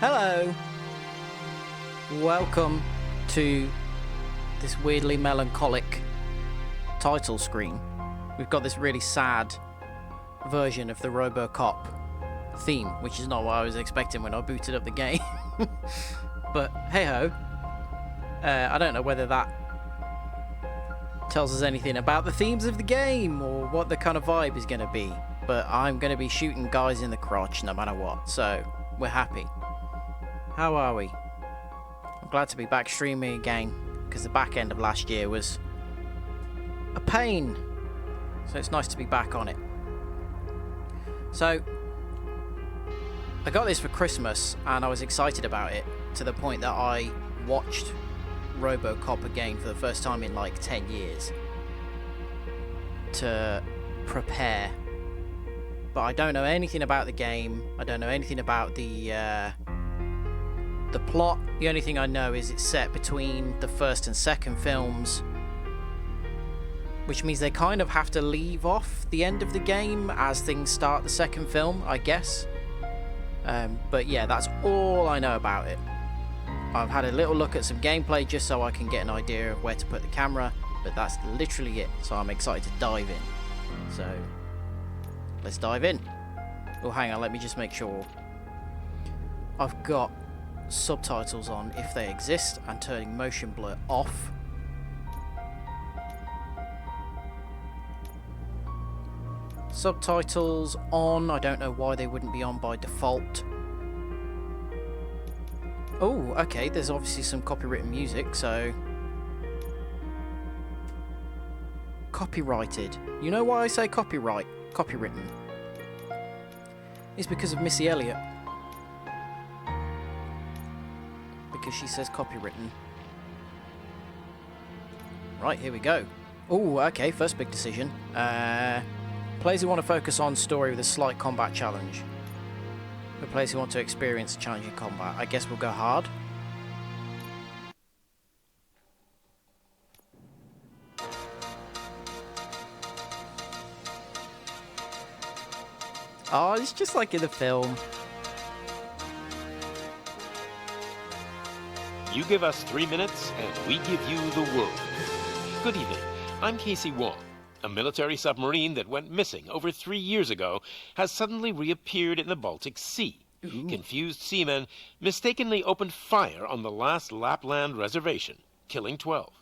Hello. Welcome to this weirdly melancholic title screen. We've got this really sad version of the RoboCop theme, which is not what I was expecting when I booted up the game. But hey ho, I don't know whether that tells us anything about the themes of the game or what the kind of vibe is going to be, but I'm going to be shooting guys in the crotch no matter what, so we're happy. How are we? I'm glad to be back streaming again, because the back end of last year was a pain, so it's nice to be back on it. So I got this for Christmas and I was excited about it to the point that I watched RoboCop again for the first time in like 10 years to prepare. But I don't know anything about the game. I don't know anything about the plot. The only thing I know is it's set between the first and second films, which means they kind of have to leave off the end of the game as things start the second film, I guess. But yeah, that's all I know about it. I've had a little look at some gameplay just so I can get an idea of where to put the camera, but that's literally it, so I'm excited to dive in. So, let's dive in. Oh, hang on, let me just make sure I've got subtitles on if they exist and turning motion blur off. Subtitles on. I don't know why they wouldn't be on by default. Oh, okay, there's obviously some copywritten music, so... Copyrighted. You know why I say copyright? Copywritten. It's because of Missy Elliott. Because she says copywritten. Right, here we go. Oh, okay, first big decision. Players who want to focus on story with a slight combat challenge. For players who want to experience challenging combat, I guess we'll go hard. Oh, it's just like in the film. You give us 3 minutes, and we give you the world. Good evening. I'm Casey Wong. A military submarine that went missing over 3 years ago has suddenly reappeared in the Baltic Sea. Ooh. Confused seamen mistakenly opened fire on the last Lapland reservation, killing 12.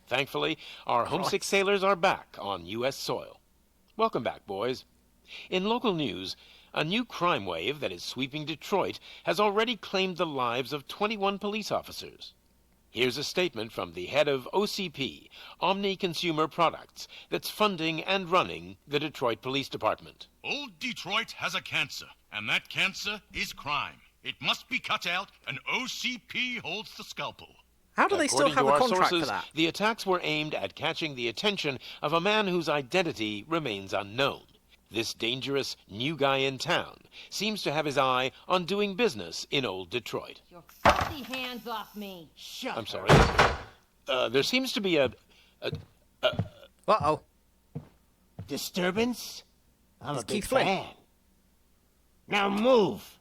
Thankfully, our homesick sailors are back on U.S. soil. Welcome back, boys. In local news, a new crime wave that is sweeping Detroit has already claimed the lives of 21 police officers. Here's a statement from the head of OCP, Omni Consumer Products, that's funding and running the Detroit Police Department. Old Detroit has a cancer, and that cancer is crime. It must be cut out, and OCP holds the scalpel. How do they still have a contract for that? The attacks were aimed at catching the attention of a man whose identity remains unknown. This dangerous new guy in town seems to have his eye on doing business in old Detroit. Your filthy hands off me. I'm sorry. There seems to be Uh-oh. Disturbance? I'm It's a big Keith Flynn. fan. Now move.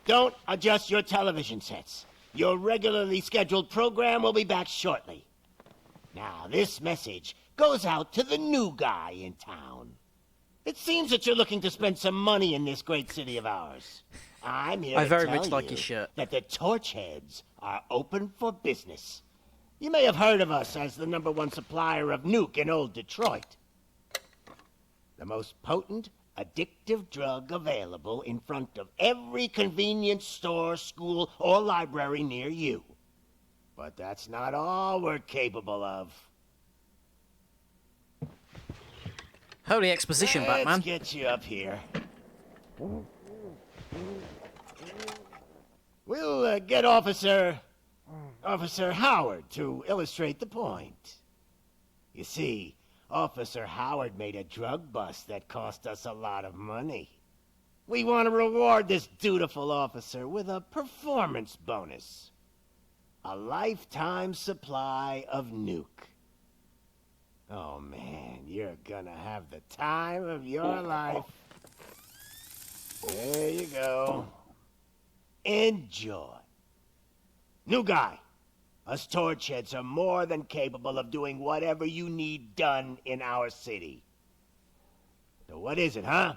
Don't adjust your television sets. Your regularly scheduled program will be back shortly. Now, this message goes out to the new guy in town. It seems that you're looking to spend some money in this great city of ours. I'm here I to very tell much like you your shirt. that the Torchheads are open for business. You may have heard of us as the #1 supplier of nuke in old Detroit. The most potent, addictive drug available in front of every convenience store, school, or library near you. But that's not all we're capable of. Holy exposition, Batman. Let's get you up here. We'll get Officer Howard to illustrate the point. You see, Officer Howard made a drug bust that cost us a lot of money. We want to reward this dutiful officer with a performance bonus. A lifetime supply of nuke. Oh man, you're gonna have the time of your life. There you go. Enjoy. New guy, us torch heads are more than capable of doing whatever you need done in our city. So what is it, huh?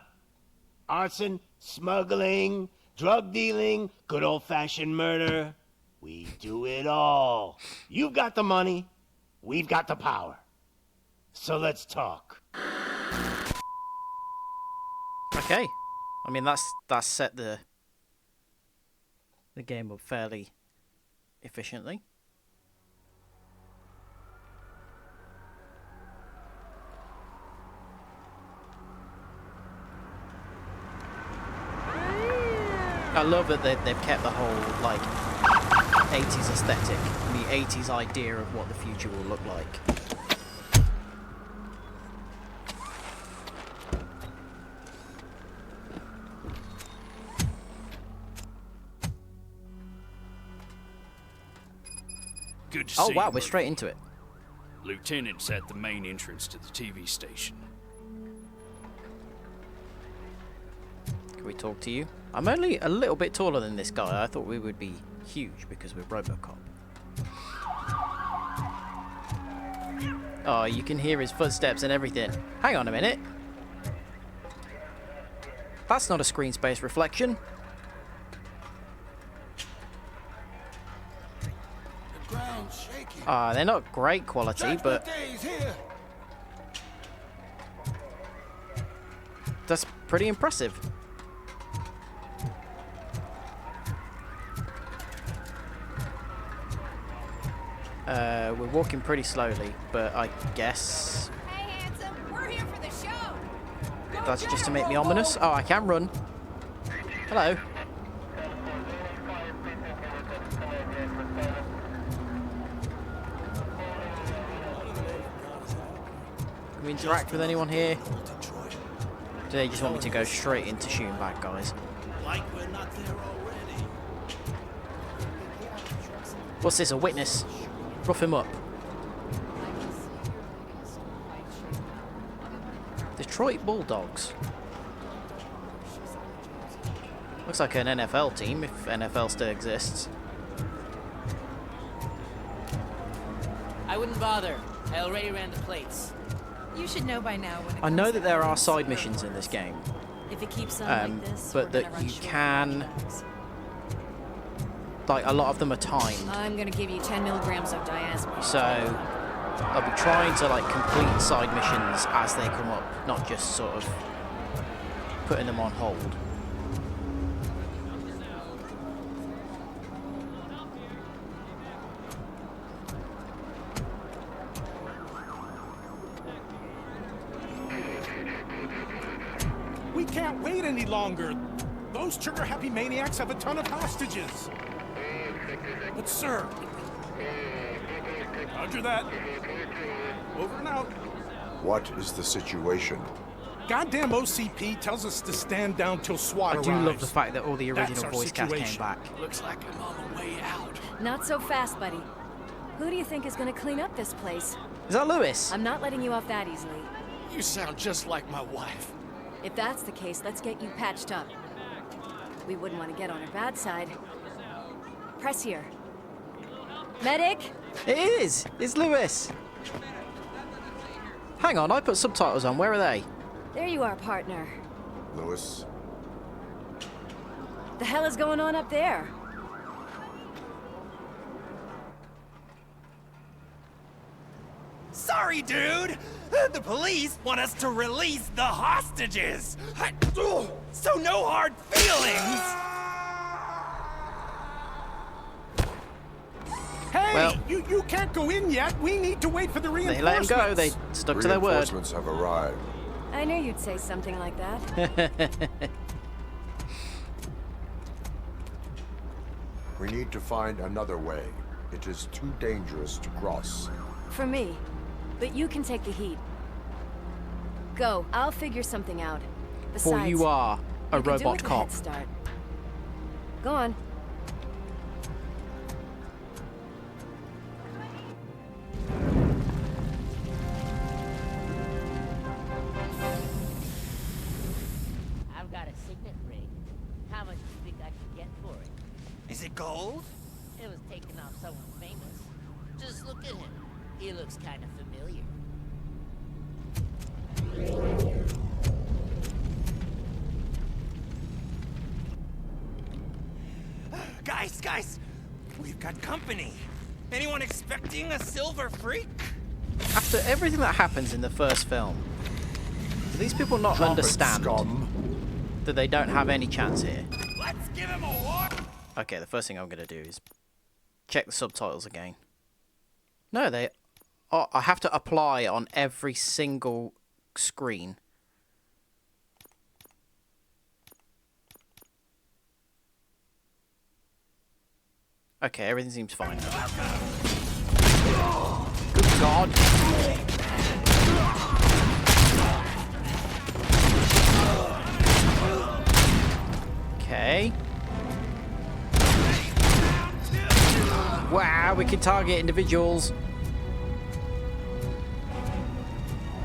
Arson, smuggling, drug dealing, good old-fashioned murder. We do it all. You've got the money, we've got the power. So let's talk. Okay. I mean, that's set the game up fairly efficiently. I love that they've kept the whole, like, 80s aesthetic, the 80s idea of what the future will look like. Good to see Oh you, wow, we're Murphy. straight into it. Lieutenant's at the main entrance to the TV station. Can we talk to you? I'm only a little bit taller than this guy. I thought we would be huge because we're RoboCop. Oh, you can hear his footsteps and everything. Hang on a minute. That's not a screen space reflection. They're not great quality, but that's pretty impressive. We're walking pretty slowly, but I guess Hey, handsome, we're here for the show. that's just to make me ominous. Oh, I can run. Hello. Can we interact with anyone here? Do they just want me to go straight into shooting bad guys? Like we're not there already. What's this, a witness? Rough him up. Detroit Bulldogs. Looks like an NFL team, if NFL still exists. I wouldn't bother. I already ran the plates. You should know by now when it I know comes that to there are evidence. side missions in this game, If it keeps on like this, but we're that gonna run you short of can, bags. like, a lot of them are timed. I'm gonna give you 10 milligrams of diazepam. So I'll be trying to, like, complete side missions as they come up, not just sort of putting them on hold. We can't wait any longer. Those trigger-happy maniacs have a ton of hostages. But sir... Roger that. Over and out. What is the situation? Goddamn OCP tells us to stand down till SWAT I do arrives. love the fact that all the That's original our voice cast came situation. back. Looks like I'm on the way out. Not so fast, buddy. Who do you think is gonna clean up this place? Is that Lewis? I'm not letting you off that easily. You sound just like my wife. If that's the case, let's get you patched up. We wouldn't want to get on her bad side. Press here. Medic? It is! It's Lewis! Hang on, I put subtitles on. Where are they? There you are, partner. Lewis? The hell is going on up there? Sorry, dude. The police want us to release the hostages. So no hard feelings. Hey, Well- you can't go in yet. We need to wait for the They reinforcements. let him go. They stuck to their word. Reinforcements have arrived. I knew you'd say something like that. We need to find another way. It is too dangerous to cross. For me. But you can take the heat. Go. I'll figure something out. For Besides, you are a you could do it robot with a cop. head start. Go on. skulls? It was taken off someone famous. Just look at him. He looks kind of familiar. Guys! We've got company. Anyone expecting a silver freak? After everything that happens in the first film, do these people not Drop it, understand scum. that they don't have any chance here? Let's give him a war. Okay, the first thing I'm going to do is check the subtitles again. No, they... Oh, I have to apply on every single screen. Okay, everything seems fine now. Good God. Okay. Wow, we can target individuals.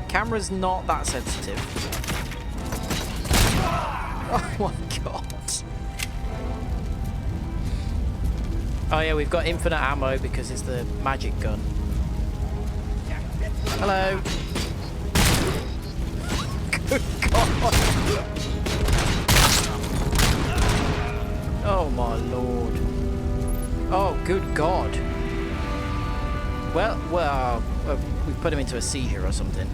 Camera's not that sensitive. Oh my God. Oh yeah, we've got infinite ammo because it's the magic gun. Hello. Good God. Oh my Lord. Oh, good God. Well, we've put him into a seizure or something.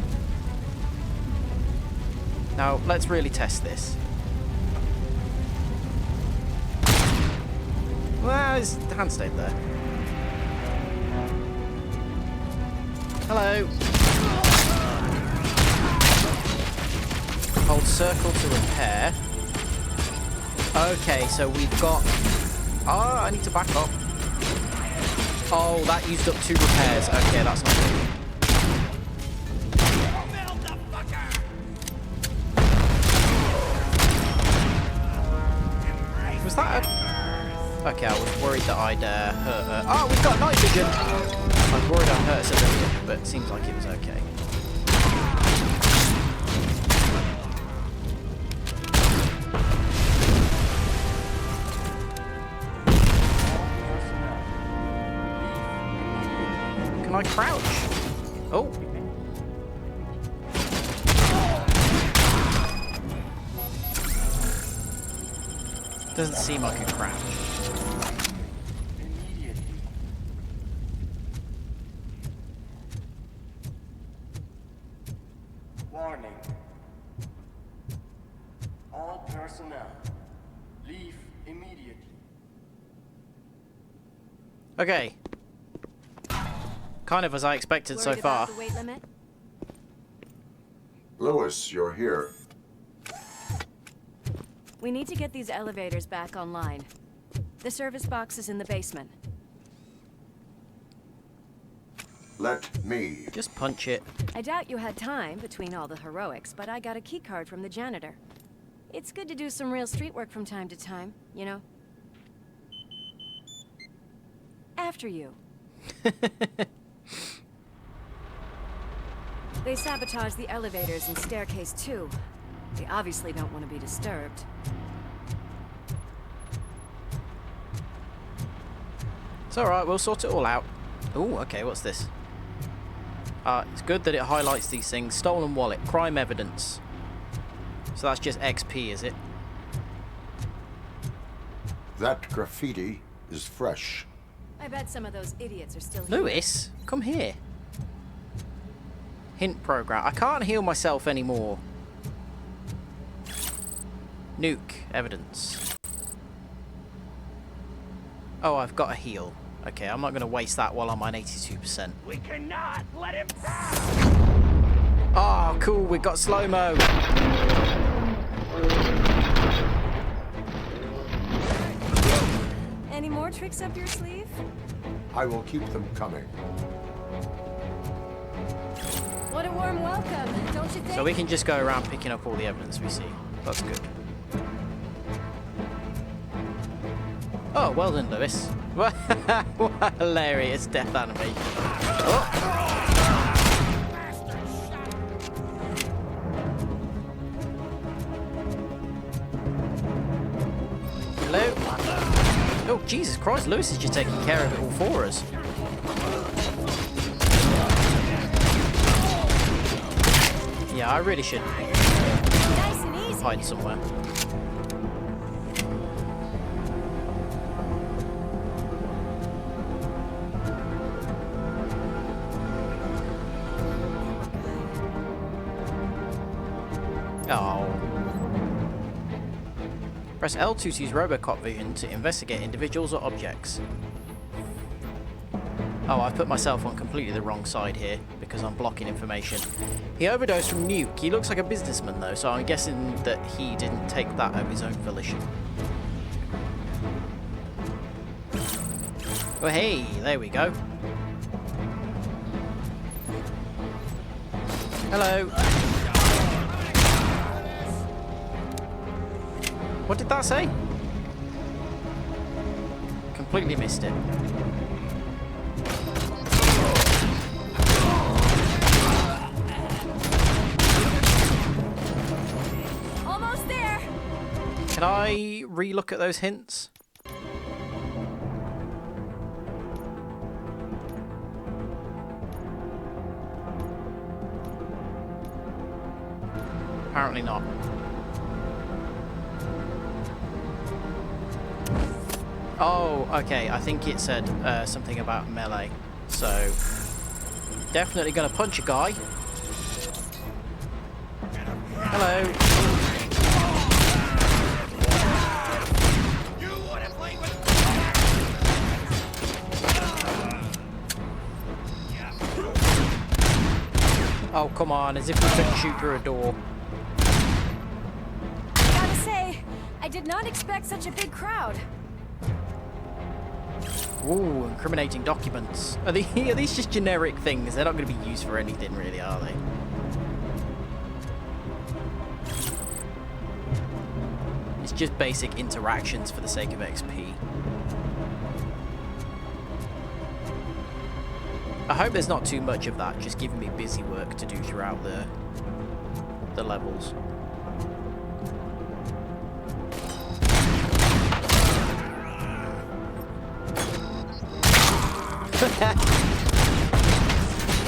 Now, let's really test this. Well, his hand stayed there. Hello. Hold circle to repair. Okay, so we've got... Oh, I need to back up. Oh, that used up 2 repairs. Okay, that's not good. Was that a... Okay, I was worried that I'd hurt her. Oh, we've got night vision! I was worried I'd hurt a civilian, but it seems like it was okay. Can I crouch? Oh! Doesn't seem like a crouch. Warning. All personnel, leave immediately. Okay. Kind of as I expected so far. Worried about the weight limit? Lewis, you're here. We need to get these elevators back online. The service box is in the basement. Let me. Just punch it. I doubt you had time between all the heroics, but I got a key card from the janitor. It's good to do some real street work from time to time, you know? After you. They sabotaged the elevators and staircase too. They obviously don't want to be disturbed. It's alright, we'll sort it all out. Oh, okay, what's this? It's good that it highlights these things. Stolen wallet, crime evidence. So that's just XP, is it? That graffiti is fresh. I bet some of those idiots are still here. Lewis, come here. Hint program. I can't heal myself anymore. Nuke evidence. Oh, I've got a heal. Okay, I'm not going to waste that while I'm on 82%. We cannot let him pass! Oh, cool, we got slow-mo. Any more tricks up your sleeve? I will keep them coming. What a warm welcome, don't you think? So we can just go around picking up all the evidence we see. That's good. Oh, well done, Lewis. What a hilarious death animation. Oh. Hello? Oh, Jesus Christ, Lewis is just taking care of it all for us. Yeah, I really should hide somewhere. Oh. Press L2 to use RoboCop vision to investigate individuals or objects. Oh, I've put myself on completely the wrong side here because I'm blocking information. He overdosed from Nuke. He looks like a businessman though, so I'm guessing that he didn't take that of his own volition. Oh hey, there we go. Hello. What did that say? Completely missed it. Almost there. Can I re-look at those hints? Apparently not. Oh, okay. I think it said something about melee. So, definitely gonna punch a guy. Hello. Oh, come on, as if we couldn't shoot through a door. Gotta say, I did not expect such a big crowd. Ooh, incriminating documents. Are these just generic things? They're not going to be used for anything, really, are they? It's just basic interactions for the sake of XP. I hope there's not too much of that, just giving me busy work to do throughout the levels.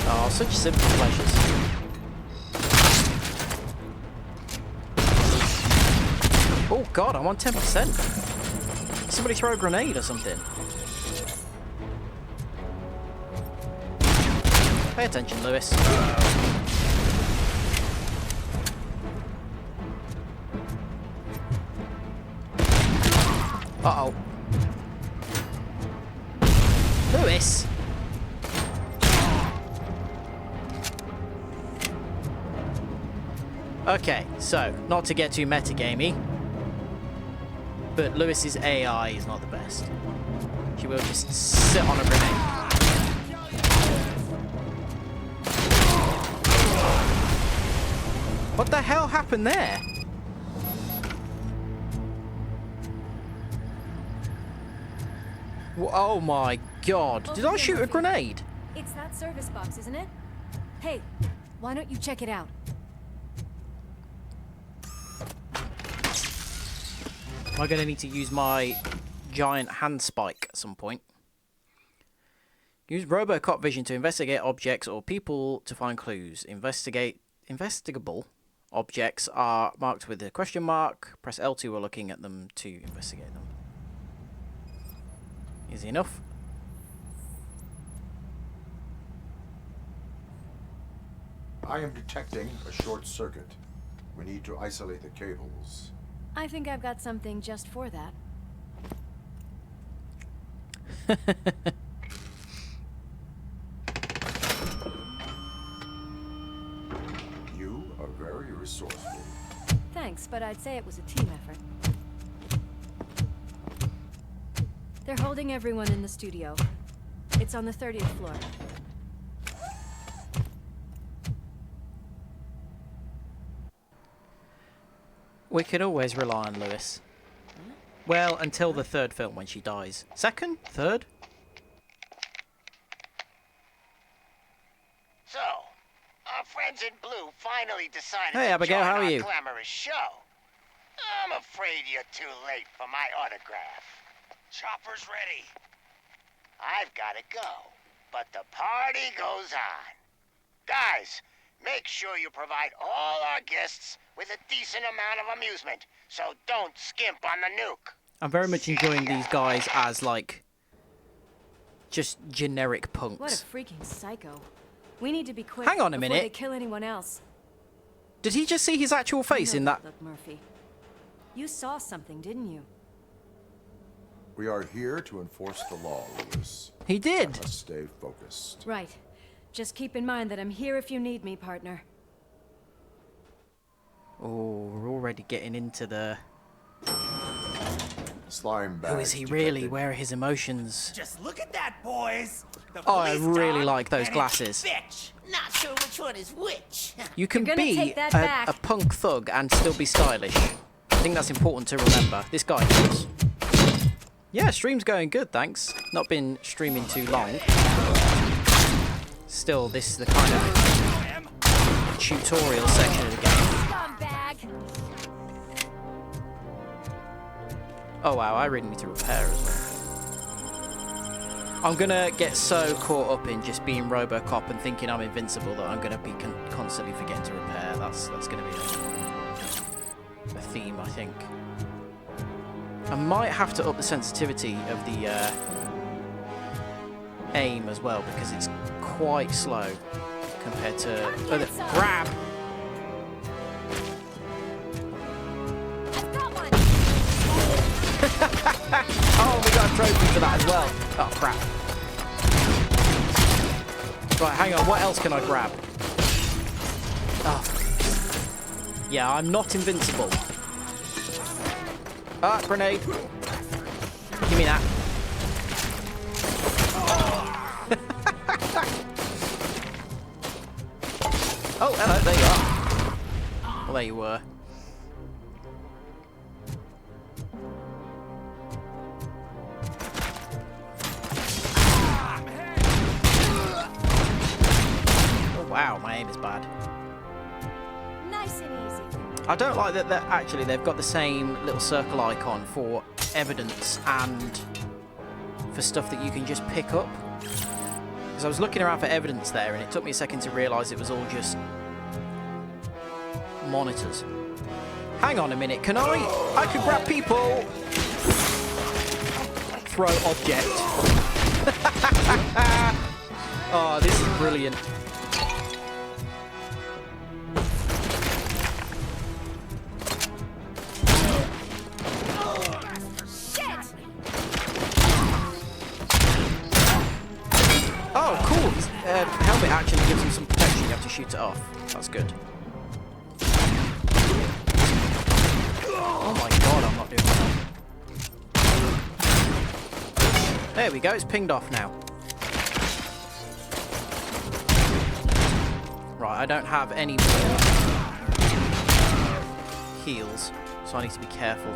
Oh, such simple pleasures. Oh god, I'm on 10%. Somebody throw a grenade or something. Pay attention, Lewis. Uh-oh. Lewis! Okay, so, not to get too metagamey, but Lewis's AI is not the best. She will just sit on a grenade. What the hell happened there? Oh my god. Did I shoot a grenade? It's that service box, isn't it? Hey, why don't you check it out? Am I going to need to use my giant hand spike at some point? Use RoboCop vision to investigate objects or people to find clues. Investigable objects are marked with a question mark. Press L2 while looking at them to investigate them. Easy enough. I am detecting a short circuit. We need to isolate the cables. I think I've got something just for that. You are very resourceful. Thanks, but I'd say it was a team effort. They're holding everyone in the studio. It's on the 30th floor. We can always rely on Lewis. Well, until the third film when she dies. Second? Third? So, our friends in blue finally decided Hey, to Abigail, join how are our you? glamorous show. I'm afraid you're too late for my autograph. chopper's ready. I've got to go, but the party goes on. Guys, make sure you provide all our guests with a decent amount of amusement, so don't skimp on the nuke. I'm very much enjoying these guys as, like, just generic punks. What a freaking psycho. We need to be quick. Hang on a before minute. they kill anyone else. Did he just see his actual face in that? Look, Murphy. You saw something, didn't you? We are here to enforce the law, Lewis. He did. I must stay focused. Right. Just keep in mind that I'm here if you need me, partner. Oh, we're already getting into the... Slime bag. Who is he really? Where are his emotions? Just look at that, boys. The Oh, I police really dog like those and glasses. its bitch. Not sure which one is which. You can You're gonna be take that back. a punk thug and still be stylish. I think that's important to remember. This guy knows. Yeah, stream's going good, thanks. Not been streaming too long. Still, this is the kind of tutorial section of the game. Scumbag! Oh wow, I really need to repair as well. I'm gonna get so caught up in just being RoboCop and thinking I'm invincible that I'm gonna be constantly forgetting to repair. That's gonna be a theme, I think. I might have to up the sensitivity of the aim as well because it's quite slow compared to grab. Oh, we got a trophy for that as well. Oh, crap. Right, hang on. What else can I grab? Oh. Yeah, I'm not invincible. Ah, grenade. Give me that. Oh, hello. There you are. Well, there you were. Wow, my aim is bad. Nice and easy. I don't like that actually they've got the same little circle icon for evidence and for stuff that you can just pick up. Because I was looking around for evidence there and it took me a second to realise it was all just monitors. Hang on a minute, can I could grab people! Throw object. Oh, this is brilliant. Oh, cool. Helmet actually gives him some protection. You have to shoot it off. That's good. Oh my god, I'm not doing that. There we go. It's pinged off now. Right, I don't have any more heals, so I need to be careful.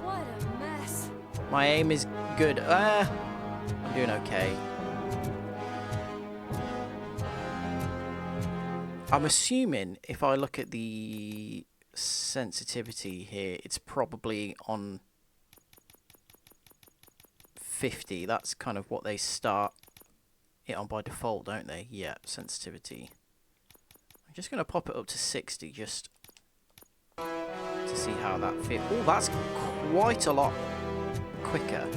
What a mess. My aim is good. I'm doing okay. I'm assuming if I look at the sensitivity here, it's probably on 50. That's kind of what they start it on by default, don't they? Yeah, sensitivity. I'm just going to pop it up to 60 just to see how that fits. Oh, that's quite a lot quicker.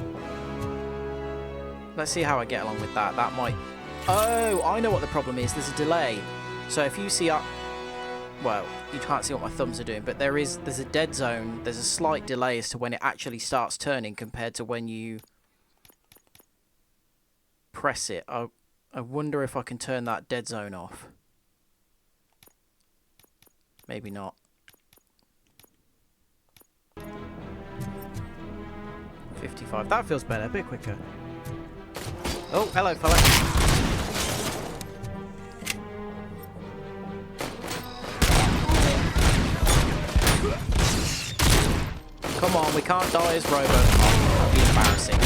Let's see how I get along with that. That might... Oh, I know what the problem is. There's a delay. So if you see up... Well, you can't see what my thumbs are doing, but there's a dead zone. There's a slight delay as to when it actually starts turning compared to when you press it. I wonder if I can turn that dead zone off. Maybe not. 55. That feels better. A bit quicker. Oh, hello, fella. Come on, we can't die as RoboCop. That'd be embarrassing.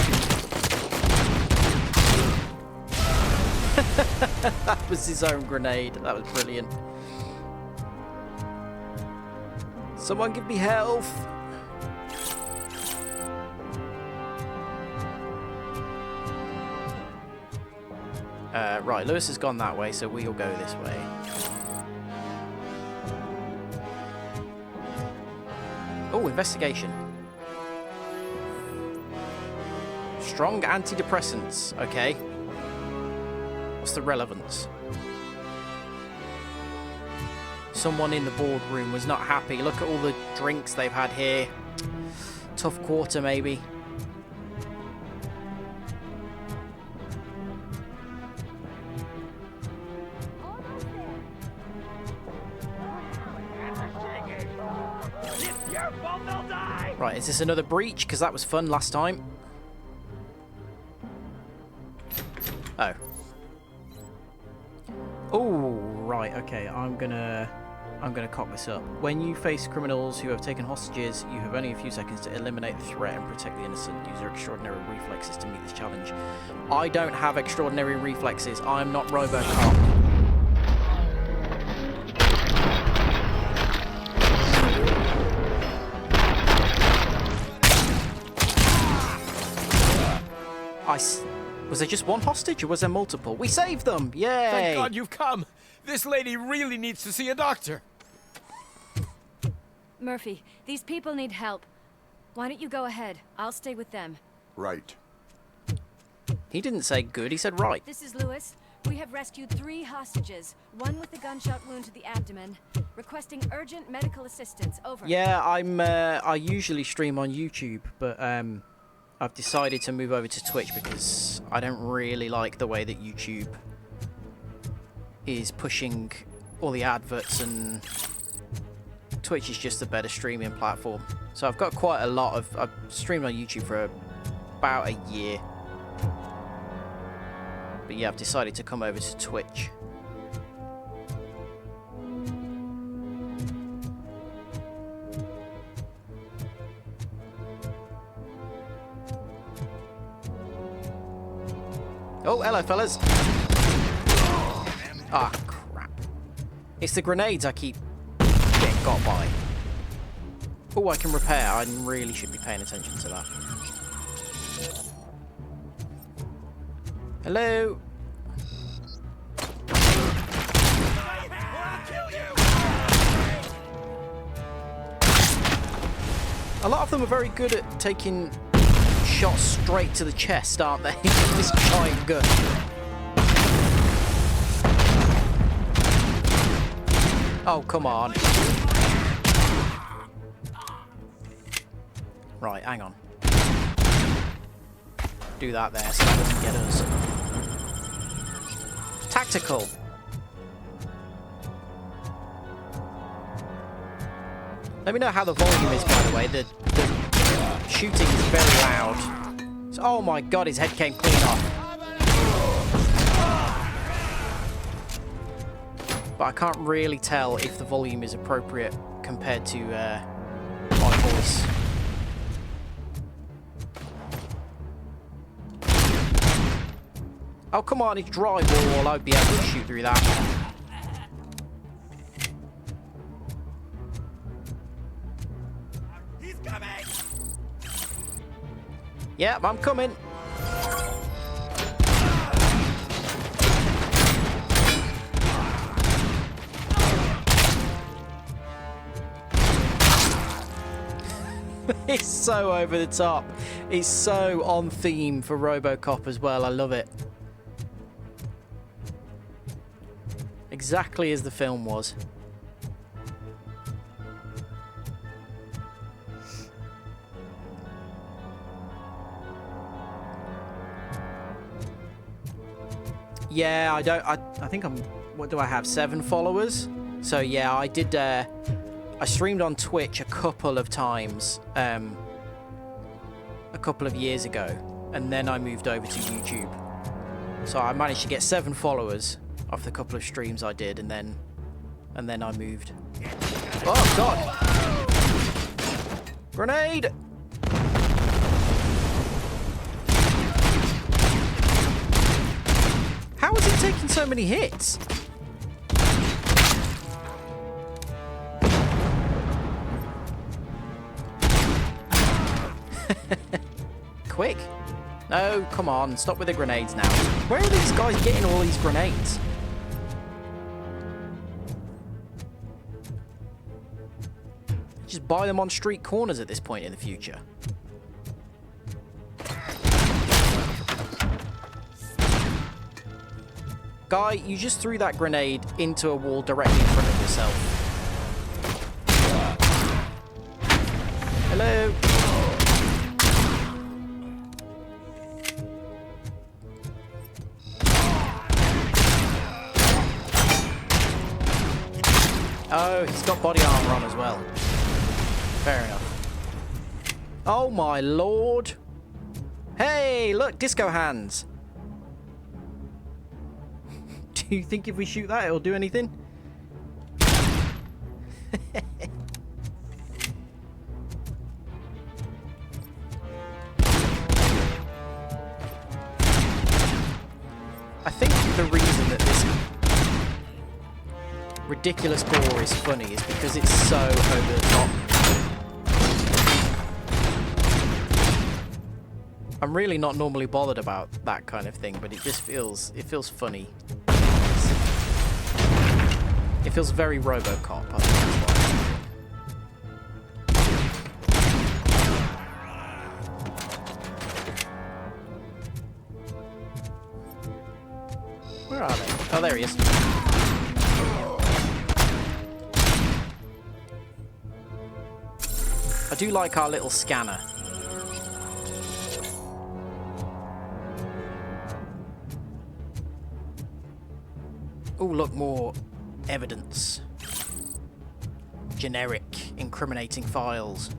That was his own grenade. That was brilliant. Someone give me health. Right, Lewis has gone that way, so we'll go this way. Oh, investigation. Strong antidepressants. Okay. What's the relevance? Someone in the boardroom was not happy. Look at all the drinks they've had here. Tough quarter, maybe. Right, is this another breach? Because that was fun last time. Oh. Oh, right, okay. I'm gonna cock this up. When you face criminals who have taken hostages, you have only a few seconds to eliminate the threat and protect the innocent. Use your extraordinary reflexes to meet this challenge. I don't have extraordinary reflexes. I'm not RoboCop. Was there just one hostage or was there multiple? We saved them! Yay! Thank God you've come! This lady really needs to see a doctor! Murphy, these people need help. Why don't you go ahead? I'll stay with them. Right. He didn't say good, he said right. This is Lewis. We have rescued 3 hostages, one with a gunshot wound to the abdomen, requesting urgent medical assistance. Over. Yeah, I usually stream on YouTube, but I've decided to move over to Twitch because I don't really like the way that YouTube is pushing all the adverts, and Twitch is just a better streaming platform. So I've got quite a lot of... I've streamed on YouTube for about a year. But yeah, I've decided to come over to Twitch. Oh, hello, fellas. Ah, crap. It's the grenades I keep getting got by. Oh, I can repair. I really should be paying attention to that. Hello. A lot of them are very good at taking shots straight to the chest, aren't they? This giant gun. Oh, come on. Right, hang on. Do that there so it doesn't get us. Tactical. Let me know how the volume is, by the way. The shooting is very loud. So, oh my god, his head came clean off. But I can't really tell if the volume is appropriate compared to my voice. Oh, come on, it's drywall. I'd be able to shoot through that. He's coming! Yep, I'm coming. It's so over the top. It's so on theme for RoboCop as well. I love it. Exactly as the film was. Yeah, I think I'm... What do I have? 7 followers? So yeah, I did... I streamed on Twitch a couple of times. A couple of years ago. And then I moved over to YouTube. So I managed to get 7 followers off the couple of streams I did, and then I moved. Oh god! Grenade! How is it taking so many hits? No, come on. Stop with the grenades now. Where are these guys getting all these grenades? Just buy them on street corners at this point in the future. Guy, you just threw that grenade into a wall directly in front of yourself. Hello? Oh, he's got body armor on as well. Fair enough. Oh my lord. Hey, look, disco hands. Do you think if we shoot that, it'll do anything? I think the reason that this ridiculous gore is funny is because it's so over the top. I'm really not normally bothered about that kind of thing, but it just feels funny. It feels very RoboCop, I think that's why. Where are they? Oh, there he is. I do like our little scanner. Oh, look, more evidence. Generic, incriminating files.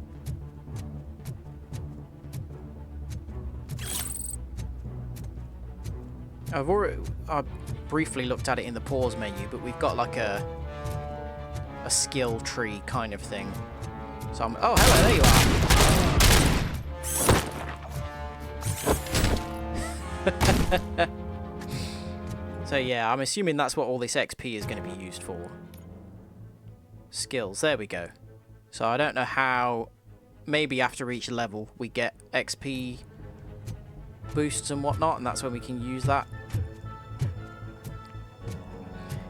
I briefly looked at it in the pause menu, but we've got like a skill tree kind of thing. So I'm, oh, hello, there you are. So yeah, I'm assuming that's what all this XP is going to be used for. Skills, there we go. So I don't know how, maybe after each level we get XP boosts and whatnot, and that's when we can use that.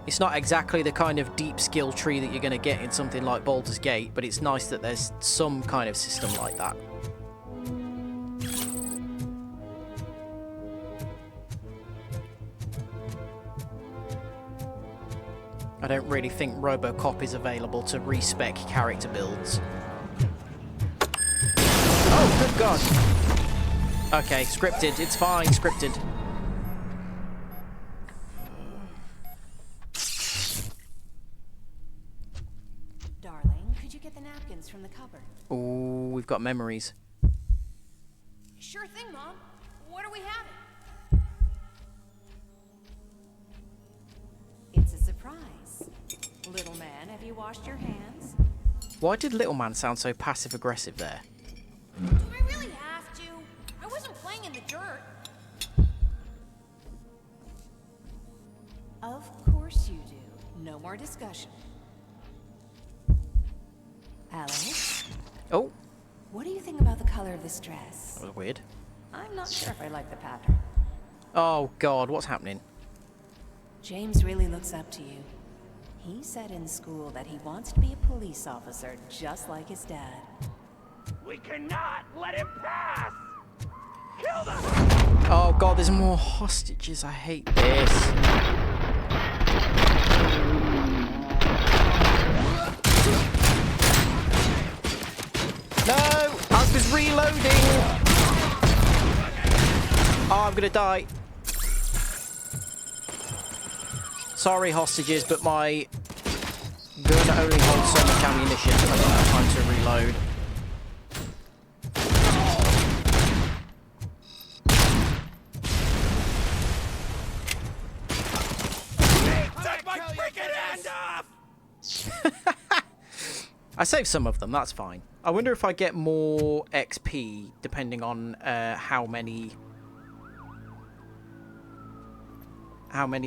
It's not exactly the kind of deep skill tree that you're going to get in something like Baldur's Gate, but it's nice that there's some kind of system like that. I don't really think RoboCop is available to respec character builds. Oh, good God. Okay, scripted. It's fine, scripted. Darling, could you get the napkins from the cupboard? Ooh, we've got memories. Sure thing, Mom. What are we having? It's a surprise. Little man, have you washed your hands? Why did Little Man sound so passive-aggressive there? Do I really have to? I wasn't playing in the dirt. Of course you do. No more discussion. Alex? Oh. What do you think about the color of this dress? That was weird. I'm not sure if I like the pattern. Oh, God, what's happening? James really looks up to you. He said in school that he wants to be a police officer just like his dad. We cannot let him pass! Kill them! Oh, God, there's more hostages. I hate this. No! I was reloading! Oh, I'm gonna die. Sorry, hostages, but my gun only holds so much ammunition. I don't have time to reload. Take my freaking hand off! I saved some of them, that's fine. I wonder if I get more XP depending on how many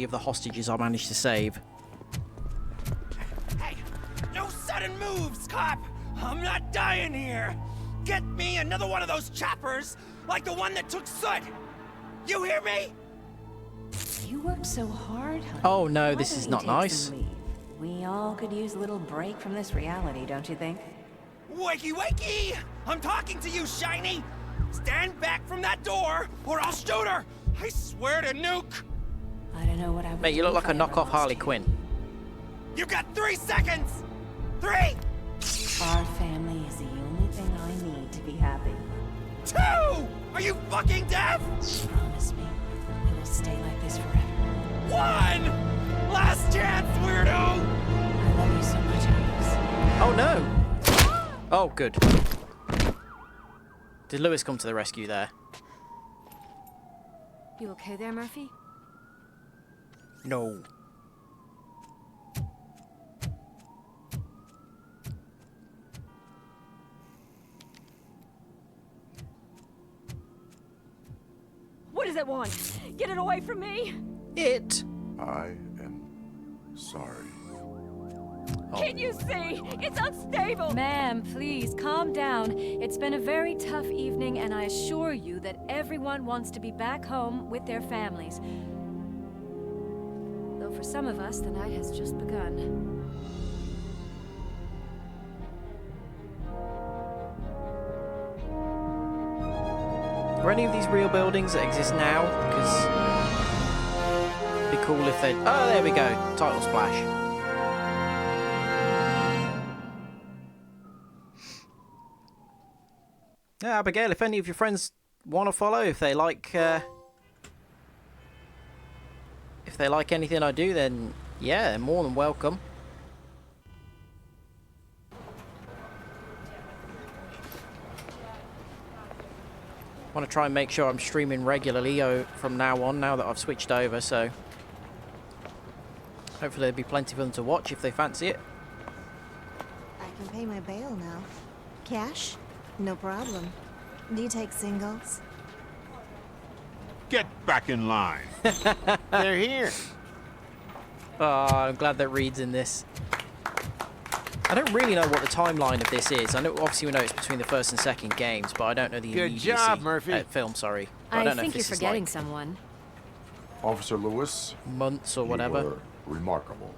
of the hostages I manage to save. Hey, no sudden moves, cop! I'm not dying here! Get me another one of those choppers, like the one that took Soot! You hear me? You worked so hard, honey. Oh no, Why this don't is you not take nice. some leave? We all could use a little break from this reality, don't you think? Wakey, wakey! I'm talking to you, Shiny! Stand back from that door, or I'll shoot her! I swear to nuke! I don't know what I would Mate, you do look if like a I ever knockoff lost Harley you. Quinn. You got 3 seconds! 3! Our family is the only thing I need to be happy. 2! Are you fucking deaf? Promise me, we will stay like this forever. 1! Last chance, weirdo! I love you so much, Alex. Oh no! Oh, good. Did Lewis come to the rescue there? You okay there, Murphy? No. What does it want? Get it away from me! It. I am sorry. Can you see? It's unstable! Ma'am, please, calm down. It's been a very tough evening, and I assure you that everyone wants to be back home with their families. Though for some of us, the night has just begun. Are any of these real buildings that exist now? Because it'd be cool if they... Oh, there we go. Title splash. Yeah, Abigail, if any of your friends want to follow, if they like anything I do, then yeah, they're more than welcome. Want to try and make sure I'm streaming regularly from now on, now that I've switched over, so hopefully there'll be plenty for them to watch if they fancy it. I can pay my bail now. Cash? No problem. Do you take singles? Get back in line. They're here. Oh, I'm glad that Reed's in this. I don't really know what the timeline of this is. I know, obviously, we know it's between the first and second games, but I don't know the Good immediacy. job, Murphy. Film, sorry. I don't know think if you're this is forgetting like someone. Officer Lewis, months or you whatever. were remarkable.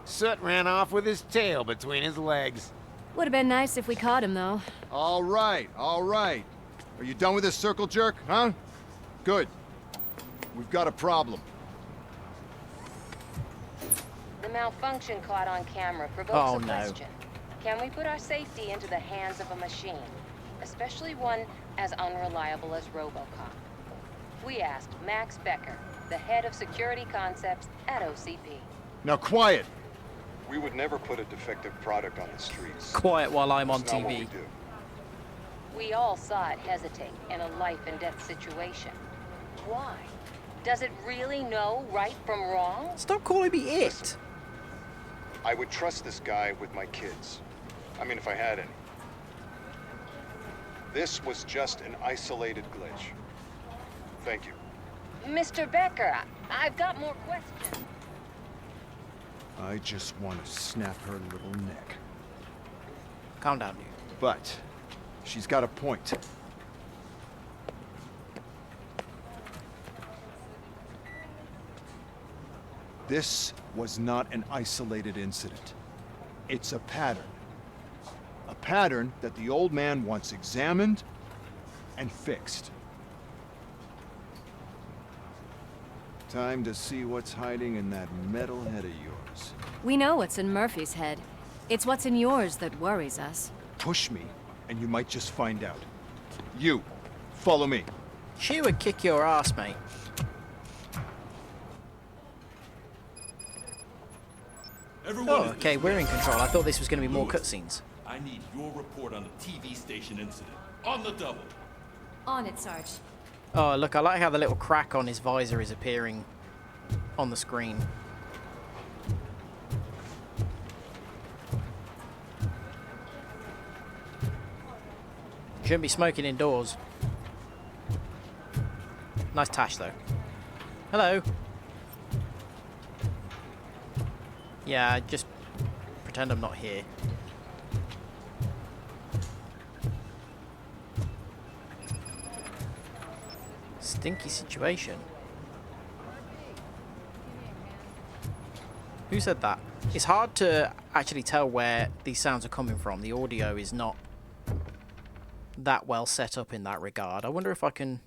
Soot ran off with his tail between his legs. Would have been nice if we caught him, though. All right, all right. Are you done with this circle jerk, huh? Good. We've got a problem. The malfunction caught on camera provokes Oh, a no. question. Can we put our safety into the hands of a machine, especially one as unreliable as RoboCop? We asked Max Becker, the head of security concepts at OCP. Now quiet! We would never put a defective product on the streets. Quiet while I'm on It's not what TV. we do. We all saw it hesitate in a life and death situation. Why? Does it really know right from wrong? Stop calling me it. I would trust this guy with my kids. I mean, if I had any. This was just an isolated glitch. Thank you. Mr. Becker, I've got more questions. I just want to snap her little neck. Calm down, dude. But she's got a point. This was not an isolated incident. It's a pattern. A pattern that the old man wants examined and fixed. Time to see what's hiding in that metal head of yours. We know what's in Murphy's head. It's what's in yours that worries us. Push me, and you might just find out. You, follow me. She would kick your ass, mate. Everyone Oh, okay, we're in control. I thought this was going to be more Lewis, cutscenes. I need your report on the TV station incident. On the double. On it, Sarge. Oh, look, I like how the little crack on his visor is appearing on the screen. Shouldn't be smoking indoors. Nice tash, though. Hello. Yeah, just pretend I'm not here. stinky situation. Who said that? It's hard to actually tell where these sounds are coming from. The audio is not that well set up in that regard. I wonder if I can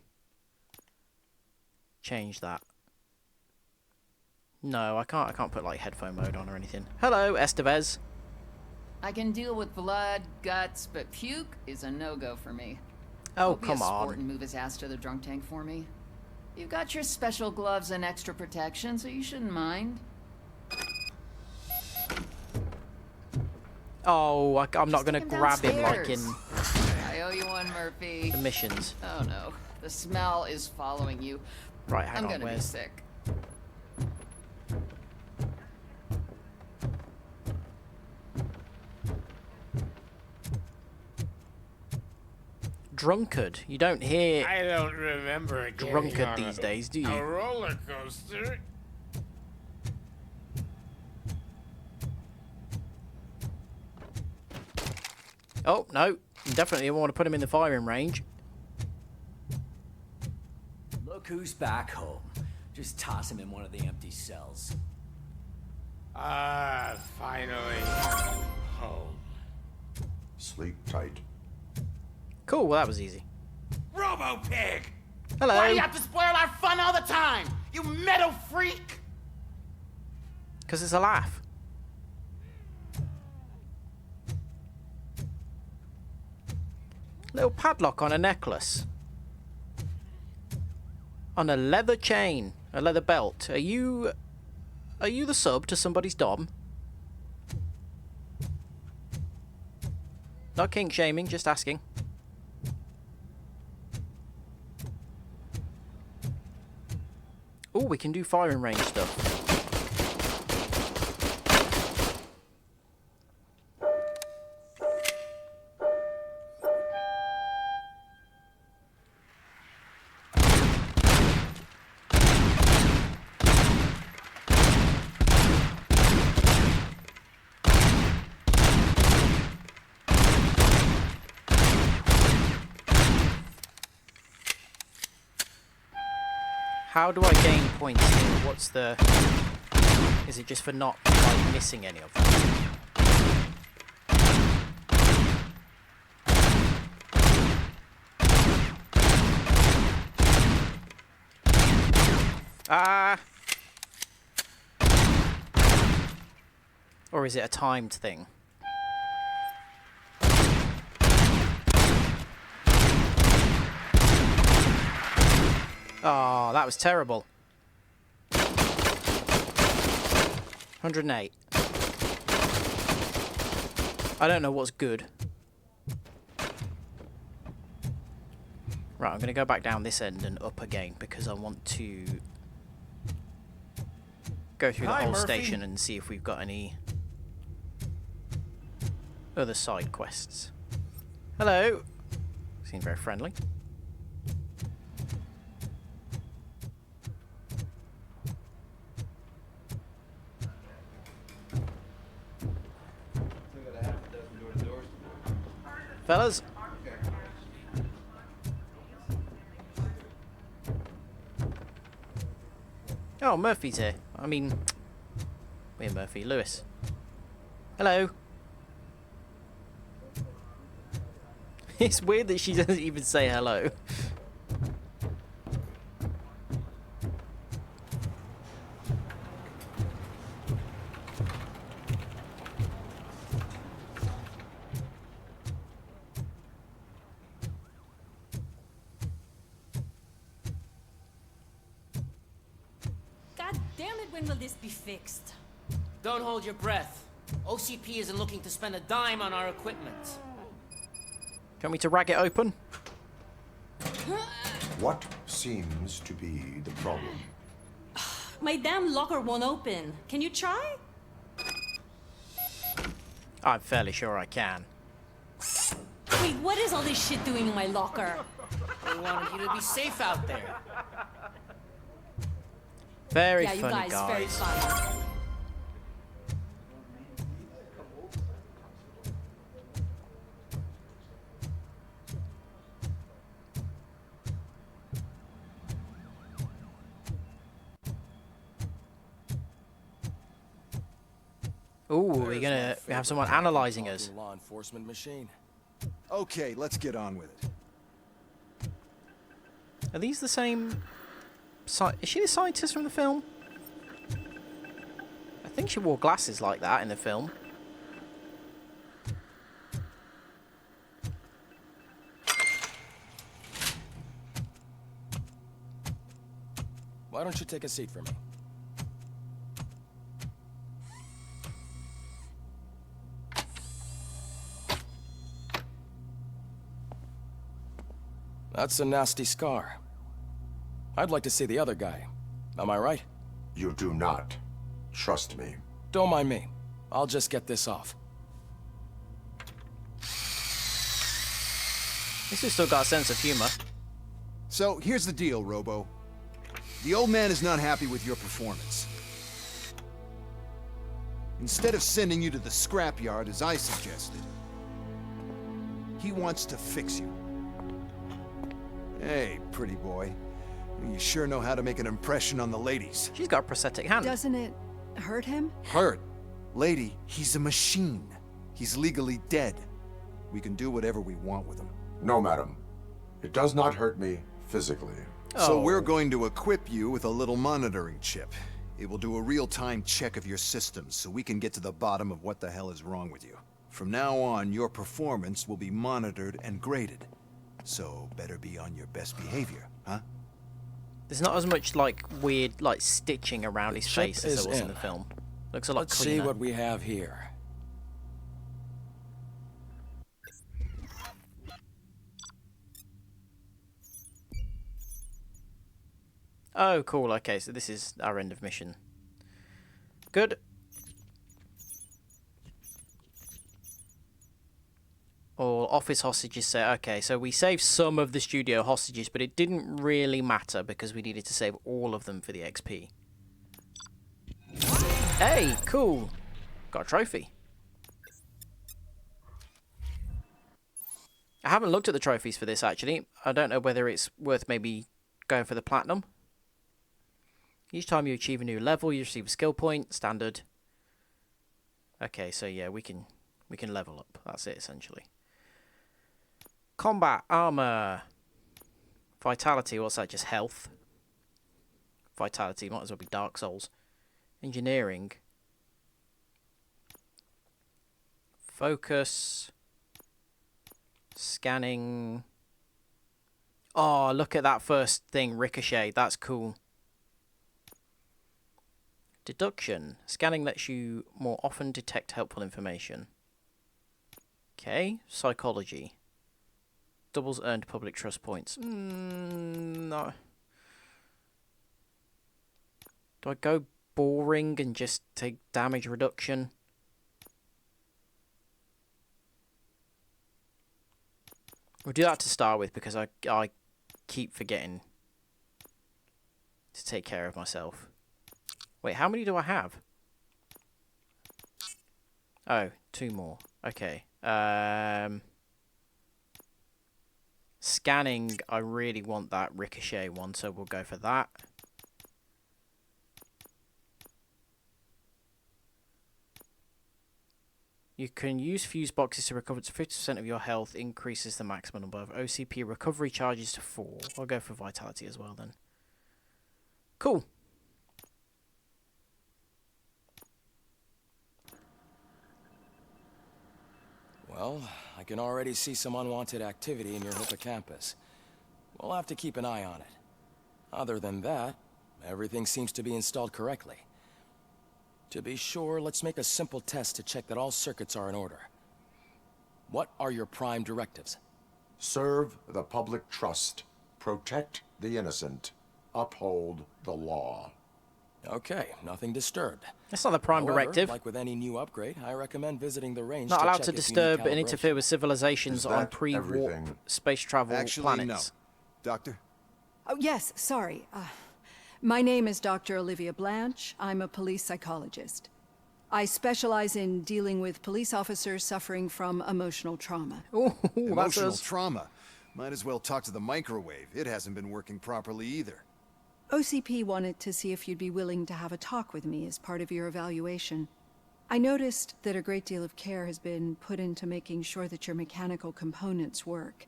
change that. No, I can't. I can't put like headphone mode on or anything. Hello, Estevez. I can deal with blood, guts, but puke is a no-go for me. Oh, Hope come be a on. sport and move his ass to the drunk tank for me. You've got your special gloves and extra protection, so you shouldn't mind. Oh, I'm not going to grab him like in I owe you one, Murphy. the missions. Oh no, the smell is following you. Right, hang I'm on, gonna be where's... sick. Drunkard. You don't hear I don't remember drunkard these days, do you? A roller coaster. Oh, no. You definitely want to put him in the firing range. Look who's back home. Just toss him in one of the empty cells. Ah, finally. Home. Sleep tight. Cool, well that was easy. Robo-Pig! Hello. Why do you have to spoil our fun all the time? You metal freak! Because it's a laugh. Little padlock on a necklace. On a leather chain. A leather belt. Are you the sub to somebody's dom? Not kink shaming, just asking. Oh, we can do firing range stuff. How do I gain points here? What's the... Is it just for not like, missing any of them? Ah! Or is it a timed thing? Oh, that was terrible. 108. I don't know what's good. Right, I'm going to go back down this end and up again because I want to go through the whole station and see if we've got any other side quests. Hello. Seem very friendly. Fellas. Oh, Murphy's here. I mean, we're Murphy. Lewis. Hello. It's weird that she doesn't even say hello. When will this be fixed? Don't hold your breath. OCP isn't looking to spend a dime on our equipment. Do you want me to rag it open? What seems to be the problem? My damn locker won't open. Can you try? I'm fairly sure I can. Wait, what is all this shit doing in my locker? We wanted you to be safe out there. Very yeah, funny, you guys. Very funny. Ooh, we're gonna have someone analyzing us. Law enforcement machine. Okay, let's get on with it. Are these the same? Is she the scientist from the film? I think she wore glasses like that in the film. Why don't you take a seat for me? That's a nasty scar. I'd like to see the other guy. Am I right? You do not. Trust me. Don't mind me. I'll just get this off. This has still got a sense of humor. So, here's the deal, Robo. The old man is not happy with your performance. Instead of sending you to the scrapyard as I suggested, he wants to fix you. Hey, pretty boy. You sure know how to make an impression on the ladies. She's got a prosthetic hand. Doesn't it hurt him? Hurt? Lady, he's a machine. He's legally dead. We can do whatever we want with him. No, madam. It does not hurt me physically. So we're going to equip you with a little monitoring chip. It will do a real-time check of your systems so we can get to the bottom of what the hell is wrong with you. From now on, your performance will be monitored and graded. So better be on your best behavior, huh? There's not as much like weird like stitching around his face as there was in the film. Looks a lot cleaner. Let's see what we have here. Oh, cool. Okay, so this is our end of mission. Good. All office hostages say, okay, so we saved some of the studio hostages, but it didn't really matter because we needed to save all of them for the XP. Hey, cool. Got a trophy. I haven't looked at the trophies for this, actually. I don't know whether it's worth maybe going for the platinum. Each time you achieve a new level, you receive a skill point. Standard. Okay, so yeah, we can level up. That's it, essentially. Combat, armor, vitality, what's that, just health? Vitality, might as well be Dark Souls. Engineering. Focus. Scanning. Oh, look at that first thing, ricochet, that's cool. Deduction. Scanning lets you more often detect helpful information. Okay, psychology. Doubles earned public trust points. No. Do I go boring and just take damage reduction? We'll do that to start with because I keep forgetting to take care of myself. Wait, how many do I have? Oh, 2 more. Okay. Scanning, I really want that ricochet one, so we'll go for that. You can use fuse boxes to recover to 50% of your health, increases the maximum number of OCP recovery charges to 4. I'll go for vitality as well then. Cool. Well, I can already see some unwanted activity in your hippocampus. We'll have to keep an eye on it. Other than that, everything seems to be installed correctly. To be sure, let's make a simple test to check that all circuits are in order. What are your prime directives? Serve the public trust. Protect the innocent. Uphold the law. Okay, nothing disturbed. That's not the prime directive. Like with any new upgrade, I recommend visiting the range. Not to allowed check to its disturb unique and interfere calibration. with civilizations on pre-warp space travel planets. No. Doctor? Oh, yes, sorry. My name is Dr. Olivia Blanche. I'm a police psychologist. I specialize in dealing with police officers suffering from emotional trauma. Emotional trauma? Might as well talk to the microwave. It hasn't been working properly either. OCP wanted to see if you'd be willing to have a talk with me as part of your evaluation. I noticed that a great deal of care has been put into making sure that your mechanical components work.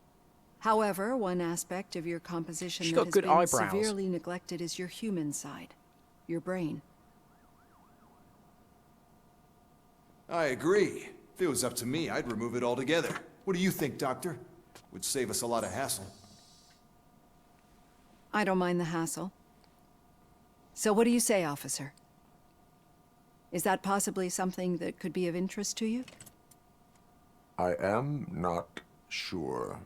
However, one aspect of your composition She's that got has good been eyebrows. severely neglected is your human side, your brain. I agree. If it was up to me, I'd remove it altogether. What do you think, Doctor? Would save us a lot of hassle. I don't mind the hassle. So what do you say, officer? Is that possibly something that could be of interest to you? I am not sure.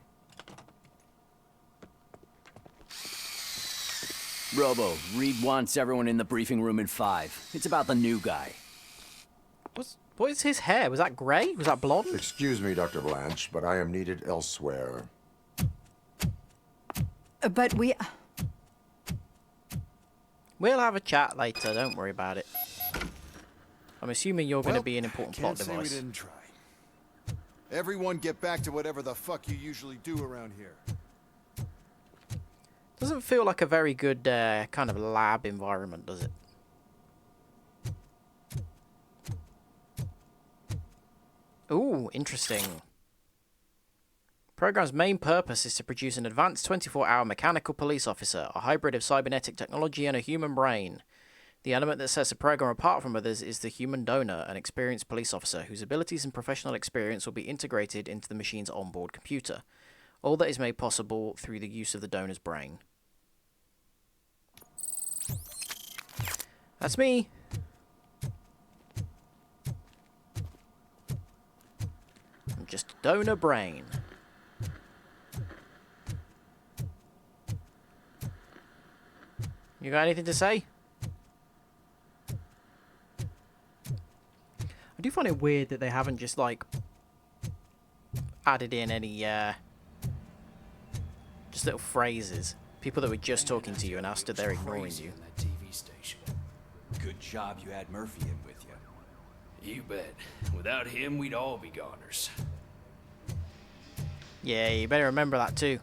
Robo, Reed wants everyone in the briefing room in 5. It's about the new guy. What is his hair? Was that grey? Was that blonde? Excuse me, Dr. Blanche, but I am needed elsewhere. But We'll have a chat later, don't worry about it. I'm assuming you're going to be an important plot Can't say we device. didn't try. Everyone get back to whatever the fuck you usually do around here. Doesn't feel like a very good kind of lab environment, does it? Ooh, interesting. Program's main purpose is to produce an advanced 24-hour mechanical police officer, a hybrid of cybernetic technology and a human brain. The element that sets the program apart from others is the human donor, an experienced police officer whose abilities and professional experience will be integrated into the machine's onboard computer. All that is made possible through the use of the donor's brain. That's me. I'm just a donor brain. You got anything to say? I do find it weird that they haven't just, like, added in any, just little phrases. People that were just talking to you and now stood there ignoring you. That TV station. Good job you had Murphy in with you. You bet. Without him, we'd all be goners. Yeah, you better remember that too.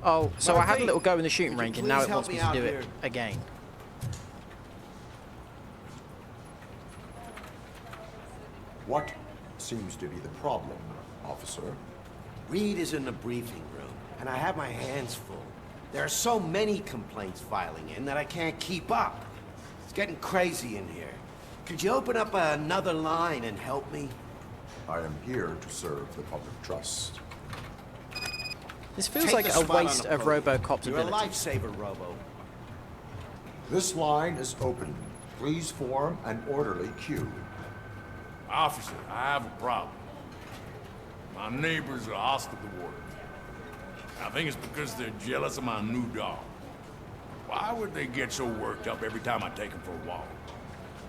Oh, so I had a little go in the shooting range and now it wants me to do it again. What seems to be the problem, officer? Reed is in the briefing room, and I have my hands full. There are so many complaints filing in that I can't keep up. It's getting crazy in here. Could you open up another line and help me? I am here to serve the public trust. This feels Take like a a spot on waste the of podium. RoboCop's You're a abilities. lifesaver, Robo. This line is open. Please form an orderly queue. Officer, I have a problem. My neighbors are hostile toward me. I think it's because they're jealous of my new dog. Why would they get so worked up every time I take him for a walk?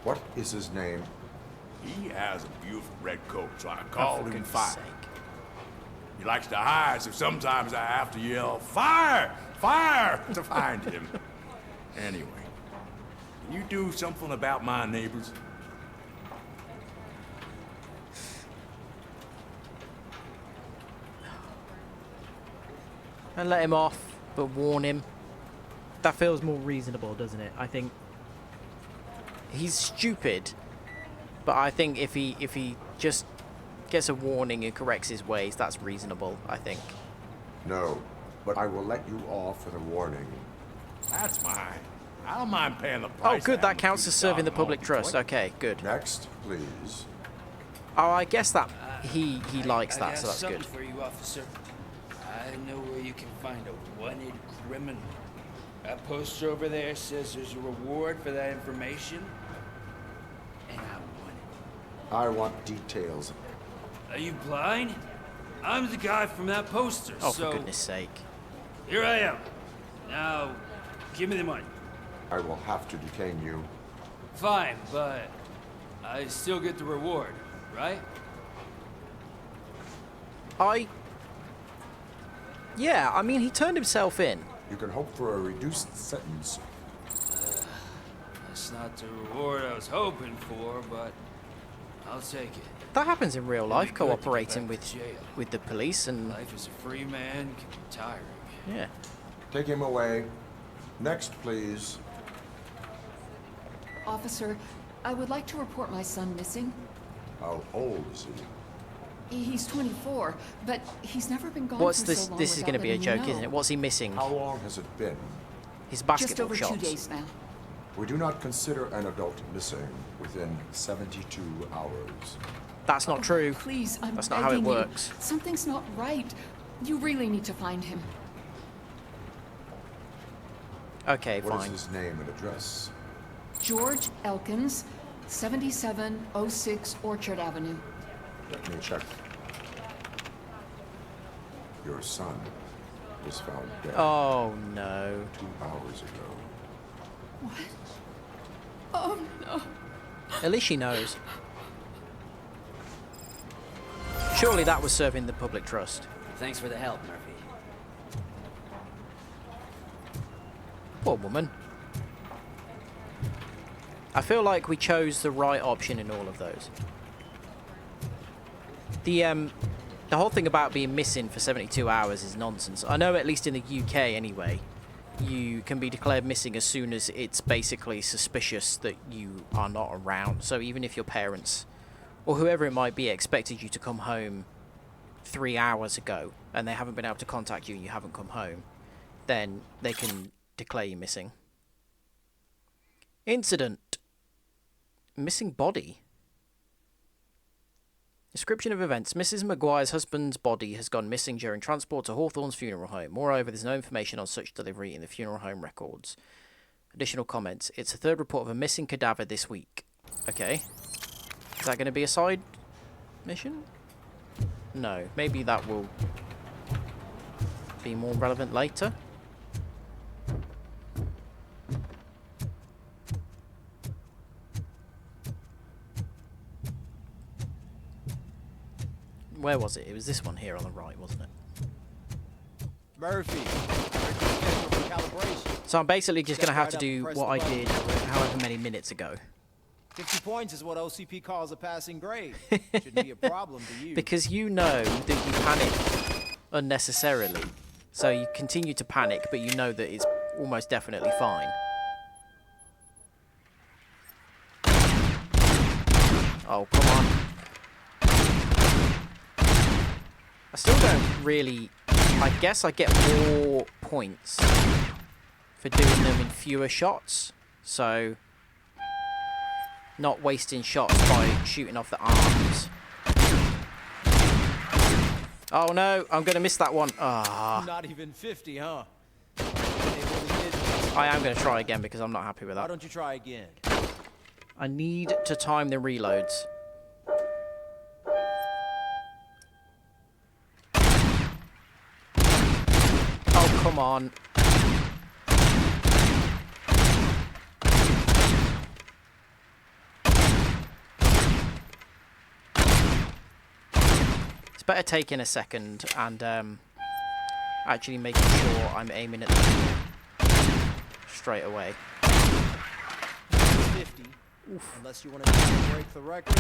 What is his name? He has a beautiful red coat, so I called him Fire. sake. He likes to hide, so sometimes I have to yell, "Fire! Fire!" to find him. Anyway, can you do something about my neighbors? And let him off, but warn him. That feels more reasonable, doesn't it? I think he's stupid, but I think if he just gets a warning and corrects his ways, that's reasonable, I think. No, but I will let you off with a warning. That's mine. I don't mind paying the price. Oh, good, that counts as serving the public trust. Okay, good. Next, please. Oh, I guess that he likes that, so that's something good. for you, officer. I know where you can find a wanted criminal. That poster over there says there's a reward for that information. And I want it. I want details. Are you blind? I'm the guy from that poster, Oh, so... for goodness sake. Here I am. Now, give me the money. I will have to detain you. Fine, but I still get the reward, right? Yeah, I mean, he turned himself in. You can hope for a reduced sentence. That's not the reward I was hoping for, but I'll take it. That happens in real life, It'd be good to get cooperating back to jail. with the police and... Life as a free man can be tiring. Yeah. Take him away. Next, please. Officer, I would like to report my son missing. How old is he? He's 24, but he's never been gone What's for this? so long This is going to be a without joke, letting me isn't it? know. What's he missing? How long has it been? His basketball Just over shots. 2 days now. We do not consider an adult missing within 72 hours. That's not true. Please, I'm That's not how it begging you. works. Something's not right. You really need to find him. Okay, What fine. is his name and address? George Elkins, 7706 Orchard Avenue. Let me check. Your son was found dead Oh no. 2 hours ago. What? Oh no. At least she knows. Surely that was serving the public trust. Thanks for the help, Murphy. Poor woman. I feel like we chose the right option in all of those. The whole thing about being missing for 72 hours is nonsense. I know at least in the UK anyway, you can be declared missing as soon as it's basically suspicious that you are not around. So even if your parents or whoever it might be expected you to come home 3 hours ago and they haven't been able to contact you and you haven't come home, then they can declare you missing. Incident. Missing body. Description of events. Mrs. Maguire's husband's body has gone missing during transport to Hawthorne's funeral home. Moreover, there's no information on such delivery in the funeral home records. Additional comments. It's the third report of a missing cadaver this week. Okay. Is that going to be a side mission? No. Maybe that will be more relevant later. Where was it? It was this one here on the right, wasn't it? Murphy, for calibration. So I'm basically just going to have to Step right up do and press what I the did button. however many minutes ago. 50 points is what OCP calls a passing grade. Shouldn't be a problem to you. Because you know that you panic unnecessarily. So you continue to panic, but you know that it's almost definitely fine. Oh, come on. I still don't really... I guess I get more points for doing them in fewer shots. So... not wasting shots by shooting off the arms. Oh no, I'm going to miss that one. Ah. Not even 50, huh? I am going to try again because I'm not happy with Why that. don't you try again? I need to time the reloads. Oh, come on. It's better taking a second and actually making sure I'm aiming at the straight away. 50. Oof. Unless you want to break the record.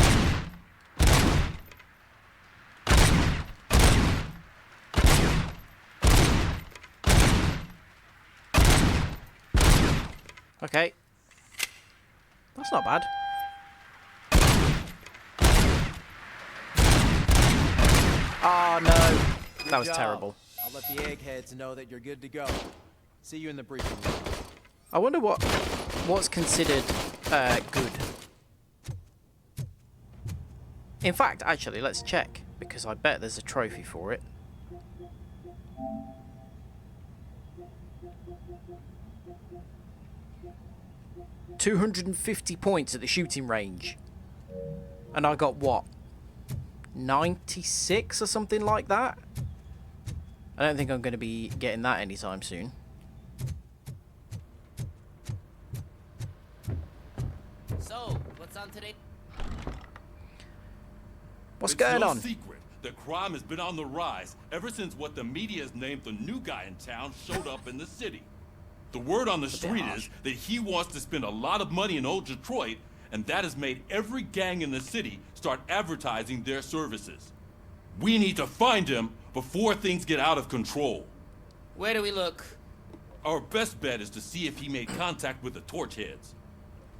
Okay. That's not bad. Oh no. That was terrible. I'll let the eggheads know that you're good to go. See you in the briefing room. I wonder what's considered good. In fact, actually, let's check, because I bet there's a trophy for it. $250 points at the shooting range. And I got what? 96 or something like that? I don't think I'm going to be getting that anytime soon. So, what's on today? What's going no on? Secret that crime has been on the rise ever since what the media has named the new guy in town showed up in the city. The word on the street is that he wants to spend a lot of money in old Detroit and that has made every gang in the city start advertising their services. We need to find him before things get out of control. Where do we look? Our best bet is to see if he made contact with the Torchheads.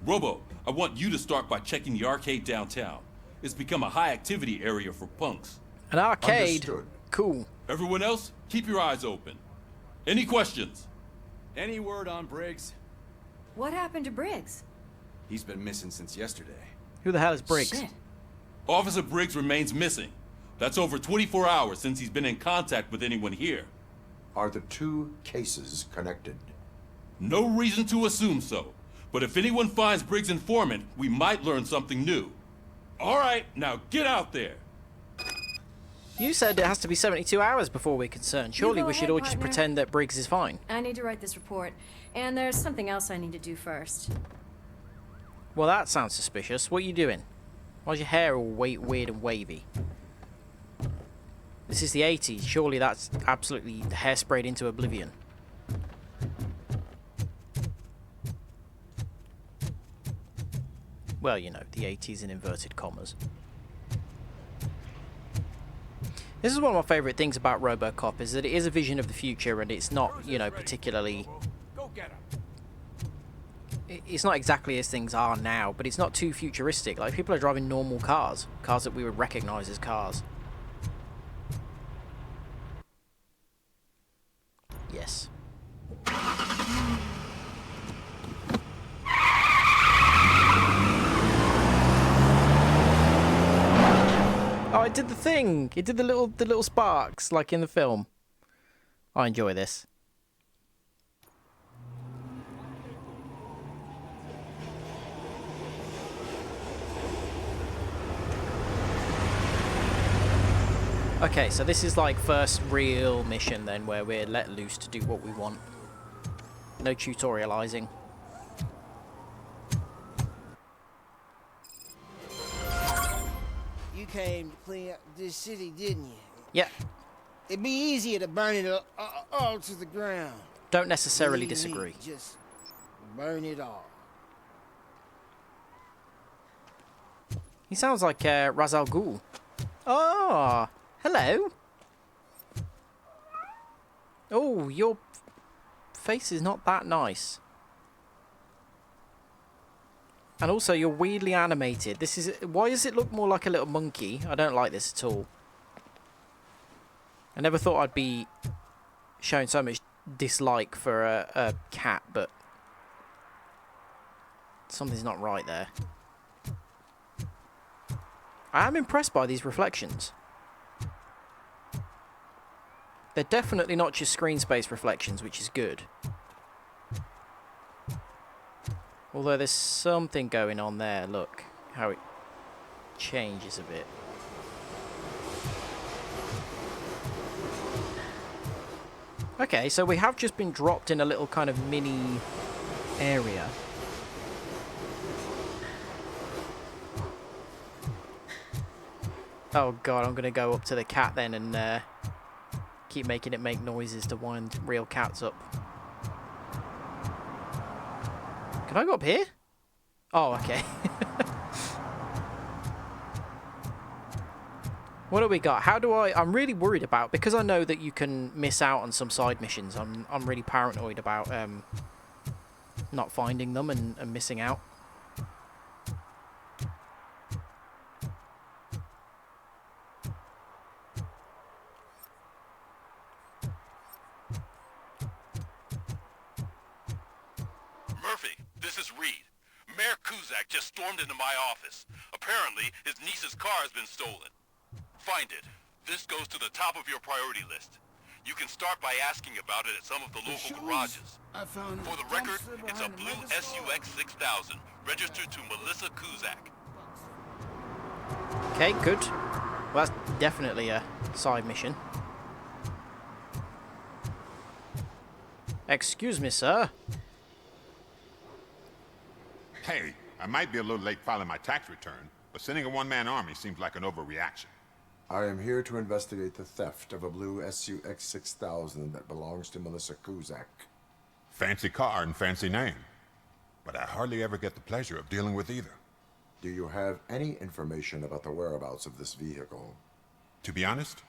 Robo, I want you to start by checking the arcade downtown. It's become a high-activity area for punks. An arcade? Understood. Cool. Everyone else, keep your eyes open. Any questions? Any word on Briggs? What happened to Briggs? He's been missing since yesterday. Who the hell is Briggs? Shit. Officer Briggs remains missing. That's over 24 hours since he's been in contact with anyone here. Are the two cases connected? No reason to assume so. But if anyone finds Briggs' informant, we might learn something new. All right, now get out there. You said it has to be 72 hours before we're concerned. Surely go we should ahead, all just partner. pretend that Briggs is fine. I need to write this report, and there's something else I need to do first. Well, that sounds suspicious. What are you doing? Why's your hair all weird and wavy? This is the 80s. Surely that's absolutely hairsprayed into oblivion. Well, you know, the 80s in inverted commas. This is one of my favourite things about RoboCop, is that it is a vision of the future, and it's not, you know, particularly... It's not exactly as things are now, but it's not too futuristic. Like, people are driving normal cars. Cars that we would recognise as cars. Yes. Oh, it did the thing. It did the little sparks, like in the film. I enjoy this. Okay, so this is like first real mission then, where we're let loose to do what we want. No tutorializing. You came to clean up this city, didn't you? Yeah. It'd be easier to burn it all to the ground. Don't necessarily Believe me, disagree. Just burn it all. He sounds like Ra's al Ghul. Oh, hello. Oh, your face is not that nice. And also, you're weirdly animated. This is... Why does it look more like a little monkey? I don't like this at all. I never thought I'd be showing so much dislike for a cat, but... something's not right there. I am impressed by these reflections. They're definitely not just screen space reflections, which is good. Although there's something going on there. Look how it changes a bit. Okay, so we have just been dropped in a little kind of mini area. Oh god, I'm gonna go up to the cat then and keep making it make noises to wind real cats up. Can I go up here? Oh, okay. What do we got? How do I'm really worried about, because I know that you can miss out on some side missions. I'm really paranoid about not finding them and missing out. Murphy, this is Reed. Mayor Kuzak just stormed into my office. Apparently, his niece's car has been stolen. Find it. This goes to the top of your priority list. You can start by asking about it at some of the local garages. I found For the record, it's a blue SUX 6000, registered to Melissa Kuzak. Okay, good. Well, that's definitely a side mission. Excuse me, sir. Hey, I might be a little late filing my tax return, but sending a one-man army seems like an overreaction. I am here to investigate the theft of a blue SUX 6000 that belongs to Melissa Kuzak. Fancy car and fancy name. But I hardly ever get the pleasure of dealing with either. Do you have any information about the whereabouts of this vehicle? To be honest,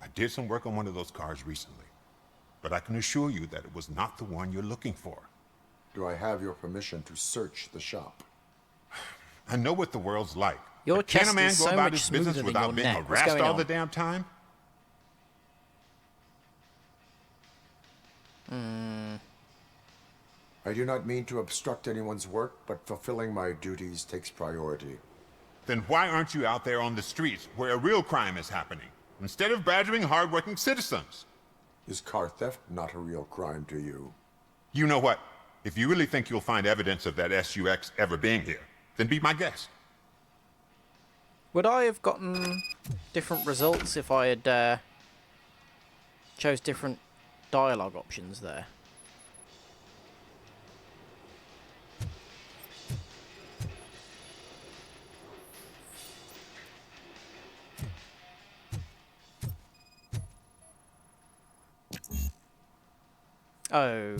I did some work on one of those cars recently, but I can assure you that it was not the one you're looking for. Do I have your permission to search the shop? I know what the world's like. Your But can a chest man is go so about much his smoother business than without your being neck. What's harassed going all on? the damn time? I do not mean to obstruct anyone's work, but fulfilling my duties takes priority. Then why aren't you out there on the streets where a real crime is happening, instead of badgering hardworking citizens? Is car theft not a real crime to you? You know what? If you really think you'll find evidence of that SUX ever being here, then be my guest. Would I have gotten different results if I had chose different dialogue options there? Oh.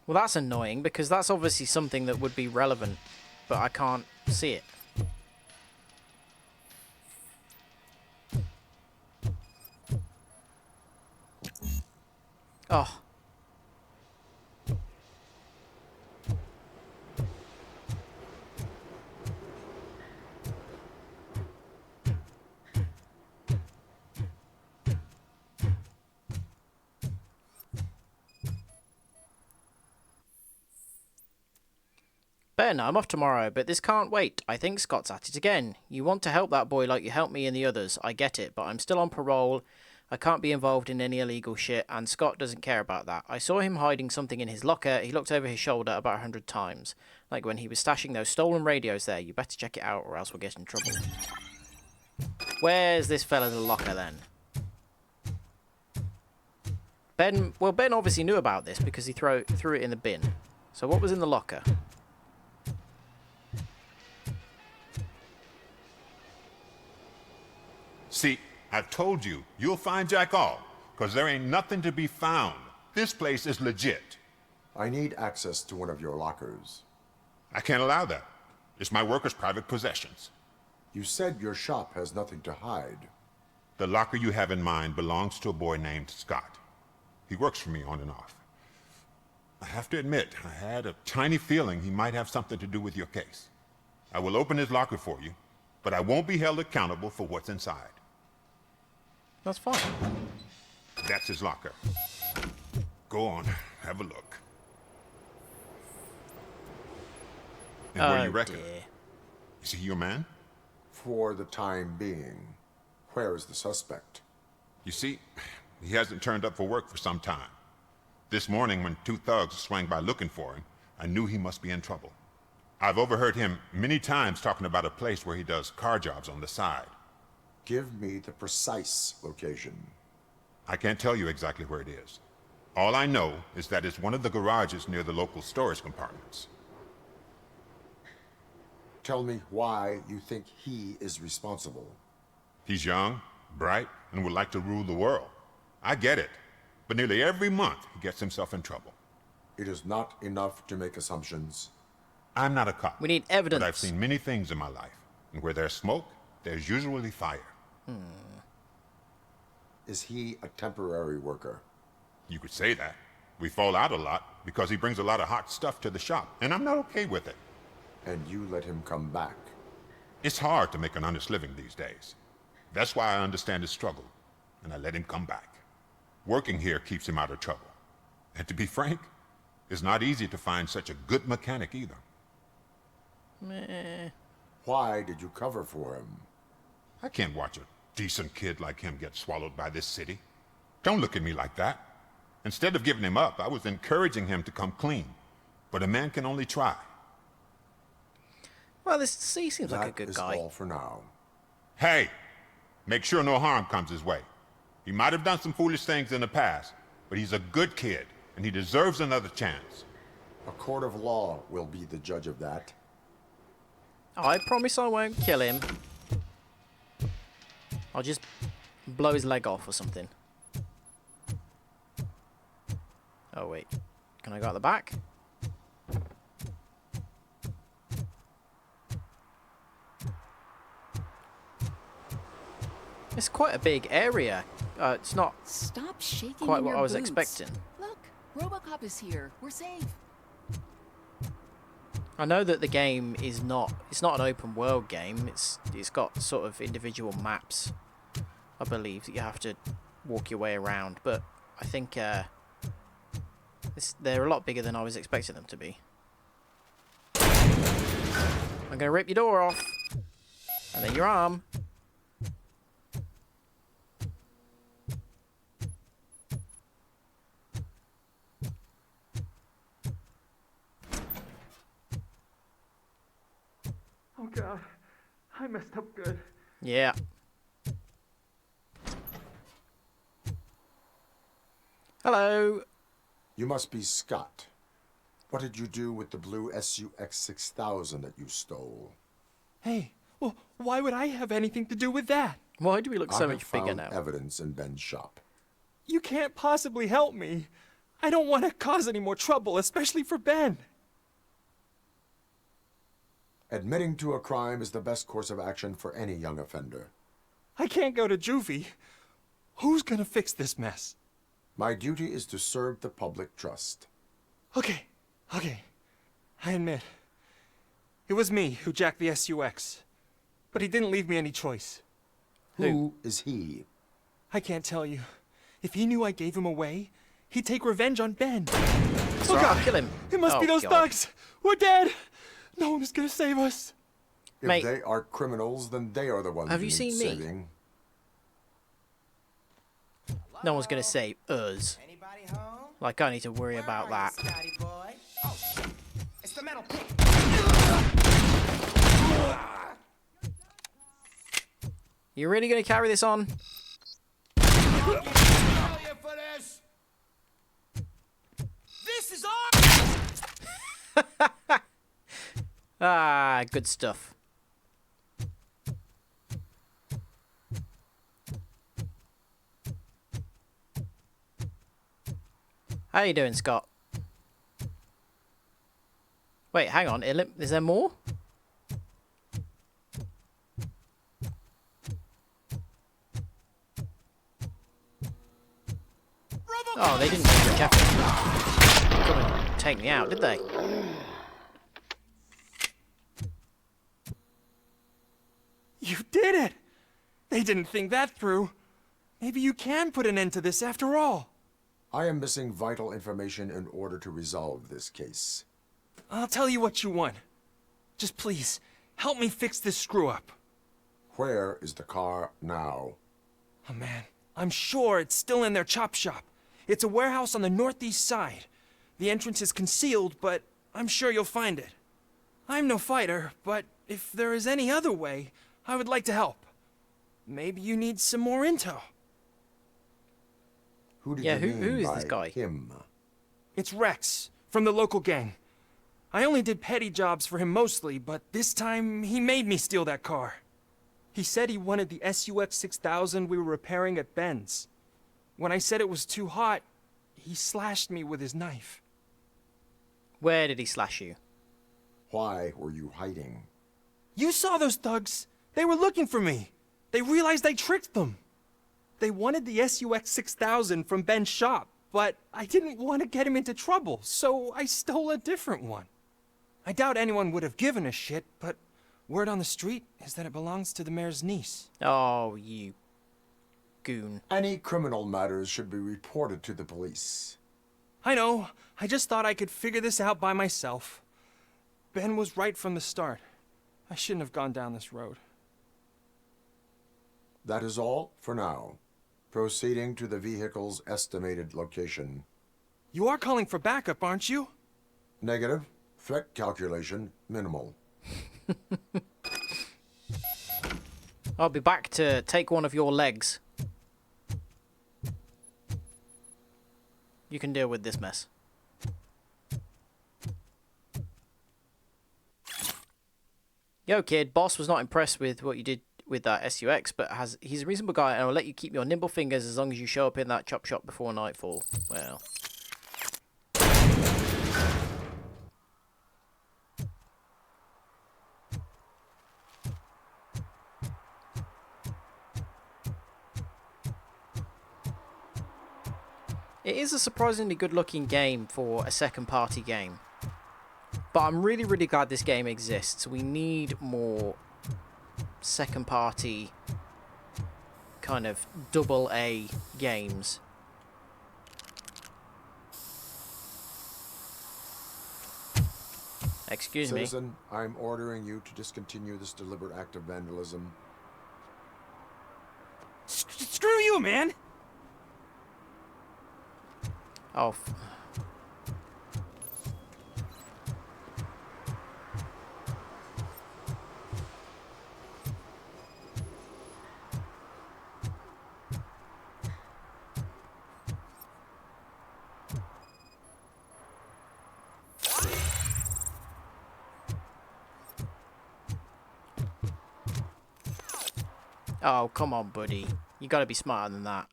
Well, that's annoying, because that's obviously something that would be relevant, but I can't see it. Oh. Ben, I'm off tomorrow, but this can't wait. I think Scott's at it again. You want to help that boy like you helped me and the others. I get it, but I'm still on parole. I can't be involved in any illegal shit, and Scott doesn't care about that. I saw him hiding something in his locker. He looked over his shoulder about 100 times. Like when he was stashing those stolen radios there. You better check it out or else we'll get in trouble. Where's this fella's locker then? Ben obviously knew about this because he threw it in the bin. So what was in the locker? See, I told you, you'll find Jack all, because there ain't nothing to be found. This place is legit. I need access to one of your lockers. I can't allow that. It's my workers' private possessions. You said your shop has nothing to hide. The locker you have in mind belongs to a boy named Scott. He works for me on and off. I have to admit, I had a tiny feeling he might have something to do with your case. I will open his locker for you, but I won't be held accountable for what's inside. That's fine. That's his locker. Go on, have a look. And what do you reckon? Dear. Is he your man? For the time being. Where is the suspect? You see, he hasn't turned up for work for some time. This morning, when two thugs swang by looking for him, I knew he must be in trouble. I've overheard him many times talking about a place where he does car jobs on the side. Give me the precise location. I can't tell you exactly where it is. All I know is that it's one of the garages near the local storage compartments. Tell me why you think he is responsible. He's young, bright, and would like to rule the world. I get it. But nearly every month, he gets himself in trouble. It is not enough to make assumptions. I'm not a cop. We need evidence. But I've seen many things in my life. And where there's smoke, there's usually fire. Is he a temporary worker? You could say that. We fall out a lot because he brings a lot of hot stuff to the shop, and I'm not okay with it. And you let him come back? It's hard to make an honest living these days. That's why I understand his struggle, and I let him come back. Working here keeps him out of trouble. And to be frank, it's not easy to find such a good mechanic either. Meh. Why did you cover for him? I can't watch a decent kid like him get swallowed by this city. Don't look at me like that. Instead of giving him up, I was encouraging him to come clean. But a man can only try. Well, this C seems like a good guy. That is all for now. Hey, make sure no harm comes his way. He might have done some foolish things in the past, but he's a good kid, and he deserves another chance. A court of law will be the judge of that. I promise I won't kill him. I'll just blow his leg off or something. Oh, wait. Can I go at the back? It's quite a big area. It's not Stop shaking quite in what your I was boots. expecting. Look, RoboCop is here. We're safe. I know that the game is not... It's not an open world game. It's got sort of individual maps, I believe, that you have to walk your way around. But I think they're a lot bigger than I was expecting them to be. I'm going to rip your door off. And then your arm. Oh god, I messed up good. Yeah. Hello. You must be Scott. What did you do with the blue SUX 6000 that you stole? Hey, well, why would I have anything to do with that? Why do we look so much bigger found now? Evidence in Ben's shop. You can't possibly help me. I don't want to cause any more trouble, especially for Ben. Admitting to a crime is the best course of action for any young offender. I can't go to juvie. Who's gonna fix this mess? My duty is to serve the public trust. Okay. I admit. It was me who jacked the SUX. But he didn't leave me any choice. Who is he? I can't tell you. If he knew I gave him away, he'd take revenge on Ben. That's right, I'll kill him. It must be those thugs. We're dead. No one is gonna save us. If Mate, they are criminals, then they are the ones have who you need seen me? saving. No one's going to save us. Like, I need to worry about that. It's the metal pig. You really going to carry this on? This is our... Ah, good stuff. How you doing, Scott? Wait, hang on. Is there more? Oh, they didn't take much effort to come and take me out, did they? You did it! They didn't think that through. Maybe you can put an end to this after all. I am missing vital information in order to resolve this case. I'll tell you what you want. Just please, help me fix this screw-up. Where is the car now? Oh man, I'm sure it's still in their chop shop. It's a warehouse on the northeast side. The entrance is concealed, but I'm sure you'll find it. I'm no fighter, but if there is any other way, I would like to help. Maybe you need some more intel. Who did Yeah, you who mean is by this guy? him? It's Rex, from the local gang. I only did petty jobs for him mostly, but this time he made me steal that car. He said he wanted the SUX 6000 we were repairing at Ben's. When I said it was too hot, he slashed me with his knife. Where did he slash you? Why were you hiding? You saw those thugs. They were looking for me. They realized I tricked them. They wanted the SUX 6000 from Ben's shop, but I didn't want to get him into trouble, so I stole a different one. I doubt anyone would have given a shit, but word on the street is that it belongs to the mayor's niece. Oh, you goon. Any criminal matters should be reported to the police. I know. I just thought I could figure this out by myself. Ben was right from the start. I shouldn't have gone down this road. That is all for now. Proceeding to the vehicle's estimated location. You are calling for backup, aren't you? Negative. Threat calculation minimal. I'll be back to take one of your legs. You can deal with this mess. Yo, kid, boss was not impressed with what you did with that SUX, but he's a reasonable guy, and I'll let you keep your nimble fingers as long as you show up in that chop shop before nightfall. Well, It is a surprisingly good-looking game for a second-party game. But I'm really, really glad this game exists. We need more second-party kind of double-A games. Excuse me. Citizen, I'm ordering you to discontinue this deliberate act of vandalism. Screw you, man! Oh. Oh, come on, buddy. You gotta be smarter than that.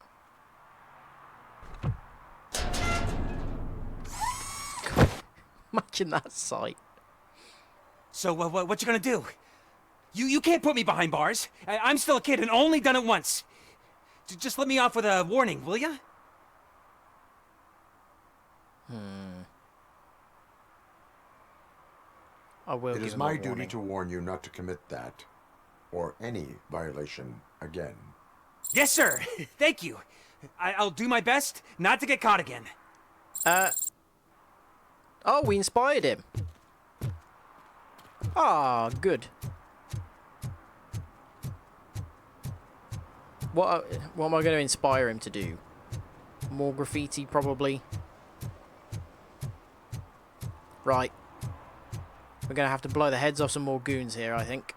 Imagine that sight. So, what you gonna do? You can't put me behind bars. I'm still a kid and only done it once. Just let me off with a warning, will ya? I will. It is my duty to warn you not to commit that, or any violation again. Yes, sir. Thank you. I'll do my best not to get caught again. Oh, we inspired him. Ah, good. What am I going to inspire him to do? More graffiti, probably. Right. We're going to have to blow the heads off some more goons here, I think.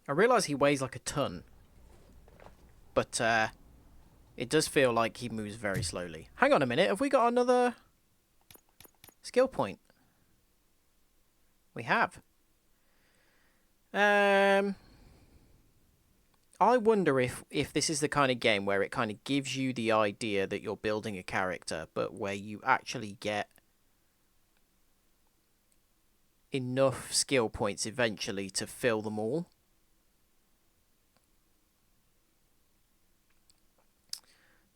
I realise he weighs like a ton, but it does feel like he moves very slowly. Hang on a minute, have we got another skill point? We have. I wonder if this is the kind of game where it kind of gives you the idea that you're building a character, but where you actually get enough skill points eventually to fill them all.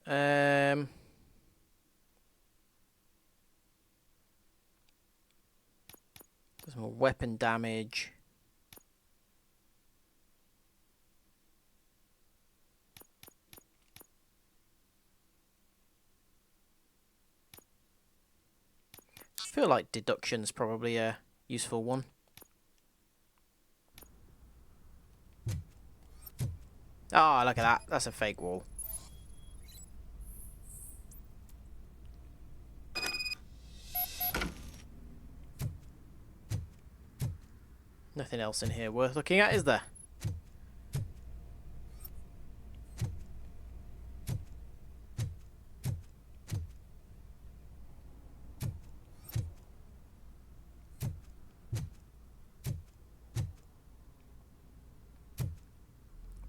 There's more weapon damage. I feel like deduction's probably a useful one. Ah, look at that. That's a fake wall. Nothing else in here worth looking at, is there?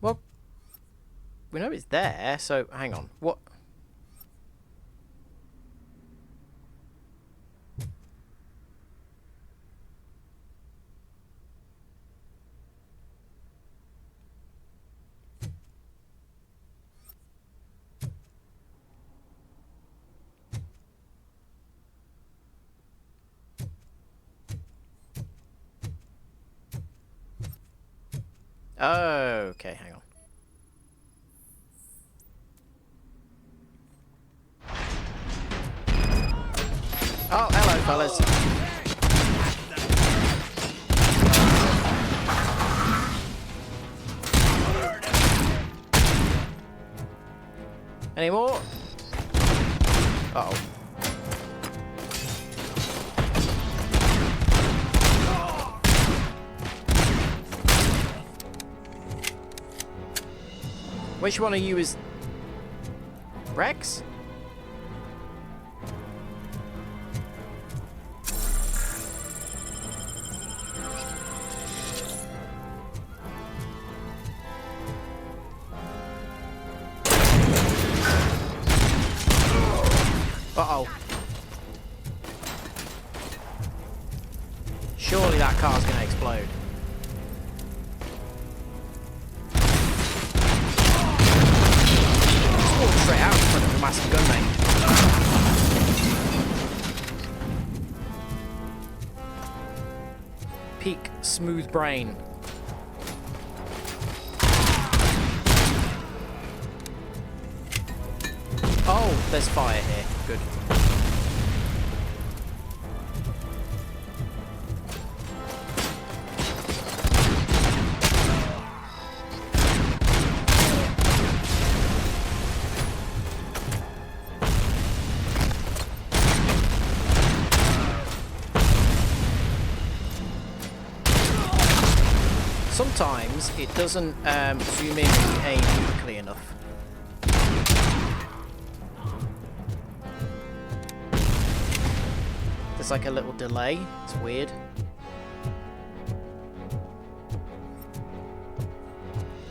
Well, we know it's there, so hang on. What? Oh, okay, hang on. Oh, hello, fellas. Any more? Uh-oh. Which one of you is Rex? Uh-oh. Surely that car's gonna explode. Just walked straight out in front of a massive gun range. Peak smooth brain. Oh, there's fire here. Good. Sometimes it doesn't zoom in and aim quickly enough. There's like a little delay. It's weird.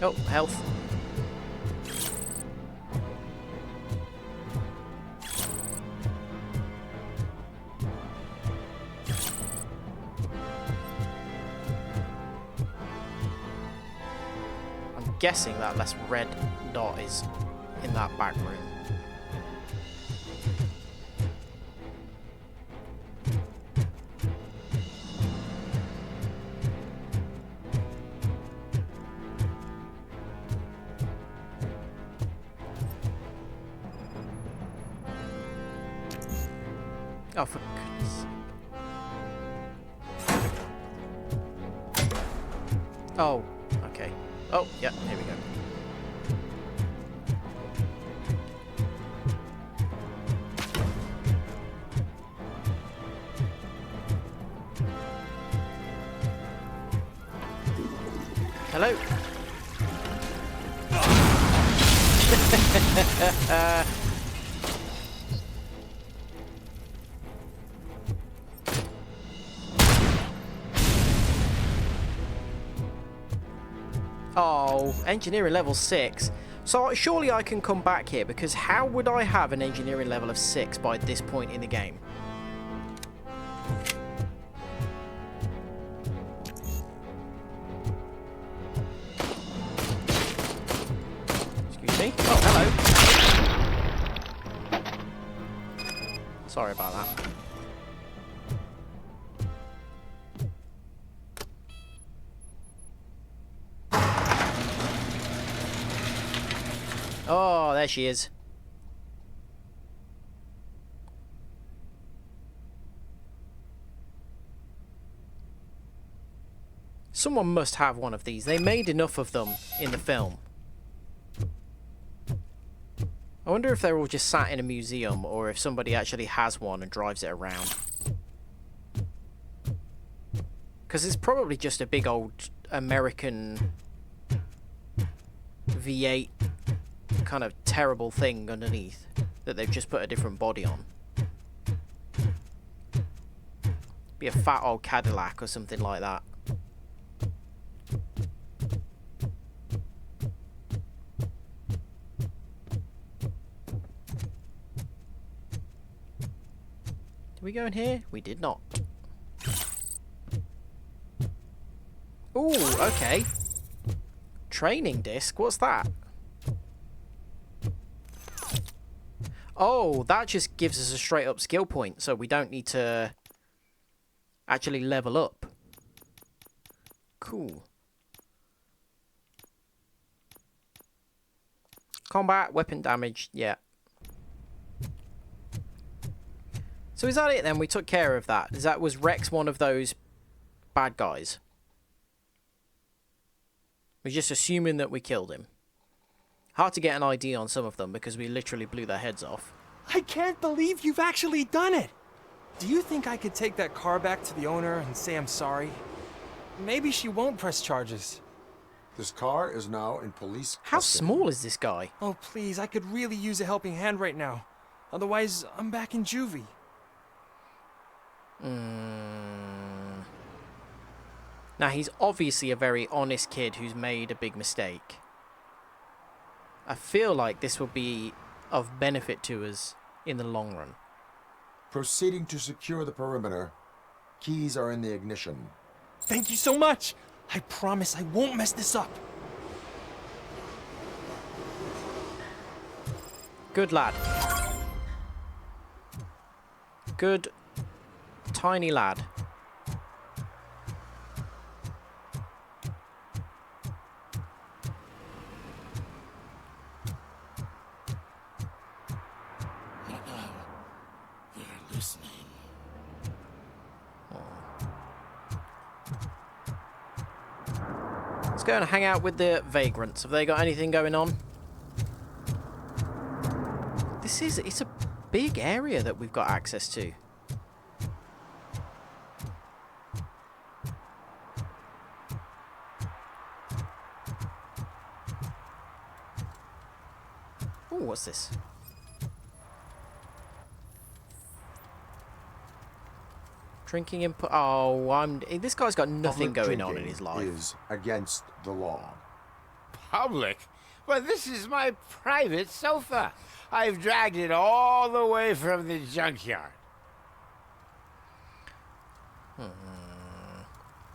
Oh, health. I'm guessing that last red dot is in that back room. Oh, for goodness. Oh, okay. Oh, yeah, here we go. Hello. Oh, engineering level 6. So surely I can come back here, because how would I have an engineering level of 6 by this point in the game? Excuse me. Oh, hello. Sorry about that. Oh, there she is. Someone must have one of these. They made enough of them in the film. I wonder if they're all just sat in a museum, or if somebody actually has one and drives it around. Because it's probably just a big old American V8 kind of terrible thing underneath that they've just put a different body on. Be a fat old Cadillac or something like that. Did we go in here? We did not. Ooh, okay. Training disc, what's that? Oh, that just gives us a straight up skill point, so we don't need to actually level up. Cool. Combat, weapon damage, yeah. So is that it then? We took care of that. Was Rex one of those bad guys? We're just assuming that we killed him. Hard to get an ID on some of them because we literally blew their heads off. I can't believe you've actually done it! Do you think I could take that car back to the owner and say I'm sorry? Maybe she won't press charges. This car is now in police custody. How small is this guy? Oh, please, I could really use a helping hand right now. Otherwise, I'm back in juvie. Now, he's obviously a very honest kid who's made a big mistake. I feel like this will be of benefit to us in the long run. Proceeding to secure the perimeter. Keys are in the ignition. Thank you so much. I promise I won't mess this up. Good lad. Good, tiny lad. They're listening. Let's go and hang out with the vagrants. Have they got anything going on? It's a big area that we've got access to. Oh, what's this? Drinking input. Oh, this guy's got nothing Public going on in drinking his life. is against the law. Public? But this is my private sofa. I've dragged it all the way from the junkyard.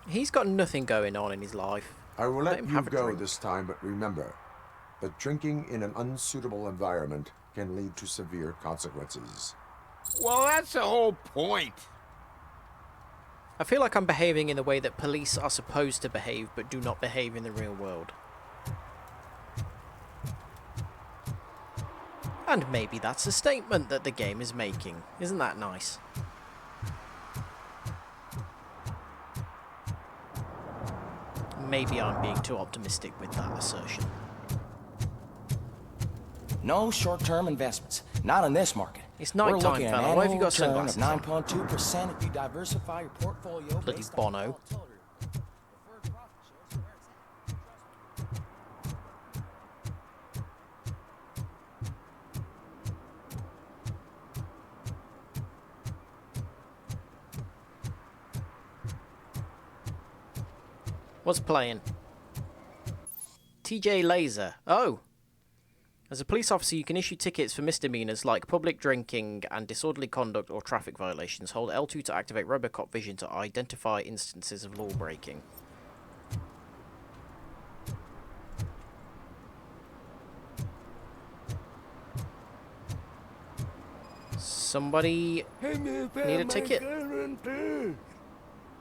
He's got nothing going on in his life. I will let him you have a go drink. this time, but remember that drinking in an unsuitable environment can lead to severe consequences. Well, that's the whole point. I feel like I'm behaving in the way that police are supposed to behave, but do not behave in the real world. And maybe that's a statement that the game is making. Isn't that nice? Maybe I'm being too optimistic with that assertion. No short-term investments. Not in this market. It's We're nighttime, looking at an fella. Why have you annual got return of sunglasses on? 9.2% if you diversify your portfolio. Bloody based on Bono. volatility. Deferred profit shares where it's at. What's playing? TJ Laser. Oh! As a police officer, you can issue tickets for misdemeanors like public drinking and disorderly conduct or traffic violations. Hold L2 to activate RoboCop vision to identify instances of law breaking. Somebody need a ticket?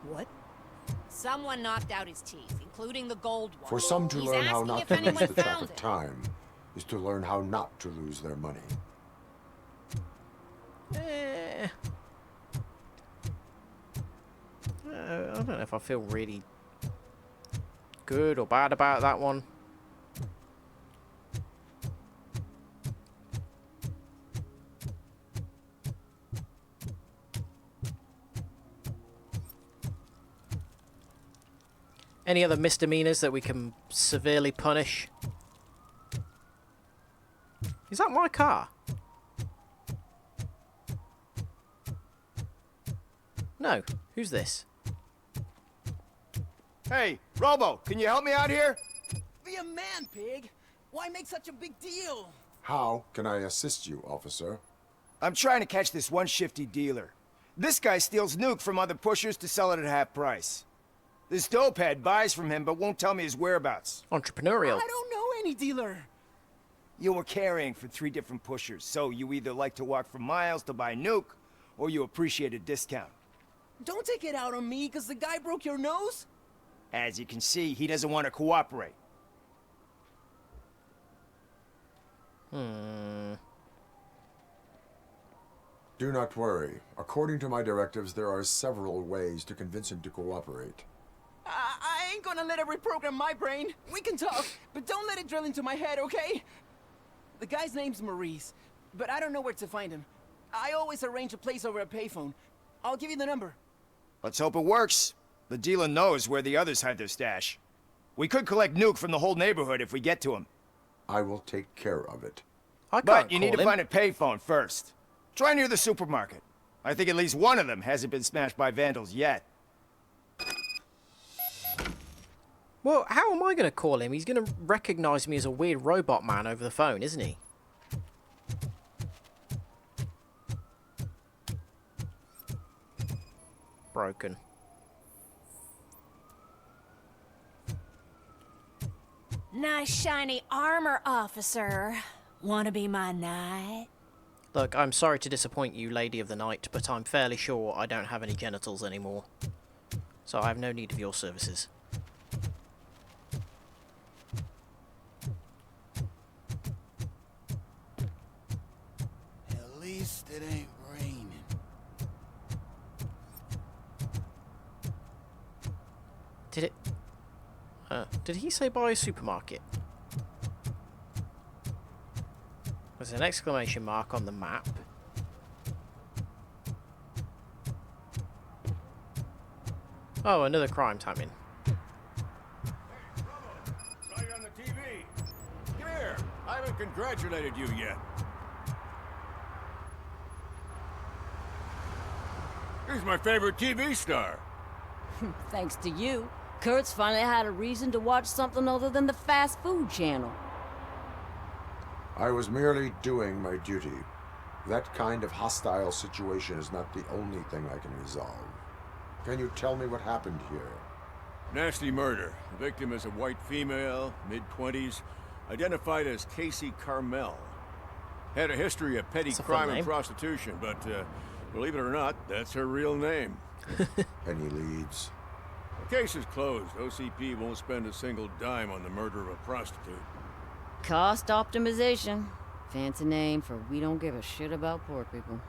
What? Someone knocked out his teeth, including the gold one. For some to He's learn how asking not if to lose anyone the track found of it. time is to learn how not to lose their money. I don't know if I feel really good or bad about that one. Any other misdemeanors that we can severely punish? Is that my car? No. Who's this? Hey, Robo, can you help me out here? Be a man, pig. Why make such a big deal? How can I assist you, officer? I'm trying to catch this one shifty dealer. This guy steals nuke from other pushers to sell it at half price. This dopehead buys from him but won't tell me his whereabouts. Entrepreneurial. I don't know any dealer. You were carrying for 3 different pushers, so you either like to walk for miles to buy nuke, or you appreciate a discount. Don't take it out on me, because the guy broke your nose? As you can see, he doesn't want to cooperate. Do not worry. According to my directives, there are several ways to convince him to cooperate. I ain't gonna let it reprogram my brain. We can talk, but don't let it drill into my head, okay? The guy's name's Maurice, but I don't know where to find him. I always arrange a place over a payphone. I'll give you the number. Let's hope it works. The dealer knows where the others hide their stash. We could collect nuke from the whole neighborhood if we get to him. I will take care of it. But you need to find a payphone first. Try near the supermarket. I think at least one of them hasn't been smashed by vandals yet. Well, how am I going to call him? He's going to recognize me as a weird robot man over the phone, isn't he? broken. Nice shiny armor, officer. Wanna be my knight? Look, I'm sorry to disappoint you, Lady of the Night, but I'm fairly sure I don't have any genitals anymore. So I have no need of your services. At least it ain't raining. Did he say buy a supermarket? There's an exclamation mark on the map. Oh, another crime timing. Saw you on the TV. Come here. I haven't congratulated you yet. He's my favorite TV star. Thanks to you, Kurt's finally had a reason to watch something other than the fast food channel. I was merely doing my duty. That kind of hostile situation is not the only thing I can resolve. Can you tell me what happened here? Nasty murder. The victim is a white female, mid-20s, identified as Casey Carmel. Had a history of petty crime and prostitution, but believe it or not, that's her real name. Any leads? The case is closed. OCP won't spend a single dime on the murder of a prostitute. Cost optimization. Fancy name for we don't give a shit about poor people.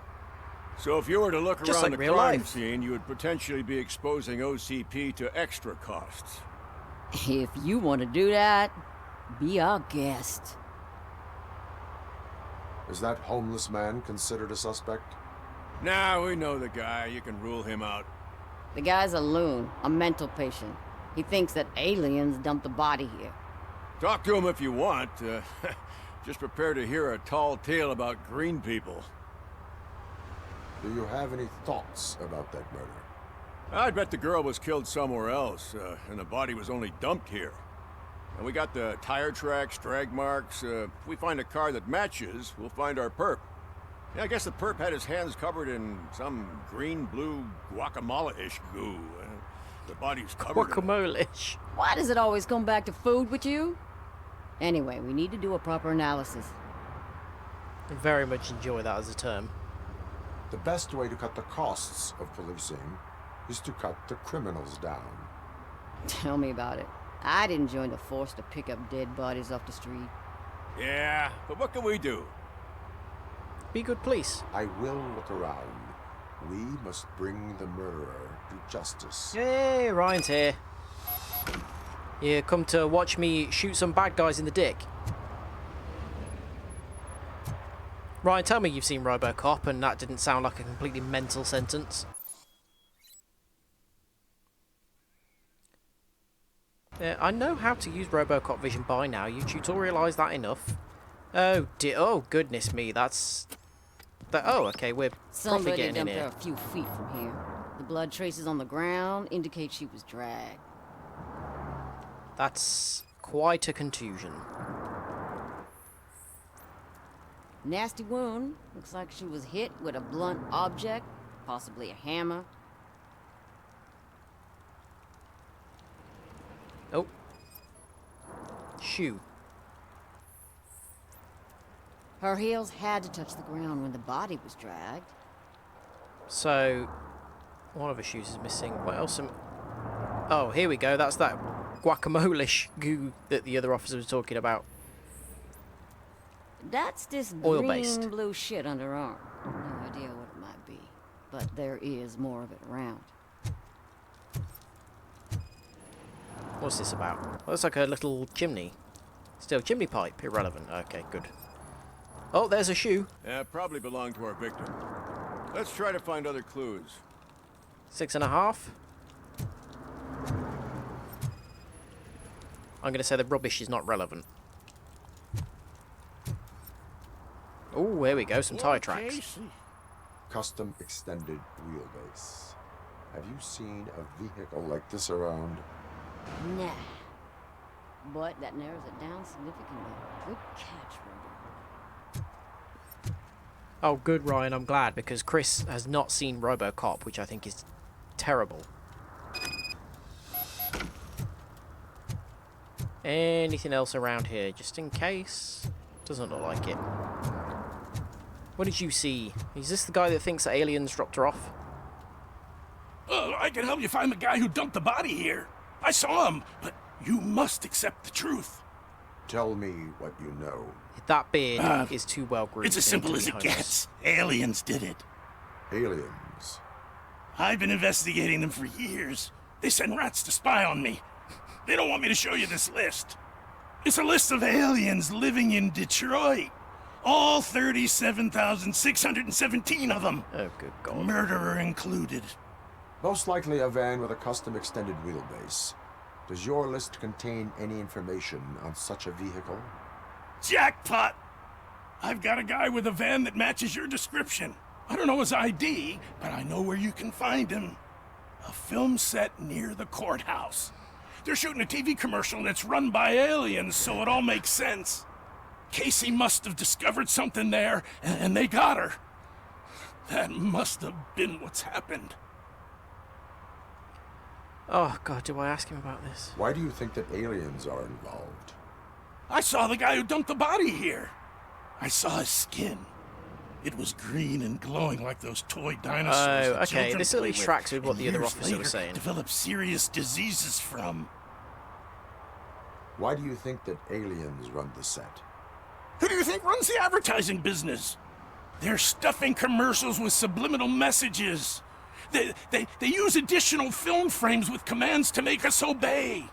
So if you were to look Just around like the real crime life. scene, you would potentially be exposing OCP to extra costs. If you want to do that, be our guest. Is that homeless man considered a suspect? Nah, we know the guy. You can rule him out. The guy's a loon, a mental patient. He thinks that aliens dumped the body here. Talk to him if you want. Just prepare to hear a tall tale about green people. Do you have any thoughts about that murder? I'd bet the girl was killed somewhere else, and the body was only dumped here. And we got the tire tracks, drag marks. If we find a car that matches, we'll find our perp. Yeah, I guess the perp had his hands covered in some green-blue guacamole-ish goo. The body's covered Guacamole-ish. Why does it always come back to food with you? Anyway, we need to do a proper analysis. I very much enjoy that as a term. The best way to cut the costs of policing is to cut the criminals down. Tell me about it. I didn't join the force to pick up dead bodies off the street. Yeah, but what can we do? Be good police. I will look around. We must bring the murderer to justice. Hey, Ryan's here. You come to watch me shoot some bad guys in the dick. Ryan, tell me you've seen RoboCop and that didn't sound like a completely mental sentence. I know how to use RoboCop vision by now. You tutorialised that enough. Oh dear. Oh goodness me. That's... Oh, okay. We're probably Somebody getting in dumped her here. a few feet from here. The blood traces on the ground indicate she was dragged. That's quite a contusion. Nasty wound. Looks like she was hit with a blunt object, possibly a hammer. Oh. Shoe. Her heels had to touch the ground when the body was dragged. So, one of her shoes is missing. What else? Oh, here we go. That's that guacamole-ish goo that the other officer was talking about. That's this Oil-based. green blue shit under her arm. No idea what it might be, but there is more of it around. What's this about? Looks like a little chimney. Still, chimney pipe. Irrelevant. Okay, good. Oh, there's a shoe. Yeah, probably belonged to our victim. Let's try to find other clues. 6.5. I'm going to say the rubbish is not relevant. Oh, here we go. Some tire tracks. Custom extended wheelbase. Have you seen a vehicle like this around? Nah. But that narrows it down significantly. Good catch, Robo. Oh, good, Ryan. I'm glad, because Chris has not seen RoboCop, which I think is terrible. Anything else around here, just in case? Doesn't look like it. What did you see? Is this the guy that thinks that aliens dropped her off? I can help you find the guy who dumped the body here. I saw him, but you must accept the truth. Tell me what you know. That beard is too well groomed. It's as simple as it gets. Aliens did it. Aliens? I've been investigating them for years. They send rats to spy on me. They don't want me to show you this list. It's a list of aliens living in Detroit. All 37,617 of them. Oh, good God. Murderer included. Most likely a van with a custom extended wheelbase. Does your list contain any information on such a vehicle? Jackpot! I've got a guy with a van that matches your description. I don't know his ID, but I know where you can find him. A film set near the courthouse. They're shooting a TV commercial that's run by aliens, so it all makes sense. Casey must have discovered something there, and they got her. That must have been what's happened. Oh, God, do I ask him about this? Why do you think that aliens are involved? I saw the guy who dumped the body here. I saw his skin. It was green and glowing like those toy dinosaurs. Oh, okay, this at least tracks with what the other officer was saying. Developed serious diseases from. Why do you think that aliens run the set? Who do you think runs the advertising business? They're stuffing commercials with subliminal messages. They use additional film frames with commands to make us obey.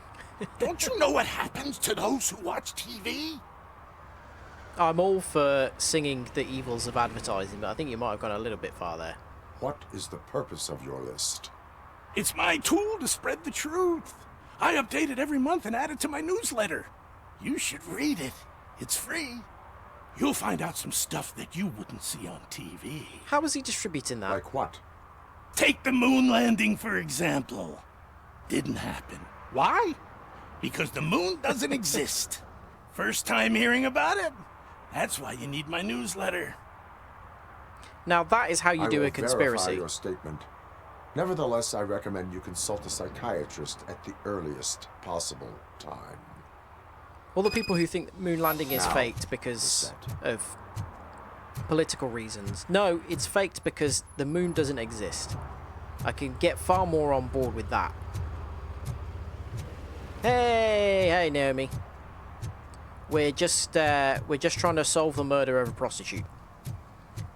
Don't you know what happens to those who watch TV? I'm all for singing the evils of advertising, but I think you might have gone a little bit far there. What is the purpose of your list? It's my tool to spread the truth. I update it every month and add it to my newsletter. You should read it. It's free. You'll find out some stuff that you wouldn't see on TV. How is he distributing that? Like what? Take the moon landing, for example. Didn't happen. Why? Because the moon doesn't exist. First time hearing about it? That's why you need my newsletter. Now that is how you do a conspiracy. Verify your statement. Nevertheless, I recommend you consult a psychiatrist at the earliest possible time. All the people who think moon landing is Now, faked because of political reasons. No, it's faked because the moon doesn't exist. I can get far more on board with that. Hey, Naomi. We're just trying to solve the murder of a prostitute.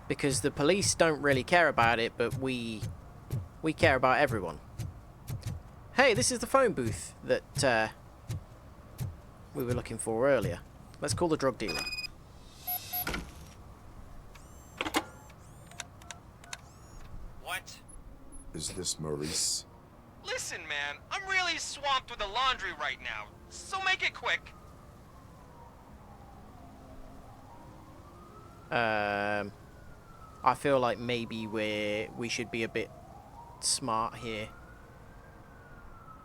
Because the police don't really care about it, but we care about everyone. Hey, this is the phone booth that we were looking for earlier. Let's call the drug dealer. What? Is this Maurice? Listen, man, I'm really swamped with the laundry right now, so make it quick. I feel like maybe we should be a bit smart here.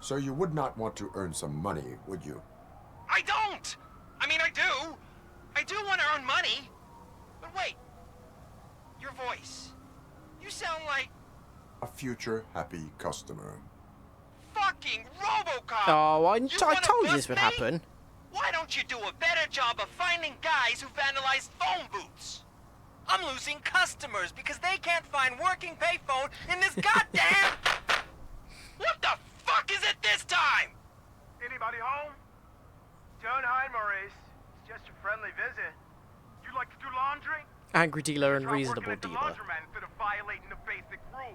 So you would not want to earn some money, would you? I don't! I mean, I do. I do want to earn money. But wait. Your voice. You sound like... A future happy customer. fucking RoboCop! Oh, I told you bust this would me? happen. Why don't you do a better job of finding guys who vandalize phone booths? I'm losing customers because they can't find working payphone in this goddamn... What the fuck is it this time? Anybody home? Don't hide, Maurice. It's just a friendly visit. You like to do laundry? Angry dealer and Try reasonable working at the dealer. laundromat instead of violating the basic rules.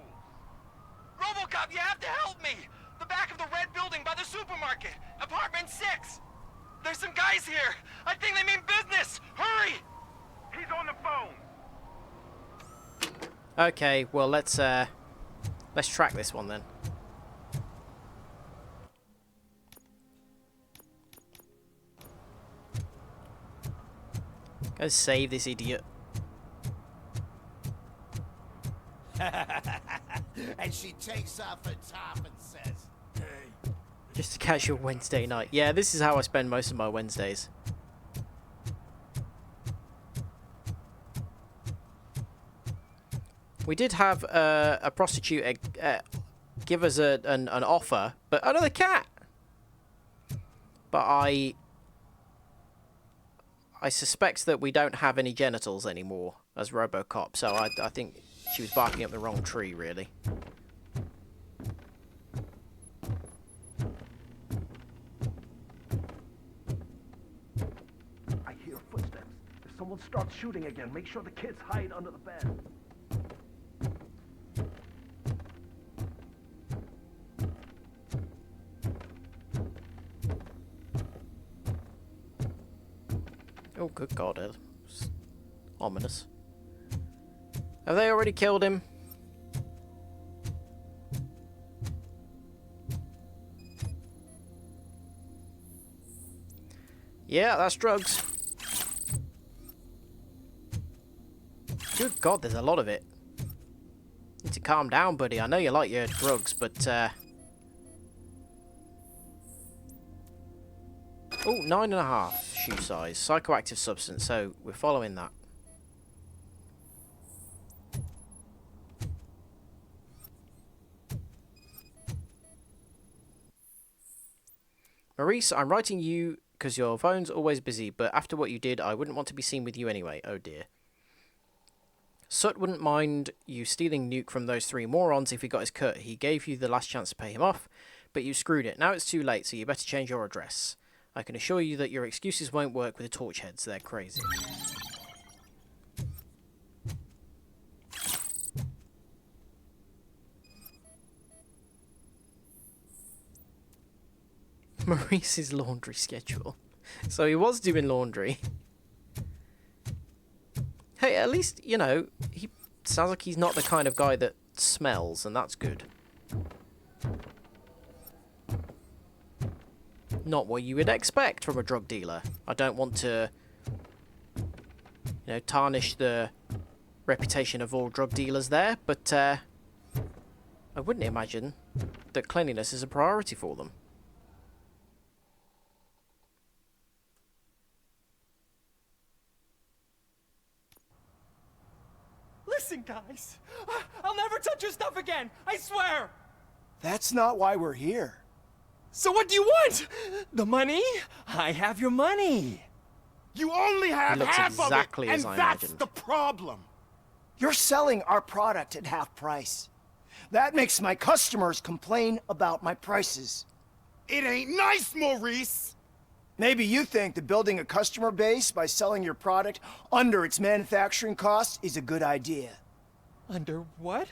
RoboCop, you have to help me! The back of the red building by the supermarket, apartment 6. There's some guys here. I think they mean business. Hurry! He's on the phone. Okay, well let's track this one then. Go save this idiot. And she takes off her top and says, "Hey." Just a casual Wednesday night. Yeah, this is how I spend most of my Wednesdays. We did have a prostitute give us an offer, but another cat. But I suspect that we don't have any genitals anymore as RoboCop, so I think she was barking up the wrong tree, really. I hear footsteps. If someone starts shooting again, make sure the kids hide under the bed. Oh, good God, Ed. It's ominous. Have they already killed him? Yeah, that's drugs. Good God, there's a lot of it. Need to calm down, buddy. I know you like your drugs, but oh, 9.5 shoe size. Psychoactive substance, so we're following that. Maurice, I'm writing you because your phone's always busy, but after what you did, I wouldn't want to be seen with you anyway. Oh dear. Sut wouldn't mind you stealing Nuke from those 3 morons if he got his cut. He gave you the last chance to pay him off, but you screwed it. Now it's too late, so you better change your address. I can assure you that your excuses won't work with the torch heads. They're crazy. Maurice's laundry schedule. So he was doing laundry. Hey, at least, you know, he sounds like he's not the kind of guy that smells, and that's good. Not what you would expect from a drug dealer. I don't want to, you know, tarnish the reputation of all drug dealers there, but I wouldn't imagine that cleanliness is a priority for them. Listen, guys. I'll never touch your stuff again. I swear. That's not why we're here. So what do you want? The money? I have your money. You only have half exactly of it, as and I that's imagined. the problem. You're selling our product at half price. That makes my customers complain about my prices. It ain't nice, Maurice. Maybe you think that building a customer base by selling your product under its manufacturing costs is a good idea. Under what?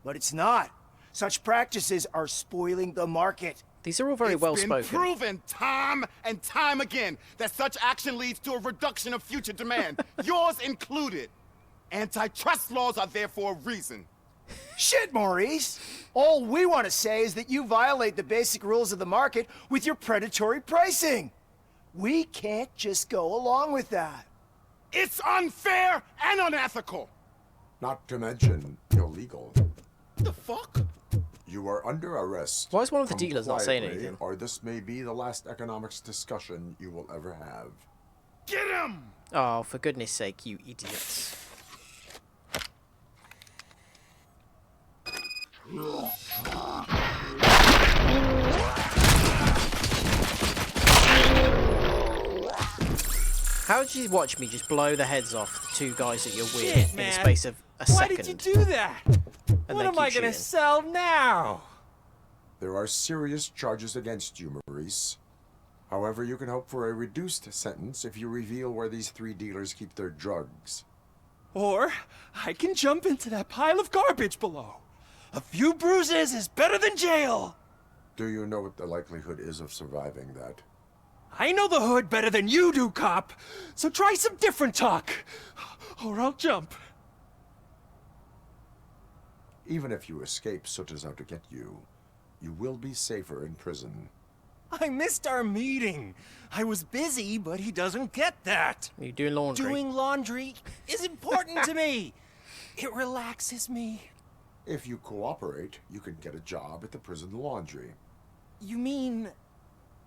But it's not. Such practices are spoiling the market. These are all very well spoken. It's been proven time and time again that such action leads to a reduction of future demand, yours included. Antitrust laws are there for a reason. Shit, Maurice! All we want to say is that you violate the basic rules of the market with your predatory pricing. We can't just go along with that. It's unfair and unethical! Not to mention illegal. The fuck? You are under arrest. Why is one of the dealers not saying Comply, anything? or this may be the last economics discussion you will ever have. Get him! Oh, for goodness sake, you idiots. How did you watch me just blow the heads off the 2 guys that you're with Shit, in man. the space of a Why second? did you do that? And What then am I keep gonna shooting? sell now? There are serious charges against you, Maurice. However, you can hope for a reduced sentence if you reveal where these 3 dealers keep their drugs. Or I can jump into that pile of garbage below. A few bruises is better than jail. Do you know what the likelihood is of surviving that? I know the hood better than you do, cop. So try some different talk, or I'll jump. Even if you escape Soot is out to get you, you will be safer in prison. I missed our meeting. I was busy, but he doesn't get that. You doing laundry? Doing laundry is important to me. It relaxes me. If you cooperate, you can get a job at the prison laundry. You mean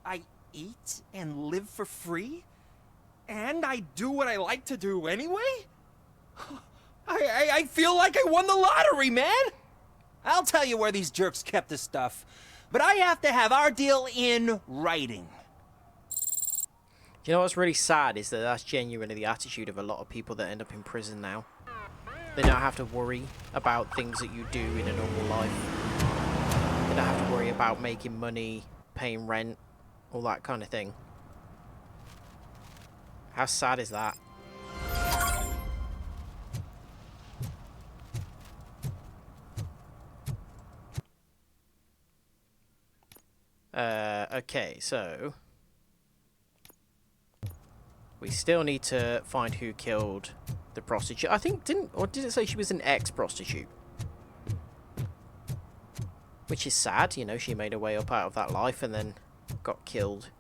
I eat and live for free? And I do what I like to do anyway? I feel like I won the lottery, man! I'll tell you where these jerks kept the stuff, but I have to have our deal in writing. Do you know what's really sad is that that's genuinely the attitude of a lot of people that end up in prison now. They don't have to worry about things that you do in a normal life. They don't have to worry about making money, paying rent, all that kind of thing. How sad is that? Okay, so we still need to find who killed the prostitute. I think did it say she was an ex-prostitute? Which is sad, you know, she made her way up out of that life and then got killed.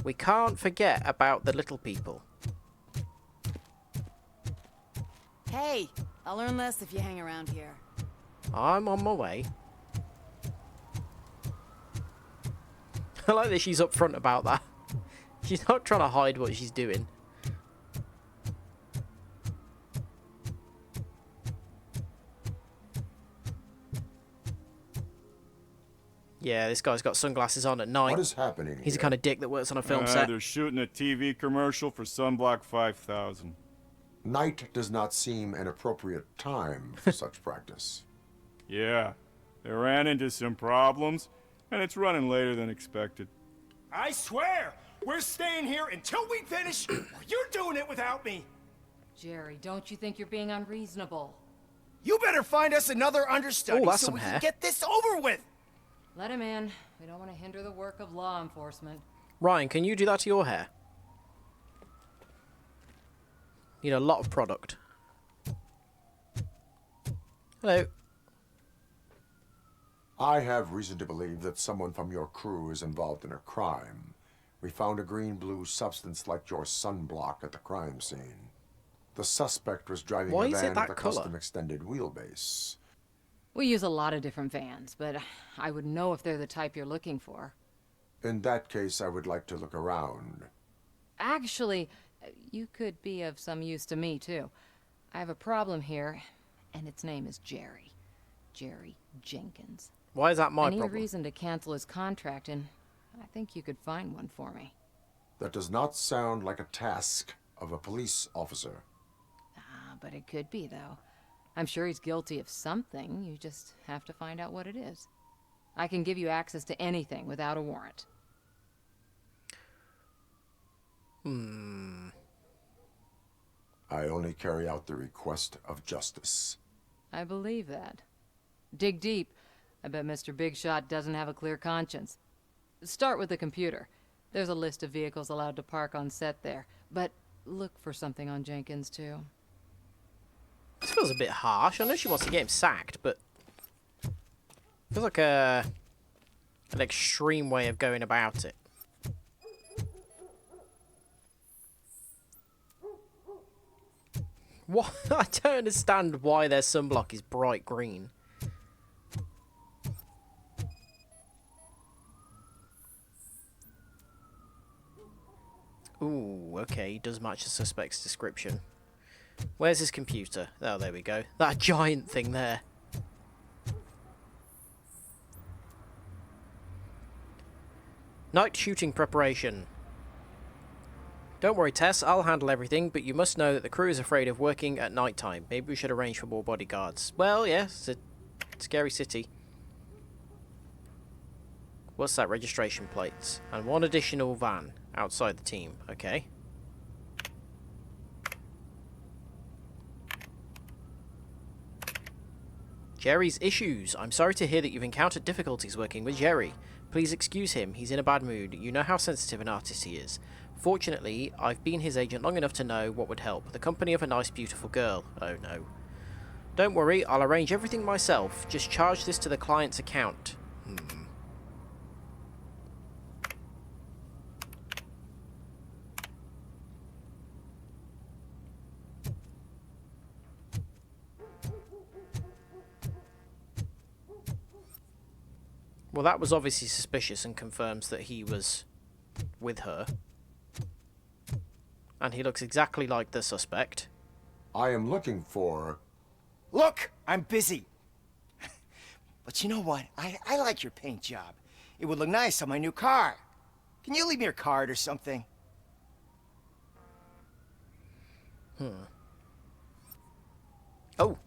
We can't forget about the little people. Hey, I'll learn less if you hang around here. I'm on my way. I like that she's upfront about that. She's not trying to hide what she's doing. Yeah, this guy's got sunglasses on at night. What is happening He's the here? kind of dick that works on a film set. They're shooting a TV commercial for Sunblock 5000. Night does not seem an appropriate time for such practice. Yeah, they ran into some problems, and it's running later than expected. I swear, we're staying here until we finish, or you're doing it without me. Jerry, don't you think you're being unreasonable? You better find us another understudy Oh, that's so some we hair. can get this over with. Let him in. We don't want to hinder the work of law enforcement. Ryan, can you do that to your hair? Need a lot of product. Hello. I have reason to believe that someone from your crew is involved in a crime. We found a green-blue substance like your sunblock at the crime scene. The suspect was driving Why a is it van that with a colour? custom extended wheelbase. We use a lot of different vans, but I would know if they're the type you're looking for. In that case, I would like to look around. Actually, you could be of some use to me, too. I have a problem here, and its name is Jerry. Jerry Jenkins. Why is that my I need problem? a reason to cancel his contract, and I think you could find one for me. That does not sound like a task of a police officer. But it could be, though. I'm sure he's guilty of something. You just have to find out what it is. I can give you access to anything without a warrant. I only carry out the request of justice. I believe that. Dig deep. I bet Mr. Big Shot doesn't have a clear conscience. Start with the computer. There's a list of vehicles allowed to park on set there. But look for something on Jenkins, too. This feels a bit harsh. I know she wants to get him sacked, but feels like an extreme way of going about it. What? I don't understand why their sunblock is bright green. Ooh, okay, he does match the suspect's description. Where's his computer? Oh, there we go. That giant thing there. Night shooting preparation. Don't worry, Tess, I'll handle everything, but you must know that the crew is afraid of working at night time. Maybe we should arrange for more bodyguards. Well, yes, it's a scary city. What's that? Registration plates. And one additional van outside the team. Okay. Jerry's issues. I'm sorry to hear that you've encountered difficulties working with Jerry. Please excuse him. He's in a bad mood. You know how sensitive an artist he is. Fortunately, I've been his agent long enough to know what would help. The company of a nice, beautiful girl. Oh, no. Don't worry. I'll arrange everything myself. Just charge this to the client's account. Well, that was obviously suspicious and confirms that he was with her. And he looks exactly like the suspect. I am looking for... Look! I'm busy. But you know what? I like your paint job. It would look nice on my new car. Can you leave me your card or something? Oh.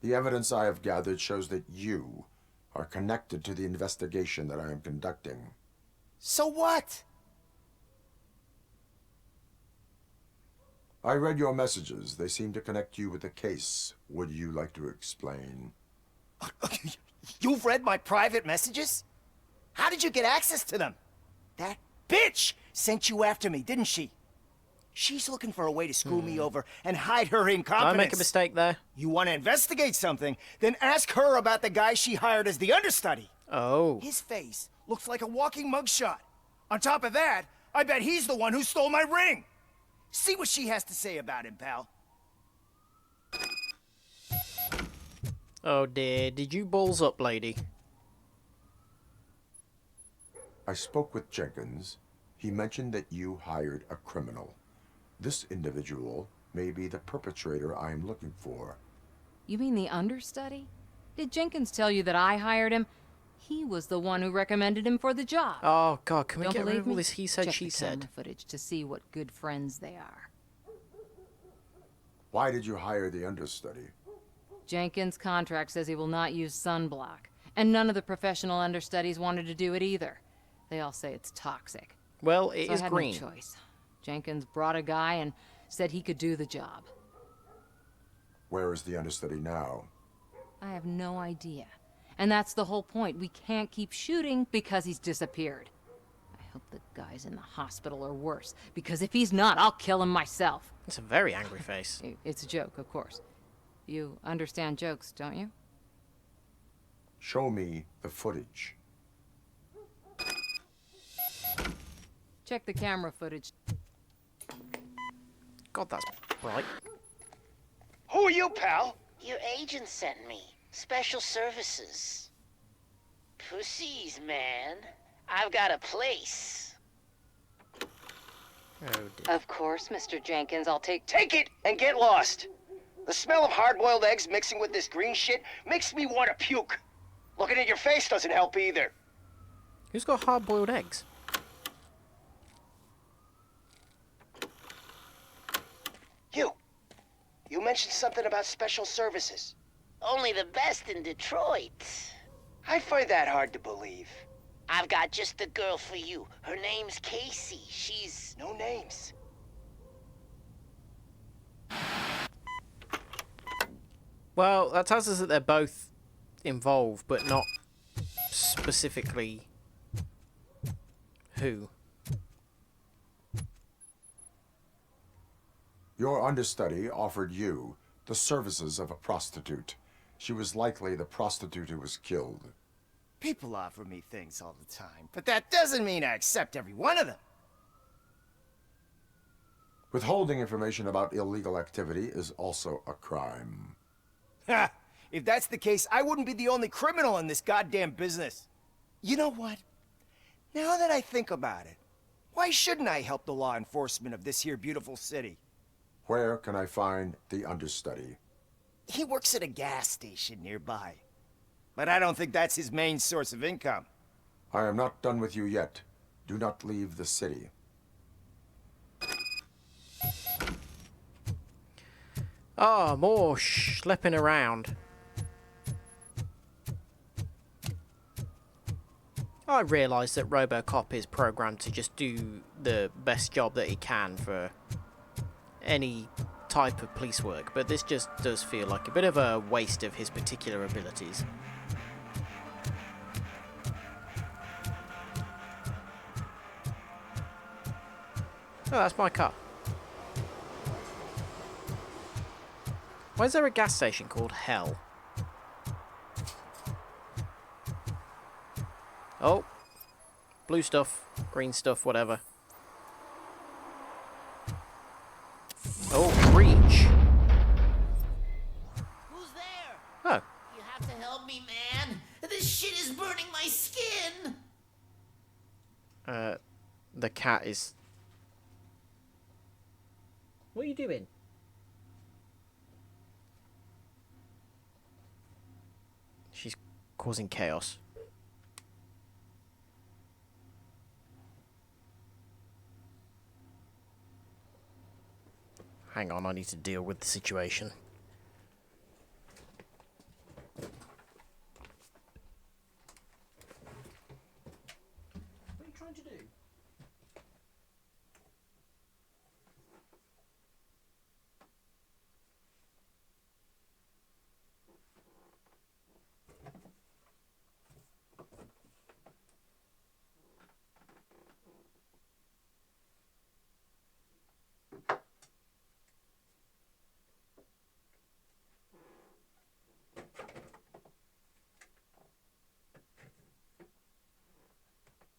The evidence I have gathered shows that you are connected to the investigation that I am conducting. So what? I read your messages. They seem to connect you with the case. Would you like to explain? You've read my private messages? How did you get access to them? That bitch sent you after me, didn't she? She's looking for a way to screw me over and hide her incompetence. Did I make a mistake there? You want to investigate something, then ask her about the guy she hired as the understudy. Oh. His face looks like a walking mugshot. On top of that, I bet he's the one who stole my ring. See what she has to say about him, pal. Oh dear, did you balls up, lady? I spoke with Jenkins. He mentioned that you hired a criminal. This individual may be the perpetrator I am looking for. You mean the understudy? Did Jenkins tell you that I hired him? He was the one who recommended him for the job. Oh god, can we Don't get rid believe of all me? this he said, Check she the said? camera footage to see what good friends they are. Why did you hire the understudy? Jenkins' contract says he will not use sunblock, and none of the professional understudies wanted to do it either. They all say it's toxic. Well, it So is I had green. no choice. Jenkins brought a guy and said he could do the job. Where is the understudy now? I have no idea. And that's the whole point. We can't keep shooting because he's disappeared. I hope the guy's in the hospital or worse, because if he's not, I'll kill him myself. It's a very angry face. It's a joke, of course. You understand jokes, don't you? Show me the footage. Check the camera footage. God, that's bright. Who are you, pal? Your agent sent me. Special services. Pussies, man. I've got a place. Oh dear. Of course, Mr. Jenkins. I'll take it and get lost. The smell of hard-boiled eggs mixing with this green shit makes me want to puke. Looking at your face doesn't help either. Who's got hard-boiled eggs? You mentioned something about special services. Only the best in Detroit. I find that hard to believe. I've got just the girl for you. Her name's Casey. She's... No names. Well, that tells us that they're both involved, but not specifically who. Your understudy offered you the services of a prostitute. She was likely the prostitute who was killed. People offer me things all the time, but that doesn't mean I accept every one of them. Withholding information about illegal activity is also a crime. Ha! If that's the case, I wouldn't be the only criminal in this goddamn business. You know what? Now that I think about it, why shouldn't I help the law enforcement of this here beautiful city? Where can I find the understudy? He works at a gas station nearby. But I don't think that's his main source of income. I am not done with you yet. Do not leave the city. Ah, more schlepping around. I realise that RoboCop is programmed to just do the best job that he can for any type of police work, but this just does feel like a bit of a waste of his particular abilities. Oh, that's my car. Why is there a gas station called Hell? Oh. Blue stuff, green stuff, whatever. Oh, breach. Who's there? Oh. You have to help help me, man. This shit is burning my skin. The cat is... What are you doing? She's causing chaos. Hang on, I need to deal with the situation. What are you trying to do?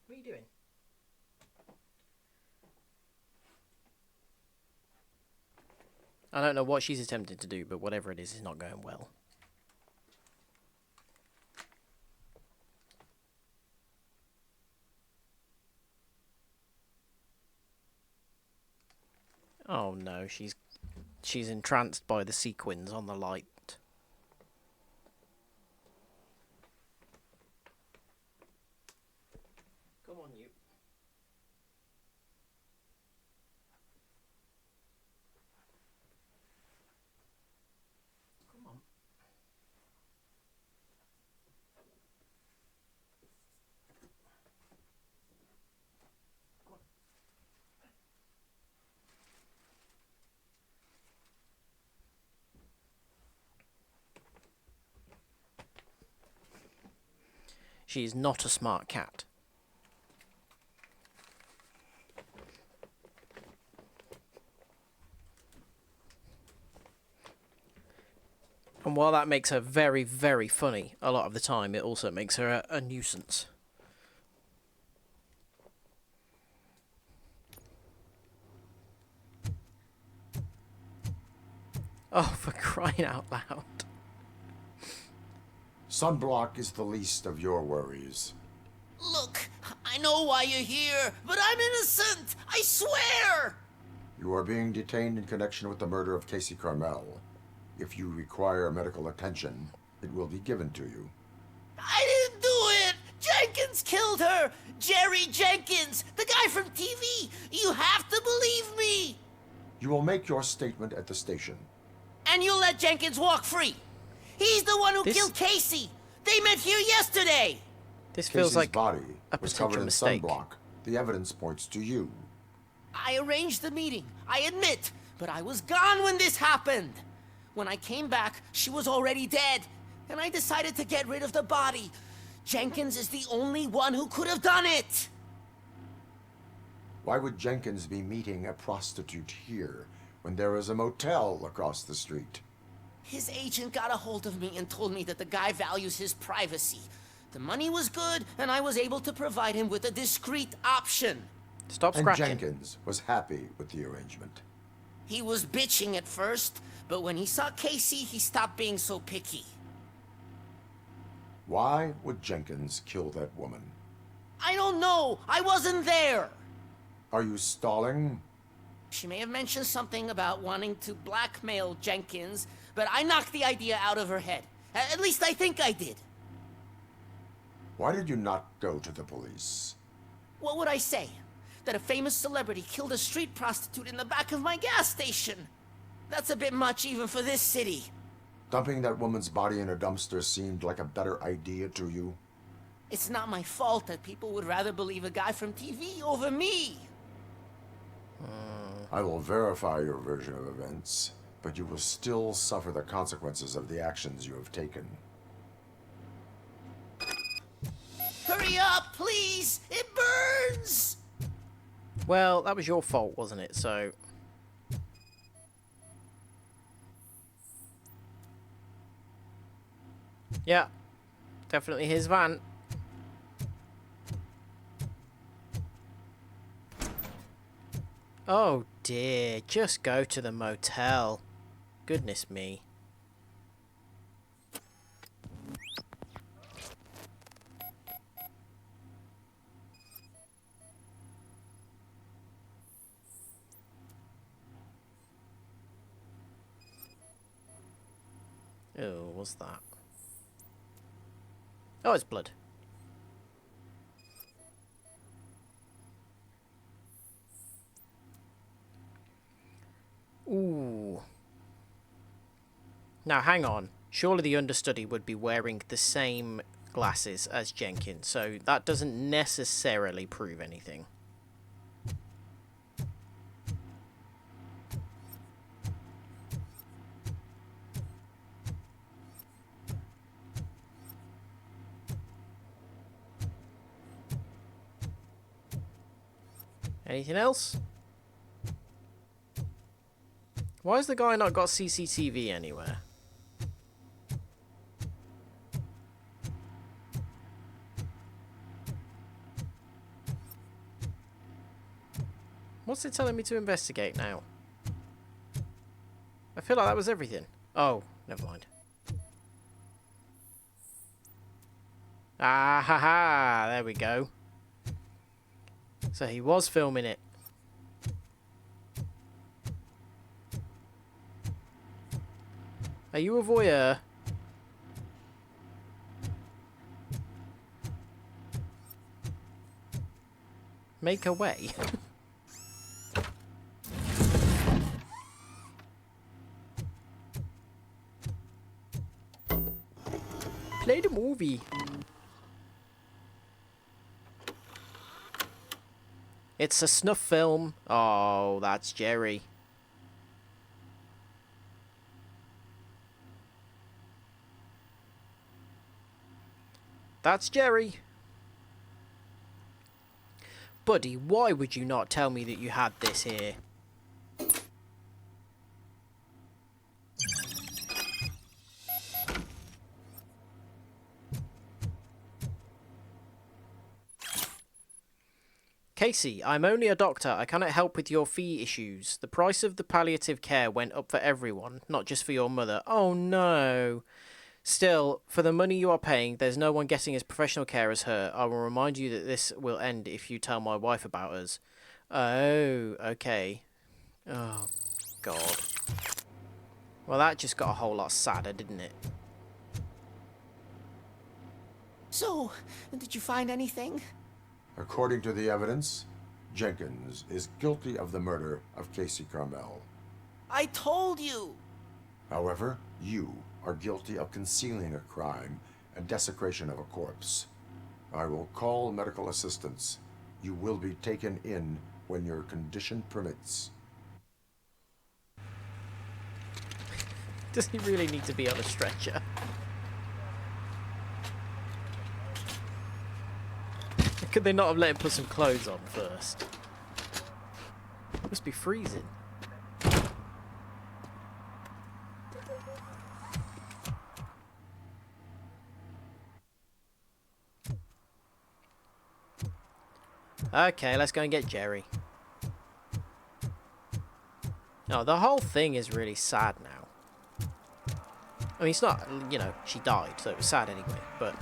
What are you doing? I don't know what she's attempting to do, but whatever it is not going well. Oh no, she's entranced by the sequins on the light. Come on, you. Come on. She is not a smart cat. And while that makes her very, very funny a lot of the time, it also makes her a nuisance. Oh, for crying out loud. Sunblock is the least of your worries. Look, I know why you're here, but I'm innocent. I swear. You are being detained in connection with the murder of Casey Carmel. If you require medical attention, it will be given to you. I didn't do it. Jenkins killed her. Jerry Jenkins, the guy from TV. You have to believe me. You will make your statement at the station. And you'll let Jenkins walk free. He's the one who killed Casey. They met here yesterday. This feels Casey's like body a was potential covered in mistake. sunblock. The evidence points to you. I arranged the meeting, I admit, but I was gone when this happened. When I came back, she was already dead, and I decided to get rid of the body. Jenkins is the only one who could have done it. Why would Jenkins be meeting a prostitute here when there is a motel across the street? His agent got a hold of me and told me that the guy values his privacy. The money was good, and I was able to provide him with a discreet option. Stop and scratching. Jenkins was happy with the arrangement. He was bitching at first, but when he saw Casey, he stopped being so picky. Why would Jenkins kill that woman? I don't know. I wasn't there. Are you stalling? She may have mentioned something about wanting to blackmail Jenkins, but I knocked the idea out of her head. At least I think I did. Why did you not go to the police? What would I say? That a famous celebrity killed a street prostitute in the back of my gas station? That's a bit much even for this city. Dumping that woman's body in a dumpster seemed like a better idea to you? It's not my fault that people would rather believe a guy from TV over me. I will verify your version of events, but you will still suffer the consequences of the actions you have taken. Hurry up, please! It burns! Well, that was your fault, wasn't it? So... yeah. Definitely his van. Oh dear, just go to the motel. Goodness me. Oh, what's that? Oh, it's blood. Ooh. Now, hang on. Surely the understudy would be wearing the same glasses as Jenkins, so that doesn't necessarily prove anything. Anything else? Why has the guy not got CCTV anywhere? What's it telling me to investigate now? I feel like that was everything. Oh, never mind. Ah ha ha, there we go. So he was filming it. Are you a voyeur? Make a way. Play the movie. It's a snuff film. Oh, that's Jerry. That's Jerry. Buddy, why would you not tell me that you had this here? Casey, I'm only a doctor. I cannot help with your fee issues. The price of the palliative care went up for everyone, not just for your mother. Oh no. Still, for the money you are paying, there's no one getting as professional care as her. I will remind you that this will end if you tell my wife about us. Oh, okay. Oh, God. Well, that just got a whole lot sadder, didn't it? So, did you find anything? According to the evidence, Jenkins is guilty of the murder of Casey Carmel. I told you! However, you are guilty of concealing a crime and desecration of a corpse. I will call medical assistance. You will be taken in when your condition permits. Does he really need to be on a stretcher? Could they not have let him put some clothes on first? Must be freezing. Okay, let's go and get Jerry. No, the whole thing is really sad now. I mean, it's not, you know, she died, so it was sad anyway, but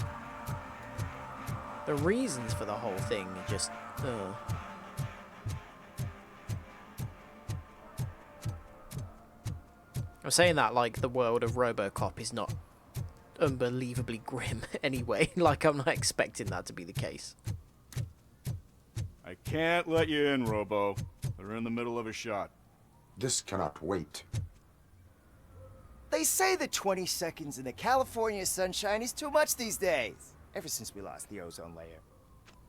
the reasons for the whole thing are just, I'm saying that like the world of RoboCop is not unbelievably grim anyway. Like, I'm not expecting that to be the case. I can't let you in, Robo. They're in the middle of a shot. This cannot wait. They say that 20 seconds in the California sunshine is too much these days. Ever since we lost the ozone layer.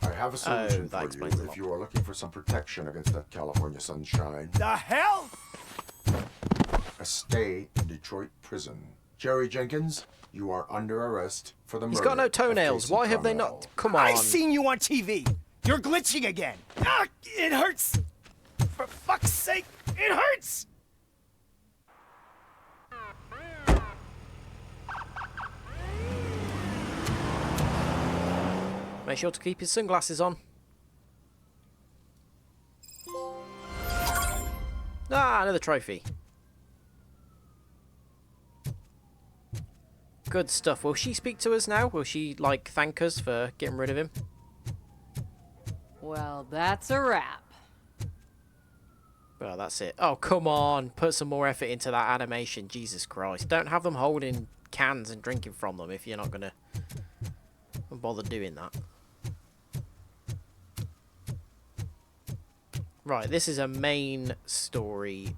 I have a solution for you if you are looking for some protection against that California sunshine. The hell? A stay in Detroit prison. Jerry Jenkins, you are under arrest for the murder. He's got no toenails. Why have they not? Come on. I've seen you on TV. You're glitching again. Ah, it hurts. For fuck's sake, it hurts. Make sure to keep his sunglasses on. Ah, another trophy. Good stuff. Will she speak to us now? Will she, like, thank us for getting rid of him? Well, that's a wrap. Well, that's it. Oh, come on. Put some more effort into that animation. Jesus Christ. Don't have them holding cans and drinking from them if you're not gonna bother doing that. Right, this is a main story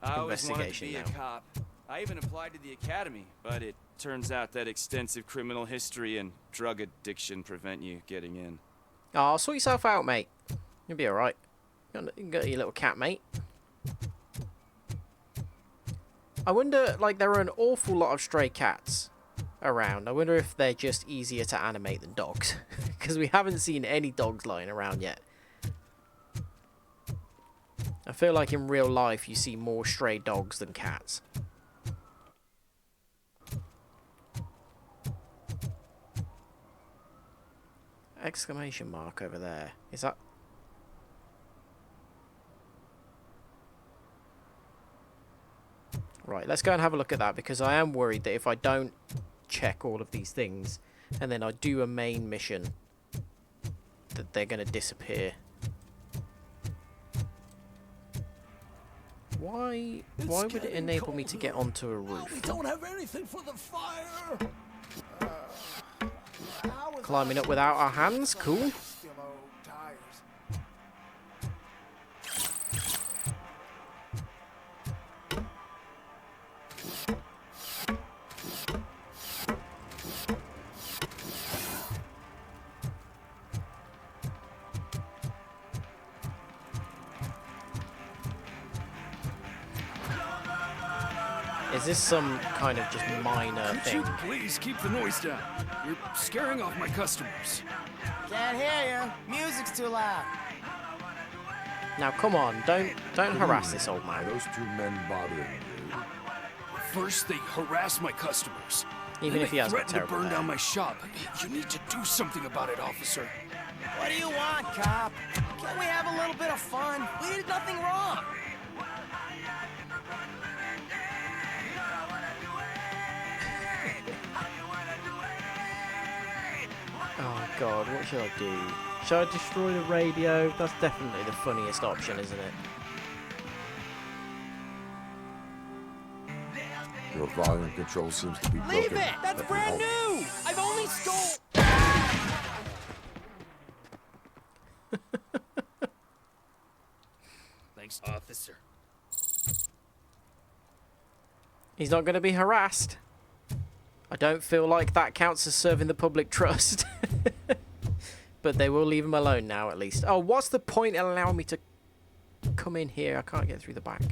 I always wanted to investigation be now. a cop. I even applied to the academy, but it turns out that extensive criminal history and drug addiction prevent you getting in. Oh, sort yourself out, mate. You'll be alright. You got your little cat, mate. I wonder, like, there are an awful lot of stray cats around. I wonder if they're just easier to animate than dogs. Because we haven't seen any dogs lying around yet. I feel like in real life you see more stray dogs than cats. Exclamation mark over there. Is that... Right, let's go and have a look at that, because I am worried that if I don't check all of these things and then I do a main mission, that they're going to disappear. Why would it enable me to get onto a roof? We don't have anything for the fire. Climbing up without our hands? Cool. Is this some kind of just minor Could thing? you please keep the noise down? You're scaring off my customers. Can't hear you. Music's too loud. Now come on, don't harass this old man. Are those two men bothering you? First, they harass my customers. Even Then if he they has got threaten to terrible burn hair. down my shop. You need to do something about it, officer. What do you want, cop? Can't we have a little bit of fun? We did nothing wrong. Oh god, what should I do? Should I destroy the radio? That's definitely the funniest option, isn't it? Your volume control seems to be broken. Leave it! That's Let me brand help. new! I've only stole... Thanks, officer. He's not going to be harassed. I don't feel like that counts as serving the public trust. But they will leave him alone now, at least. Oh, what's the point in allowing me to come in here? I can't get through the back.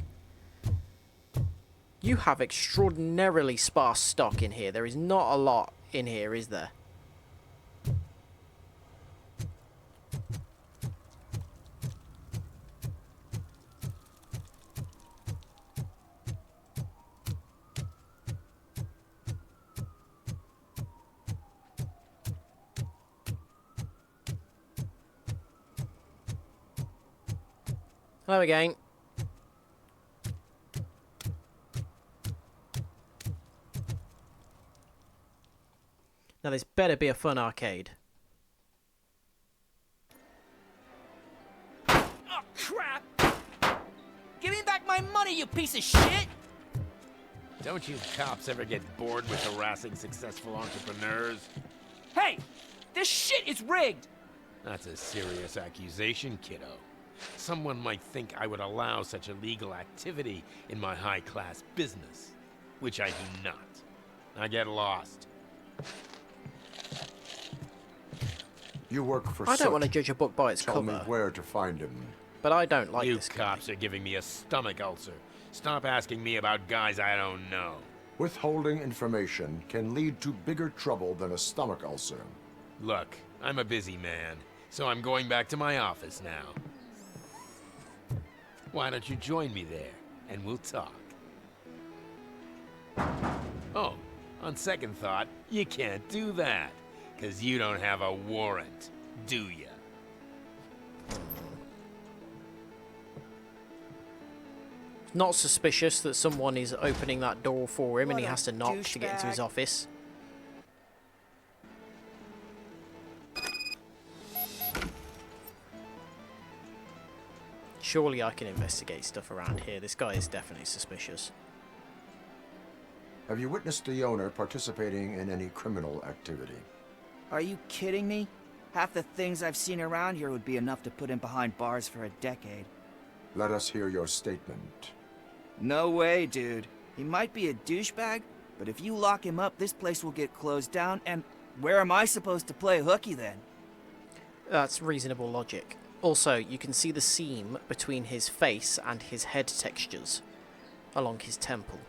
You have extraordinarily sparse stock in here. There is not a lot in here, is there? Hello again. Now this better be a fun arcade. Oh, crap! Give me back my money, you piece of shit! Don't you cops ever get bored with harassing successful entrepreneurs? Hey! This shit is rigged! That's a serious accusation, kiddo. Someone might think I would allow such illegal activity in my high-class business, which I do not. I get lost. You work for I don't Soot. want to judge a book by its Tell me cover, where to find him. but I don't like You this guy. cops are giving me a stomach ulcer. Stop asking me about guys I don't know. Withholding information can lead to bigger trouble than a stomach ulcer. Look, I'm a busy man, so I'm going back to my office now. Why don't you join me there, and we'll talk. Oh, on second thought, you can't do that, because you don't have a warrant, do ya? Not suspicious that someone is opening that door for him and he has to knock to get into his office. Surely I can investigate stuff around here. This guy is definitely suspicious. Have you witnessed the owner participating in any criminal activity? Are you kidding me? Half the things I've seen around here would be enough to put him behind bars for a decade. Let us hear your statement. No way, dude. He might be a douchebag, but if you lock him up, this place will get closed down, and where am I supposed to play hooky then? That's reasonable logic. Also, you can see the seam between his face and his head textures along his temple.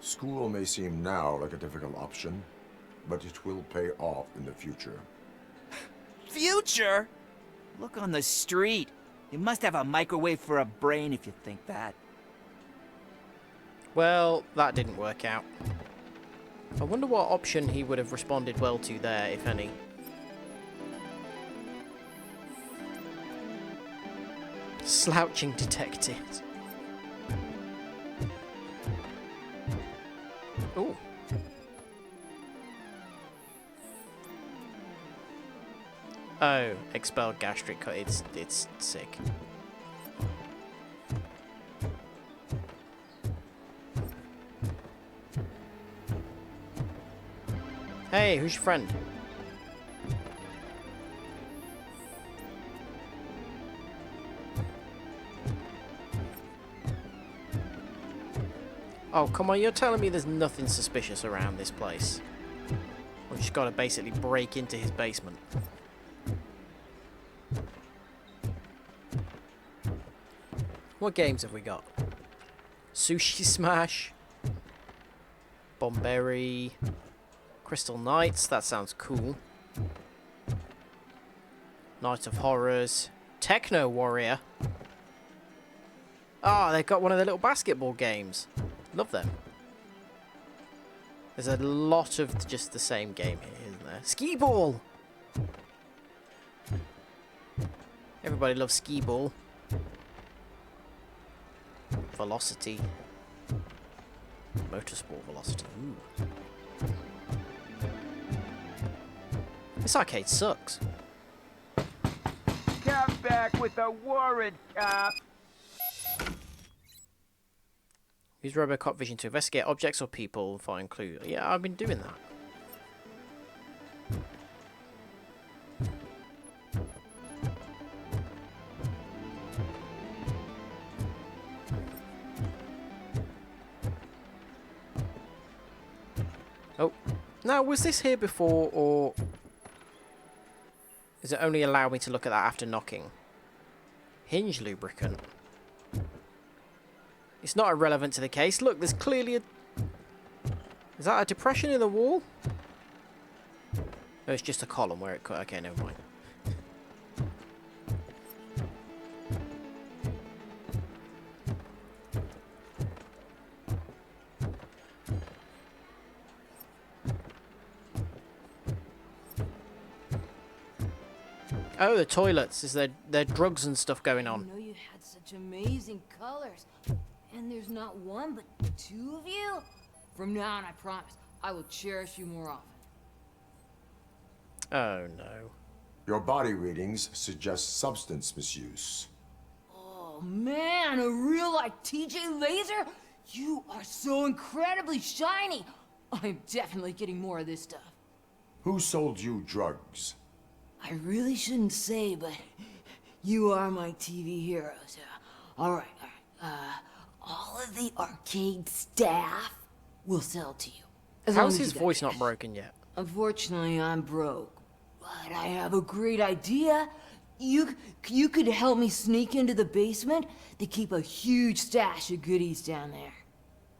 School may seem now like a difficult option, but it will pay off in the future. Future? Look on the street. You must have a microwave for a brain if you think that. Well, that didn't work out. I wonder what option he would have responded well to there, if any. Slouching detectives. Ooh. Oh, expelled gastric cut. It's sick. Hey, who's your friend? Oh, come on, you're telling me there's nothing suspicious around this place. We've just got to basically break into his basement. What games have we got? Sushi Smash, Bomberry, Crystal Knights, that sounds cool. Night of Horrors, Techno Warrior. Ah, they've got one of the little basketball games. Love them. There's a lot of just the same game here, isn't there? Skee Ball! Everybody loves Skee Ball. Velocity. Motorsport Velocity. Ooh. This arcade sucks. Come back with a warrant, cop. Use RoboCop vision to investigate objects or people and find clues. Yeah, I've been doing that. Oh, now was this here before, or does it only allow me to look at that after knocking? Hinge lubricant. It's not irrelevant to the case. Look, there's clearly a... Is that a depression in the wall? No, it's just a column where it cut. Okay, never mind. Oh, the toilets. Is there drugs and stuff going on? I know you had such amazing colors. And there's not one, but two of you? From now on, I promise, I will cherish you more often. Oh, no. Your body readings suggest substance misuse. Oh, man, a real, like, TJ Laser? You are so incredibly shiny. I'm definitely getting more of this stuff. Who sold you drugs? I really shouldn't say, but you are my TV heroes. All right. All of the arcade staff will sell to you. How's his voice not broken yet? Unfortunately, I'm broke, but I have a great idea. You could help me sneak into the basement. They keep a huge stash of goodies down there.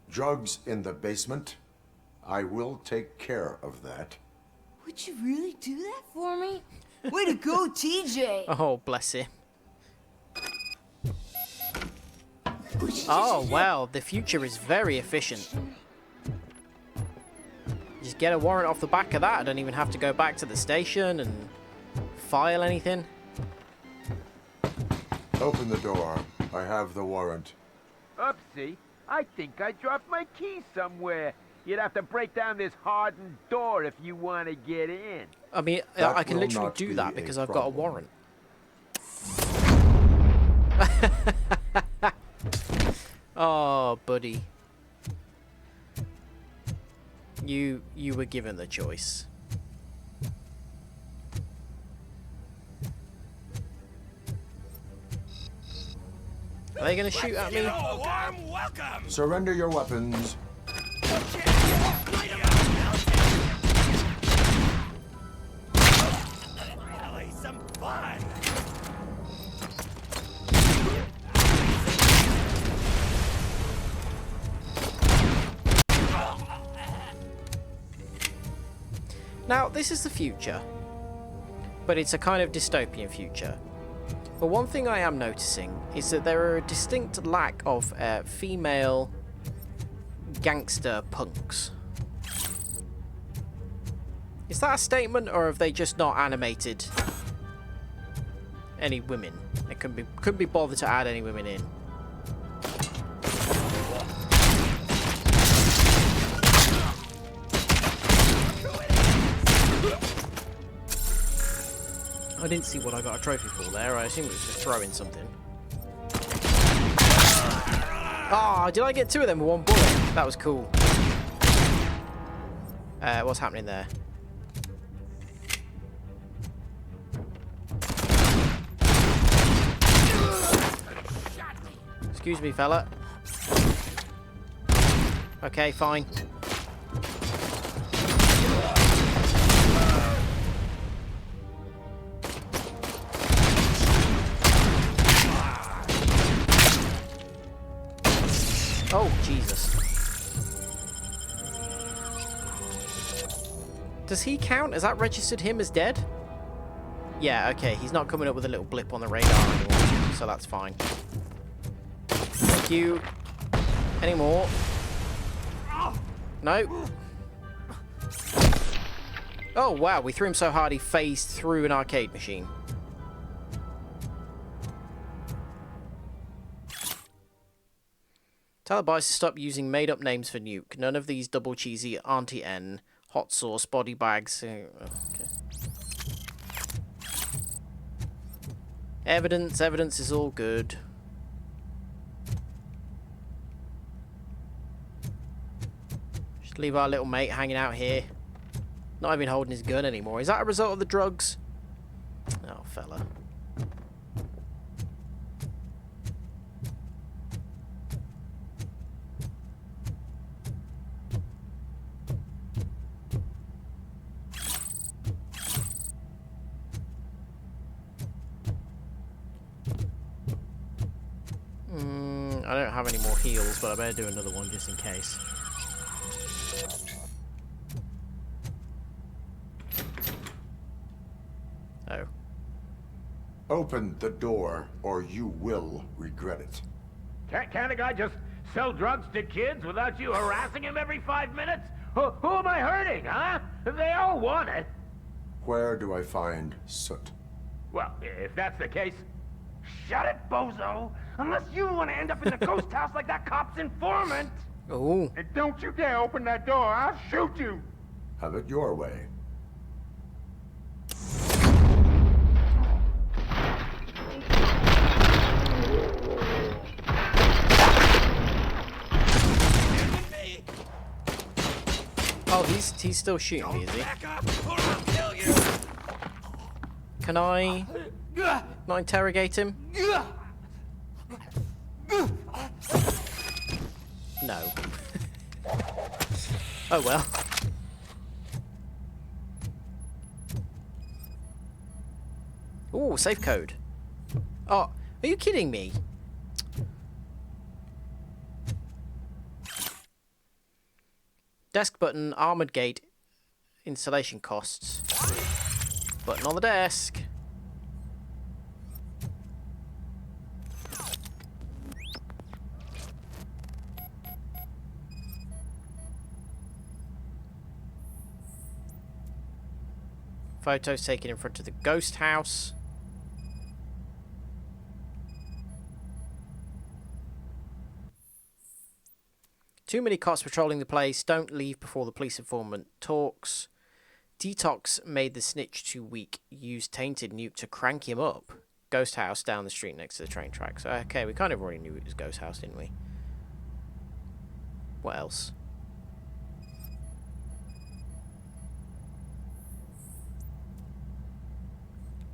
Drugs in the basement? I will take care of that. Would you really do that for me? Way to go, TJ! Oh, bless him. Oh, well, the future is very efficient. Just get a warrant off the back of that. I don't even have to go back to the station and file anything. Open the door. I have the warrant. Oopsie, I think I dropped my key somewhere. You'd have to break down this hardened door if you want to get in. I mean, That I can will literally not do be that because I've got a problem. warrant. Oh, buddy. You were given the choice. Are they gonna shoot at me? Warm welcome. Surrender your weapons. Really, some fun. Now, this is the future, but it's a kind of dystopian future. But one thing I am noticing is that there are a distinct lack of female gangster punks. Is that a statement, or have they just not animated any women? They couldn't be bothered to add any women in. I didn't see what I got a trophy for there. I assume it was for throwing something. Ah, did I get two of them with one bullet? That was cool. What's happening there? Excuse me, fella. Okay, fine. Oh, Jesus. Does he count? Has that registered him as dead? Yeah, okay. He's not coming up with a little blip on the radar anymore, so that's fine. Thank you. Any more? No? Oh, wow. We threw him so hard he phased through an arcade machine. Tell the boys to stop using made-up names for Nuke. None of these double cheesy Auntie N, hot sauce, body bags. Okay. Evidence is all good. Just leave our little mate hanging out here. Not even holding his gun anymore. Is that a result of the drugs? Oh, fella. I don't have any more heals, but I better do another one just in case. Oh. Open the door, or you will regret it. Can't a guy just sell drugs to kids without you harassing him every 5 minutes? Who am I hurting, huh? They all want it. Where do I find Soot? Well, if that's the case, shut it, bozo! Unless you want to end up in the ghost house like that cop's informant! Oh. And don't you dare open that door, I'll shoot you! Have it your way. Oh, he's still shooting me, is he? Can I not interrogate him? No. Oh well. Ooh, safe code. Oh, are you kidding me? Desk button, armored gate, installation costs. Button on the desk. Photos taken in front of the ghost house. Too many cops patrolling the place. Don't leave before the police informant talks. Detox made the snitch too weak. Used tainted Nuke to crank him up. Ghost house down the street next to the train tracks. Okay, we kind of already knew it was ghost house, didn't we? What else?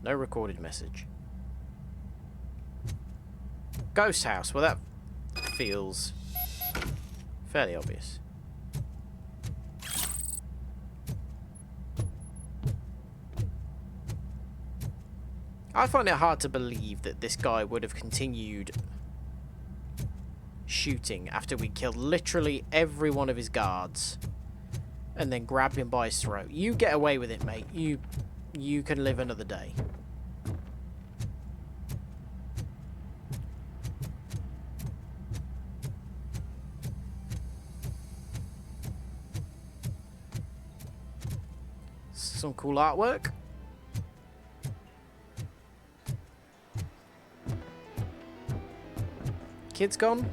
No recorded message. Ghost house. Well, that feels fairly obvious. I find it hard to believe that this guy would have continued shooting after we killed literally every one of his guards and then grabbed him by his throat. You get away with it, mate. You can live another day. Some cool artwork. Kids gone?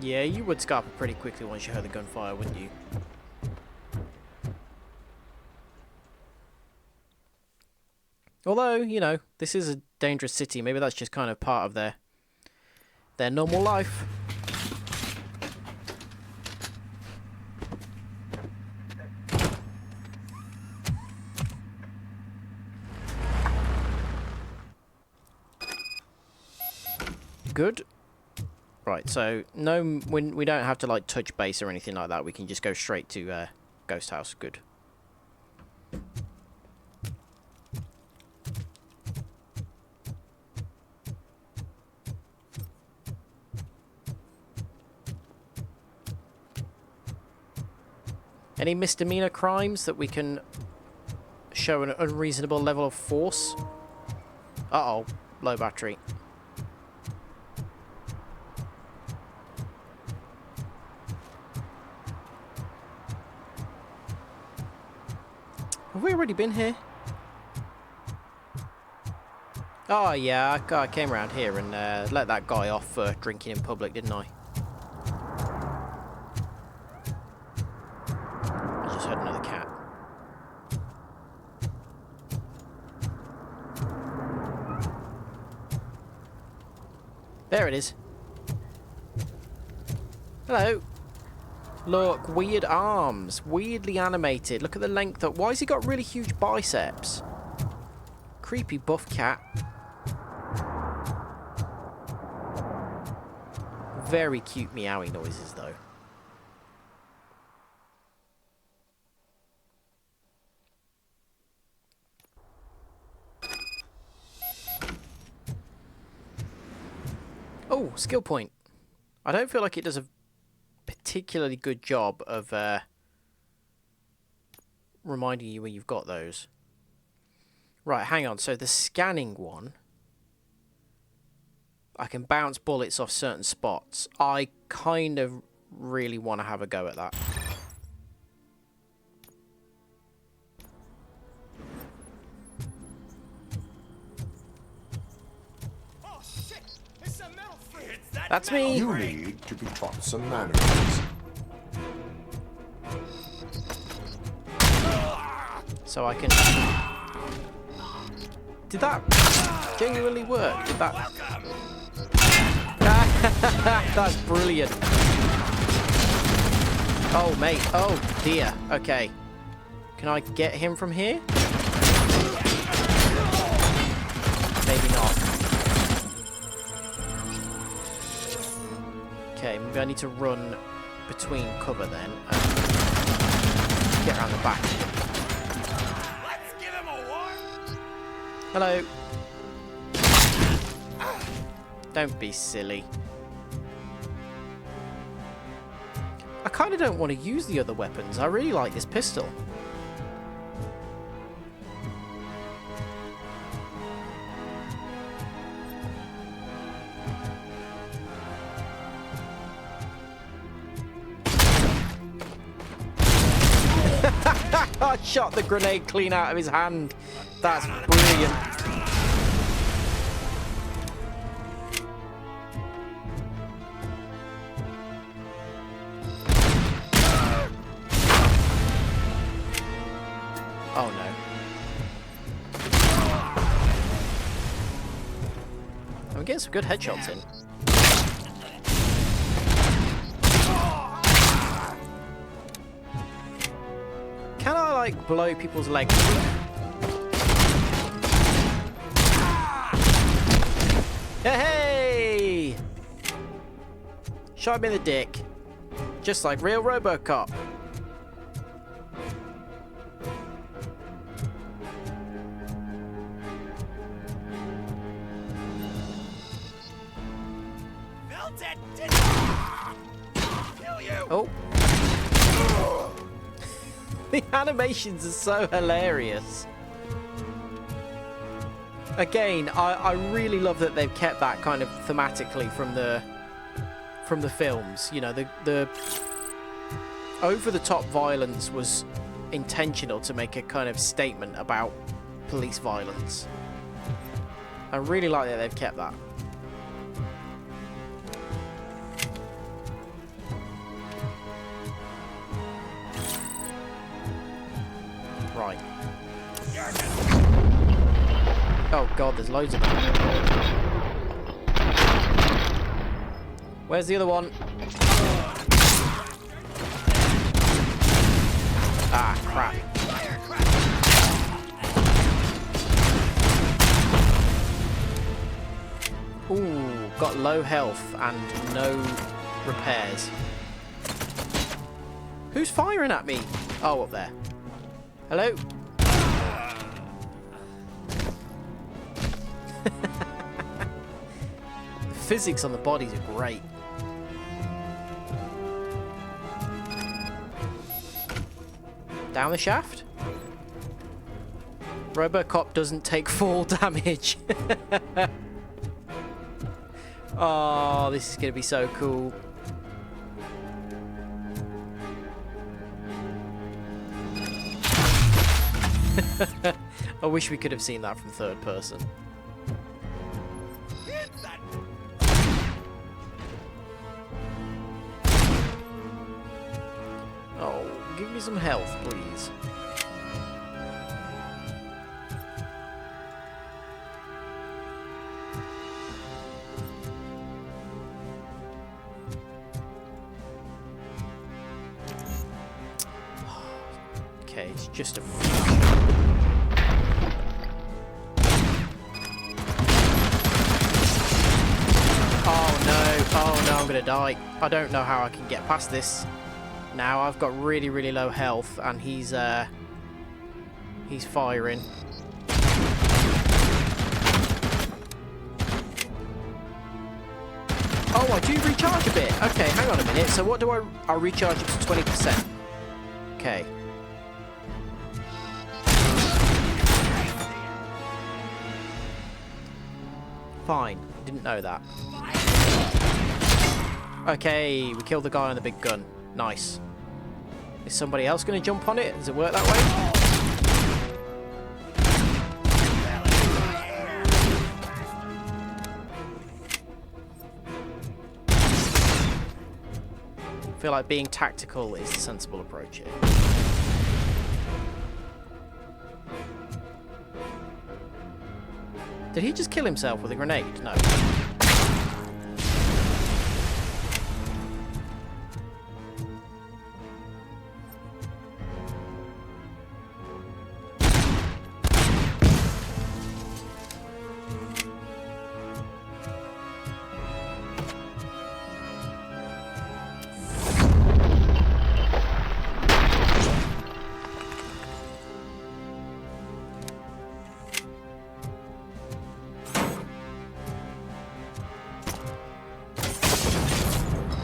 Yeah, you would scarper pretty quickly once you heard the gunfire, wouldn't you? Although, you know, this is a dangerous city. Maybe that's just kind of part of their normal life. Good. Right, so no, we don't have to like touch base or anything like that. We can just go straight to Ghost House. Good. Any misdemeanor crimes that we can show an unreasonable level of force? Uh-oh, low battery. Have we already been here? Oh yeah, I came around here and let that guy off for drinking in public, didn't I? I just heard another cat. There it is. Hello. Look, weird arms. Weirdly animated. Look at the length of... Why has he got really huge biceps? Creepy buff cat. Very cute meowing noises, though. Oh, skill point. I don't feel like it does a particularly good job of reminding you when you've got those. Right, hang on. So the scanning one, I can bounce bullets off certain spots. I kind of really want to have a go at that. Oh shit! It's a metal frame. That's me. You need to be taught some manners. So I can... Did that genuinely work? Did that... That's brilliant. Oh, mate. Oh, dear. Okay. Can I get him from here? Maybe not. Okay, maybe I need to run between cover then and get around the back. Let's give him a war. Hello. Don't be silly. I kind of don't want to use the other weapons. I really like this pistol. I shot the grenade clean out of his hand. That's brilliant. Oh no. I'm getting some good headshots in. Can I, like, blow people's legs? Hey! Shot him in the dick. Just like real RoboCop. Oh. The animations are so hilarious. Again, I really love that they've kept that kind of thematically from the films. You know, the over-the-top violence was intentional to make a kind of statement about police violence. I really like that they've kept that. Right. Oh god, there's loads of them. Where's the other one? Ah, crap. Ooh, got low health and no repairs. Who's firing at me? Oh, up there. Hello? The physics on the bodies are great. Down the shaft? RoboCop doesn't take fall damage. Oh, this is going to be so cool. I wish we could have seen that from third person. Oh, give me some health, please. Okay, it's just a... Oh no, I'm gonna die. I don't know how I can get past this. Now I've got really, really low health and he's firing. Oh, I do recharge a bit. Okay, hang on a minute. So what do I recharge it to 20%. Okay. Fine. Didn't know that. Okay, we killed the guy on the big gun. Nice. Is somebody else going to jump on it? Does it work that way? I feel like being tactical is the sensible approach here. Did he just kill himself with a grenade? No.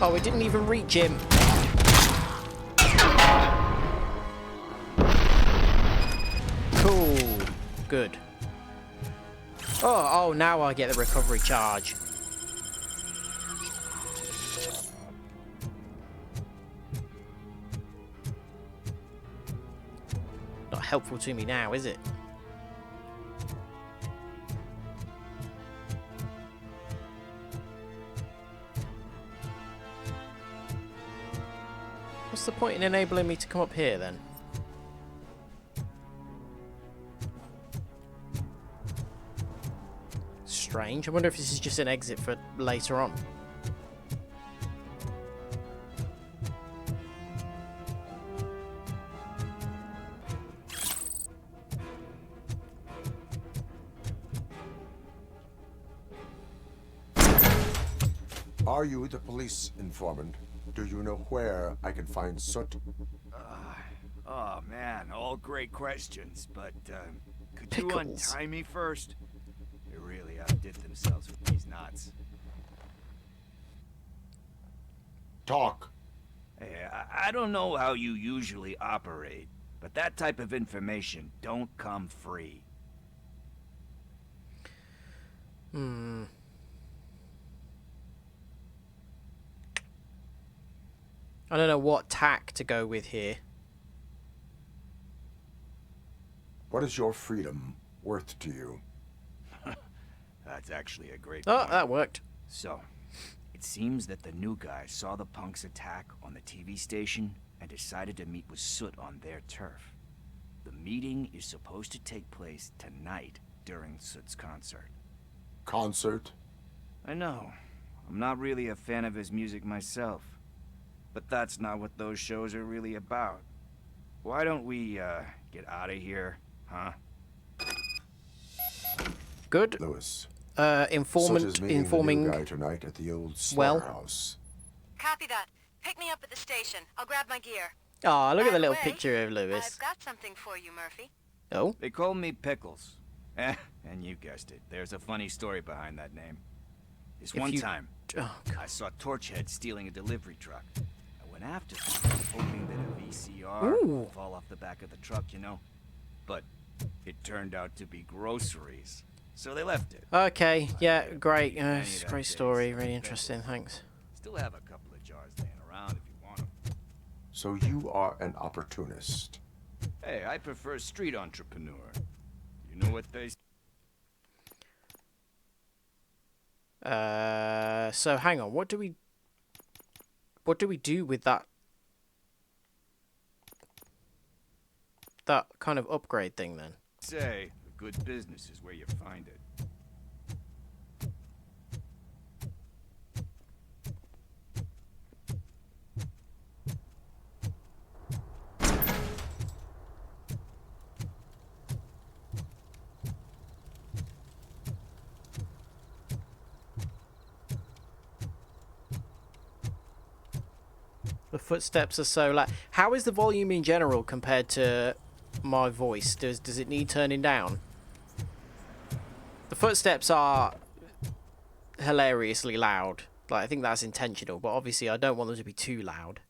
Oh, it didn't even reach him. Cool. Good. Oh, now I get the recovery charge. Not helpful to me now, is it? What's the point in enabling me to come up here then? strange. I wonder if this is just an exit for later on. Are you the police informant? Do you know where I can find Soot? Oh man, all great questions, but could you Pickles. untie me first? They really outdid themselves with these knots. Talk. Hey, I don't know how you usually operate, but that type of information don't come free. I don't know what tack to go with here. What is your freedom worth to you? That's actually a great Oh, point. that worked. So, it seems that the new guy saw the punks attack on the TV station and decided to meet with Soot on their turf. The meeting is supposed to take place tonight during Soot's concert. Concert? I know. I'm not really a fan of his music myself. But that's not what those shows are really about. Why don't we, get out of here, huh? Good. Lewis. Informant Soot is meeting informing. the new guy tonight at the old Well. slaughterhouse. Copy that. Pick me up at the station. I'll grab my gear. Oh, look at By the little way, picture of Lewis. I've got something for you, Murphy. Oh? They call me Pickles. And you guessed it. There's a funny story behind that name. This If one you- time, Oh, I saw Torchhead stealing a delivery truck. I went after them, hoping that a VCR Ooh. would fall off the back of the truck, you know? But it turned out to be groceries. So they left it. Okay, yeah, great. Any It's a that great day, story. so Really I interesting. Thanks. Still have a couple of jars laying around if you want them. So you are an opportunist. Hey, I prefer street entrepreneur. You know what they... So hang on. What do we do with that kind of upgrade thing then? say, a good business is where you find it. The footsteps are so loud. How is the volume in general compared to my voice? Does it need turning down? The footsteps are hilariously loud. Like, I think that's intentional, but obviously I don't want them to be too loud.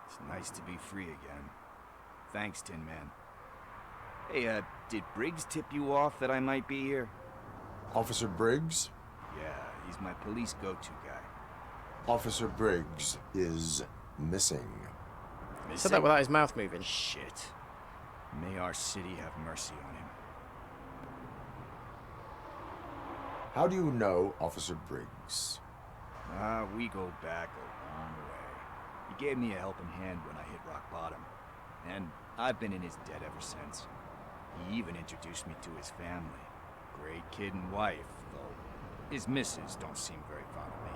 It's nice to be free again. Thanks, Tin Man. Hey, did Briggs tip you off that I might be here? Officer Briggs? Yeah, he's my police go-to guy. Officer Briggs is missing. Said that without his mouth moving. Shit. May our city have mercy on him. How do you know Officer Briggs? We go back a long way. He gave me a helping hand when I hit rock bottom. And I've been in his debt ever since. He even introduced me to his family. Great kid and wife, though his missus don't seem very fond of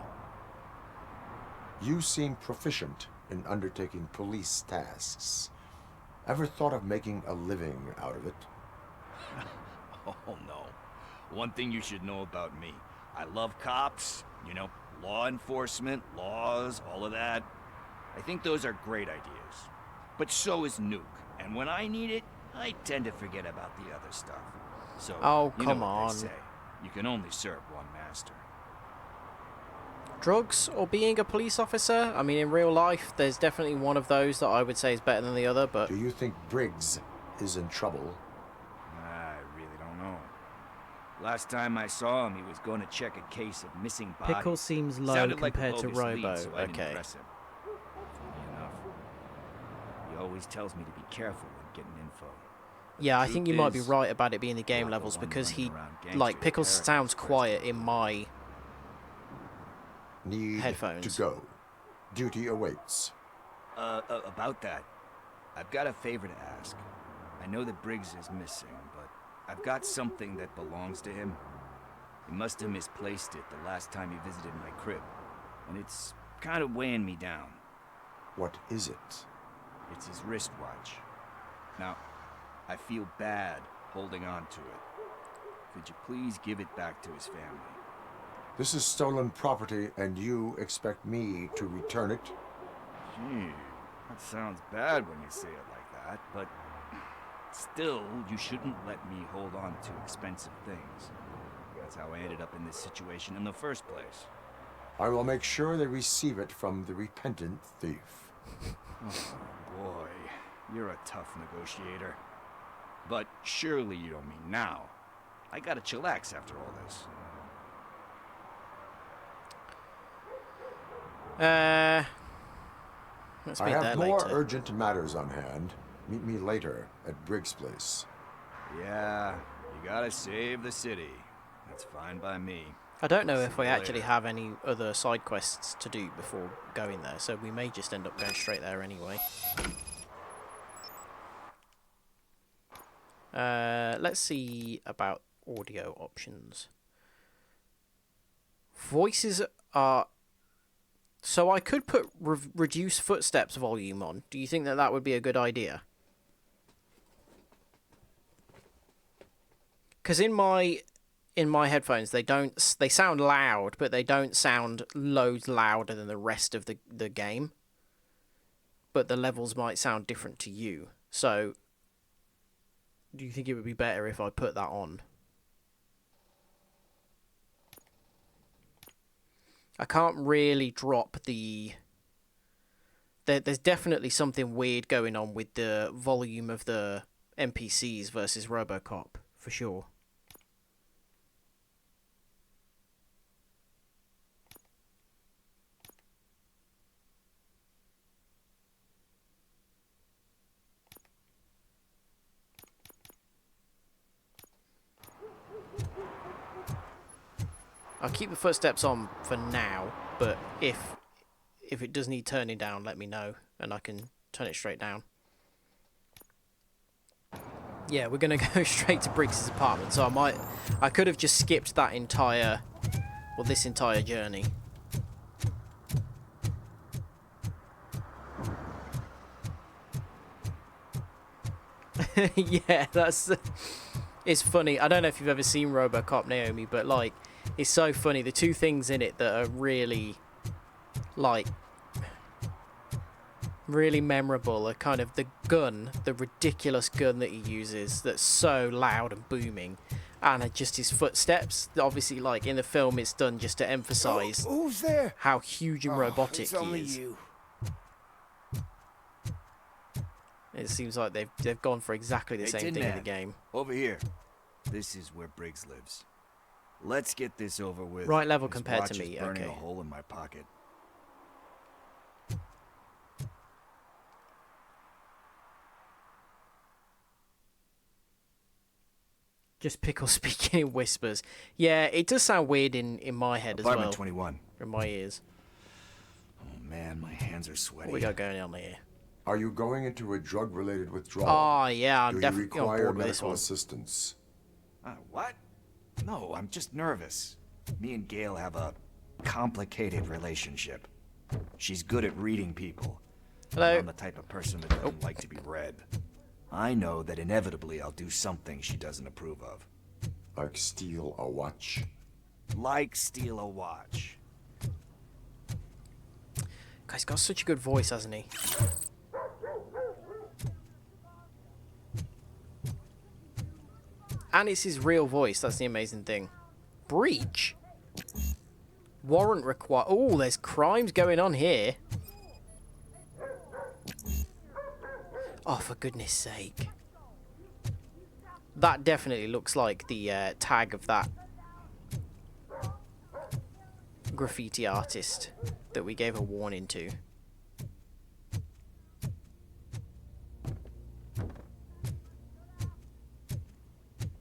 me. You seem proficient in undertaking police tasks. Ever thought of making a living out of it? Oh no. One thing you should know about me. I love cops, you know, law enforcement, laws, all of that. I think those are great ideas. But so is Nuke. And when I need it, I tend to forget about the other stuff. So, Oh, you come know what on. they say. You can only serve one master. Drugs or being a police officer? I mean, in real life, there's definitely one of those that I would say is better than the other, but... Do you think Briggs is in trouble? I really don't know. Last time I saw him, he was going to check a case of missing bodies. Pickle seems low Sounded like a compared to bogus lead, Robo. so I didn't Okay. press him. Funny enough, he always tells me to be careful when getting info. Yeah, I Truth think you might be is, right about it being the game you're the levels one because running he, around gangster like, Pickles paradise sounds first. quiet in my Need headphones. to go. Duty awaits. About that. I've got a favor to ask. I know that Briggs is missing, but I've got something that belongs to him. He must have misplaced it the last time he visited my crib, and it's kind of weighing me down. What is it? It's his wristwatch. Now, I feel bad holding on to it. Could you please give it back to his family? This is stolen property, and you expect me to return it? Gee, that sounds bad when you say it like that, but still, you shouldn't let me hold on to expensive things. That's how I ended up in this situation in the first place. I will make sure they receive it from the repentant thief. Oh, boy. You're a tough negotiator. But surely you don't mean now. I gotta chillax after all this. Let's I meet there have more later. urgent matters on hand. Meet me later at Briggs' place. Yeah, you gotta save the city. That's fine by me. I don't know if See we you actually later. have any other side quests to do before going there, so we may just end up going straight there anyway. Let's see about audio options. Voices are... So I could put reduce footsteps volume on. Do you think that that would be a good idea? Because in my headphones, they sound loud, but they don't sound loads louder than the rest of the game. But the levels might sound different to you. So, do you think it would be better if I put that on? I can't really drop the... There's definitely something weird going on with the volume of the NPCs versus RoboCop, for sure. I'll keep the footsteps on for now, but if it does need turning down, let me know, and I can turn it straight down. Yeah, we're gonna go straight to Briggs' apartment, so I could have just skipped that entire, well, this entire journey. Yeah, it's funny. I don't know if you've ever seen RoboCop, Naomi, but like, it's so funny. The two things in it that are really, like, really memorable are kind of the gun, the ridiculous gun that he uses that's so loud and booming, and just his footsteps. Obviously, like, in the film, it's done just to emphasize Who's there? how huge and robotic It's only he is. you. It seems like they've gone for exactly the Hey, same Tin thing in Man, the game. Over here. This is where Briggs lives. Let's get this over with. Right level His compared watch to is me, burning okay. a hole in my pocket. Just Pickle speaking in whispers. Yeah, it does sound weird in my head Apartment as well. 21. In my ears. Oh man, my hands are sweaty. What we got going on here? Are you going into a drug-related withdrawal? Oh, yeah, I'm Do you definitely on require board with this medical one. assistance? What? No, I'm just nervous. Me and Gail have a complicated relationship. She's good at reading people. Hello? I'm the type of person that doesn't like to be read. I know that inevitably I'll do something she doesn't approve of. Like steal a watch? Like steal a watch. Guy's got such a good voice, hasn't he? And it's his real voice, that's the amazing thing. Breach? Warrant required. Oh, there's crimes going on here. Oh, for goodness sake. That definitely looks like the tag of that graffiti artist that we gave a warning to.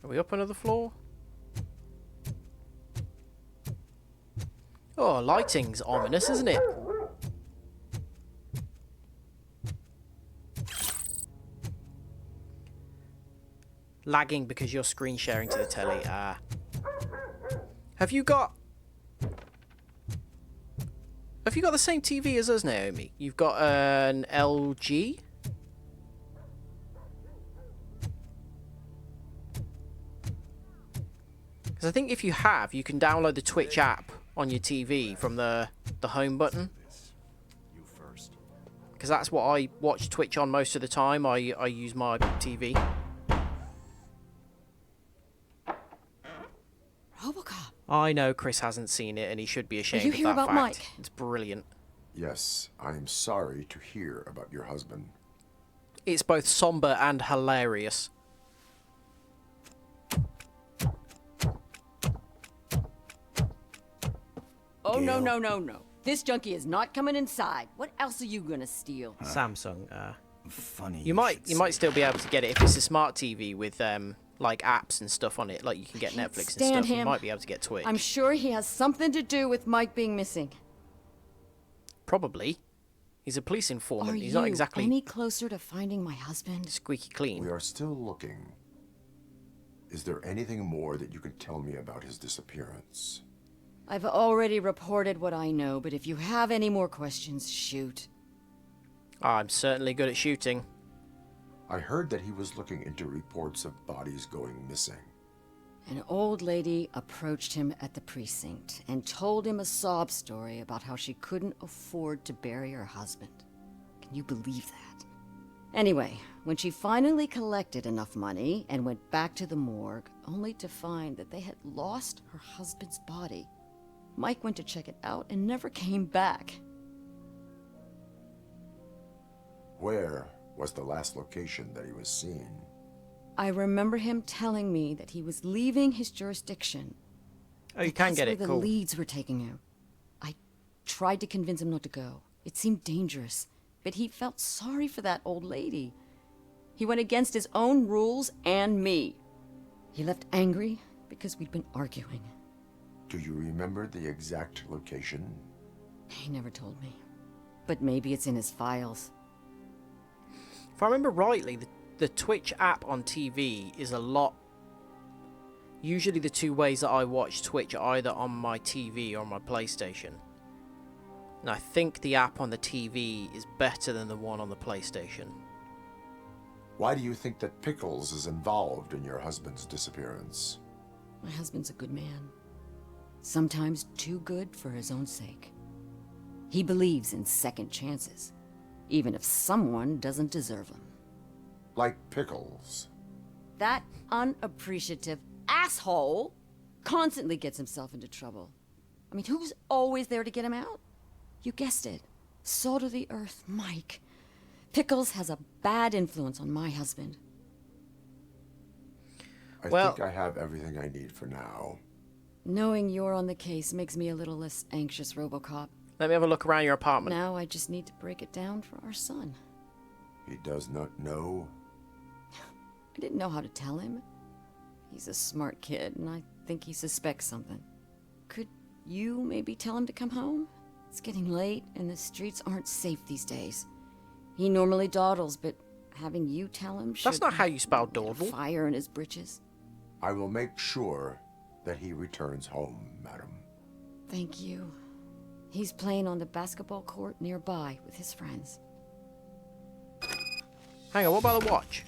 Are we up another floor? Oh, lighting's ominous, isn't it? Lagging because you're screen sharing to the telly. Have you got the same TV as us, Naomi? You've got an LG? Because I think if you have, you can download the Twitch app on your TV from the home button. Because that's what I watch Twitch on most of the time. I use my TV. RoboCop. I know Chris hasn't seen it, and he should be ashamed Did you of hear that about fact. Mike? It's brilliant. Yes, I am sorry to hear about your husband. It's both somber and hilarious. Oh, no, no, no, no. This junkie is not coming inside. What else are you gonna steal? Samsung. Funny. You might still be able to get it if it's a smart TV with like apps and stuff on it. Like you can get Netflix and stand stuff. You him. might be able to get Twitch. I'm sure he has something to do with Mike being missing. Probably. He's a police informant. Are He's you not exactly any closer to finding my husband? squeaky clean. We are still looking. Is there anything more that you can tell me about his disappearance? I've already reported what I know, but if you have any more questions, shoot. I'm certainly good at shooting. I heard that he was looking into reports of bodies going missing. An old lady approached him at the precinct and told him a sob story about how she couldn't afford to bury her husband. Can you believe that? Anyway, when she finally collected enough money and went back to the morgue, only to find that they had lost her husband's body, Mike went to check it out and never came back. Where was the last location that he was seen? I remember him telling me that he was leaving his jurisdiction. Oh, you can get it, That's where cool. the leads were taking him. I tried to convince him not to go. It seemed dangerous, but he felt sorry for that old lady. He went against his own rules and me. He left angry because we'd been arguing. Do you remember the exact location? He never told me. But maybe it's in his files. If I remember rightly, the Twitch app on TV is a lot... Usually the two ways that I watch Twitch are either on my TV or on my PlayStation. And I think the app on the TV is better than the one on the PlayStation. Why do you think that Pickles is involved in your husband's disappearance? My husband's a good man. Sometimes too good for his own sake. He believes in second chances, even if someone doesn't deserve them. Like Pickles. That unappreciative asshole constantly gets himself into trouble. I mean, who's always there to get him out? You guessed it. Salt of the earth, Mike. Pickles has a bad influence on my husband. I think I have everything I need for now. Knowing you're on the case makes me a little less anxious, RoboCop. Let me have a look around your apartment. Now I just need to break it down for our son. He does not know? I didn't know how to tell him. He's a smart kid, and I think he suspects something. Could you maybe tell him to come home? It's getting late, and the streets aren't safe these days. He normally dawdles, but having you tell him should... That's not how you spell dawdle. Fire in his britches. I will make sure that he returns home, madam. Thank you. He's playing on the basketball court nearby with his friends. Hang on, what about the watch?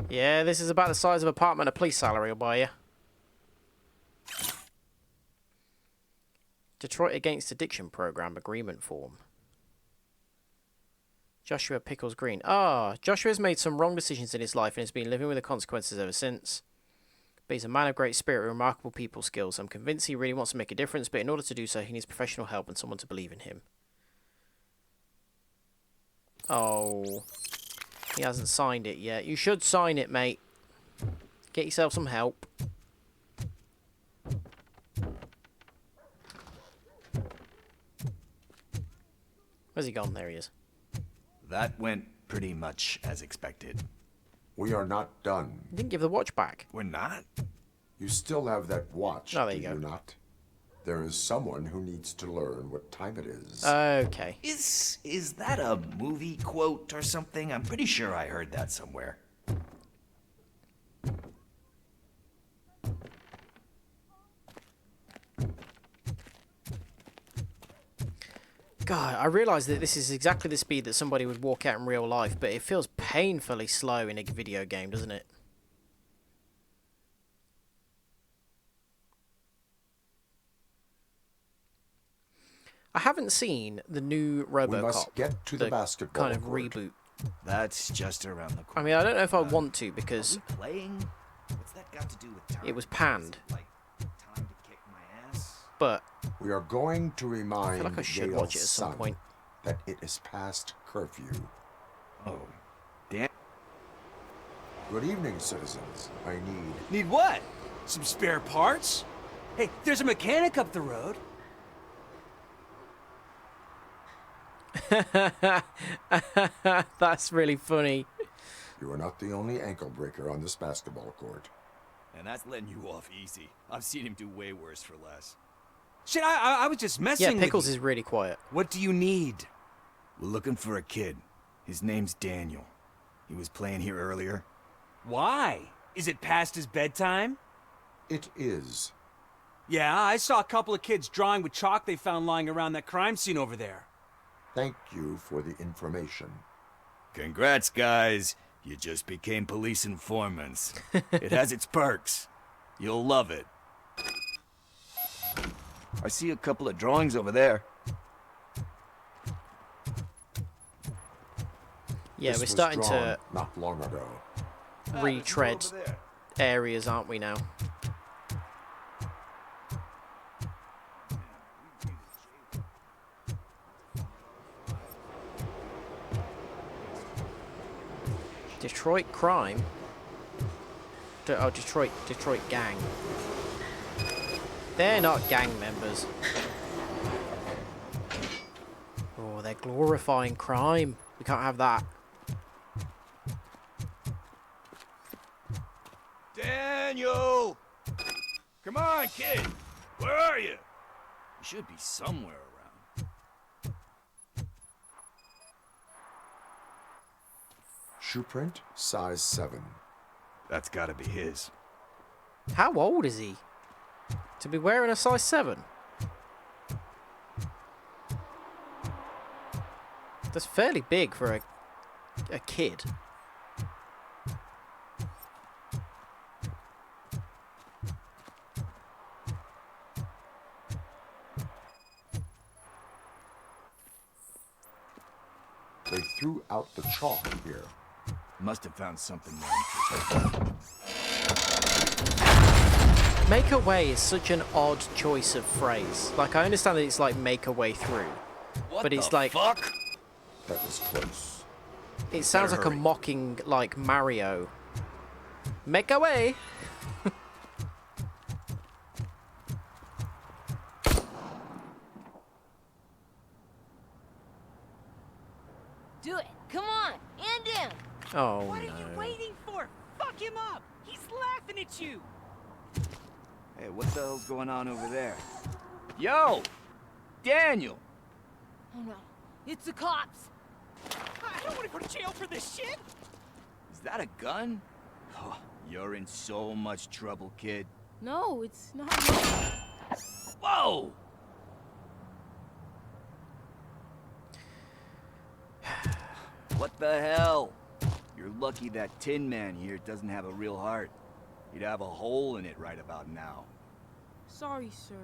Yeah, this is about the size of apartment a police salary will buy you. Detroit Against Addiction Program agreement form. Joshua Pickles Green. Joshua's made some wrong decisions in his life and has been living with the consequences ever since. But he's a man of great spirit with remarkable people skills. I'm convinced he really wants to make a difference, but in order to do so, he needs professional help and someone to believe in him. Oh. He hasn't signed it yet. You should sign it, mate. Get yourself some help. Where's he gone? There he is. That went pretty much as expected. We are not done. You didn't give the watch back. We're not? You still have that watch, Oh, there you do go. you not? There is someone who needs to learn what time it is. Okay. Is that a movie quote or something? I'm pretty sure I heard that somewhere. God, I realise that this is exactly the speed that somebody would walk at in real life, but it feels painfully slow in a video game, doesn't it? I haven't seen the new RoboCop. We must get to the basketball kind of court. reboot. That's just around the corner. I mean, I don't know if I want to because Playing? What's that got to do with time? it was panned. Like time to kick my ass? But we are going to I remind feel like I should Yale's watch it at some son point. that it is past curfew. Oh, damn. Good evening, citizens. I Need what? Some spare parts? Hey, there's a mechanic up the road. That's really funny. You are not the only ankle breaker on this basketball court. And that's letting you off easy. I've seen him do way worse for less. Shit, I was just messing Yeah, Pickles with you. is really quiet. What do you need? We're looking for a kid. His name's Daniel. He was playing here earlier. Why? Is it past his bedtime? It is. Yeah, I saw a couple of kids drawing with chalk they found lying around that crime scene over there. Thank you for the information. Congrats, guys. You just became police informants. It has its perks. You'll love it. I see a couple of drawings over there. Yeah, This we're was starting drawn to not long ago. retread areas, aren't we now? Detroit crime? Oh, Detroit gang. They're not gang members. Oh, they're glorifying crime. We can't have that. Daniel! Come on, kid! Where are you? You should be somewhere around. Shoe print, size 7. That's gotta be his. How old is he? To be wearing a size 7? That's fairly big for a kid. They threw out the chalk here. Must have found something more interesting. Make a way is such an odd choice of phrase. Like, I understand that it's like make a way through. But it's like... fuck? That was close. It sounds like a mocking, like, Mario. Make a way! Do it. Come on. And down. Oh, What no. are you waiting for? Fuck him up. He's laughing at you. Hey, what the hell's going on over there? Yo! Daniel! Oh no. It's the cops. I don't want to go to jail for this shit. Is that a gun? Oh, you're in so much trouble, kid. No, it's not. Whoa! What the hell? You're lucky that Tin Man here doesn't have a real heart. He'd have a hole in it right about now. Sorry, sir.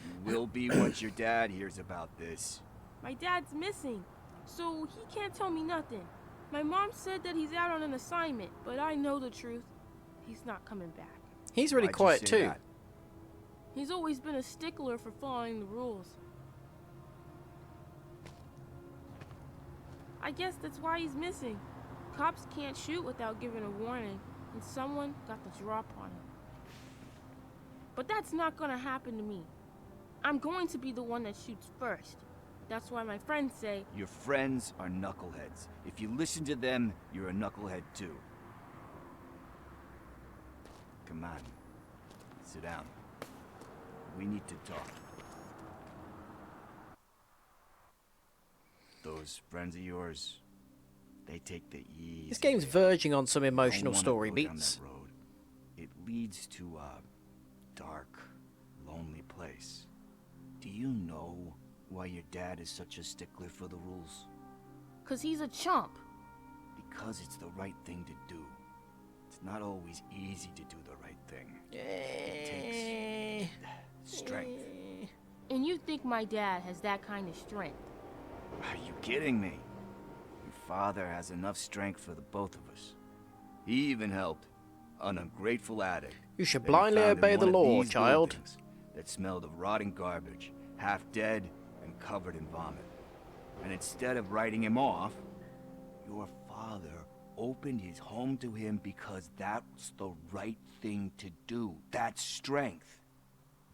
You will be once your dad hears about this. My dad's missing, so he can't tell me nothing. My mom said that he's out on an assignment, but I know the truth. He's not coming back. He's really quiet too. He's always been a stickler for following the rules. I guess that's why he's missing. Cops can't shoot without giving a warning, and someone got the drop on him. But that's not gonna happen to me. I'm going to be the one that shoots first. That's why my friends say... Your friends are knuckleheads. If you listen to them, you're a knucklehead too. Come on. Sit down. We need to talk. Those friends of yours, they take the easy. This game's verging on some emotional Don't wanna story go down beats. that road. It leads to a dark, lonely place. Do you know why your dad is such a stickler for the rules? 'Cause he's a chump. Because it's the right thing to do. It's not always easy to do the right thing. It takes strength. And you think my dad has that kind of strength? Are you kidding me? Your father has enough strength for the both of us. He even helped an ungrateful addict. You should that he blindly found in obey the one of law, these child. buildings that smelled of rotting garbage, half dead and covered in vomit. And instead of writing him off, your father opened his home to him because that's the right thing to do. That's strength.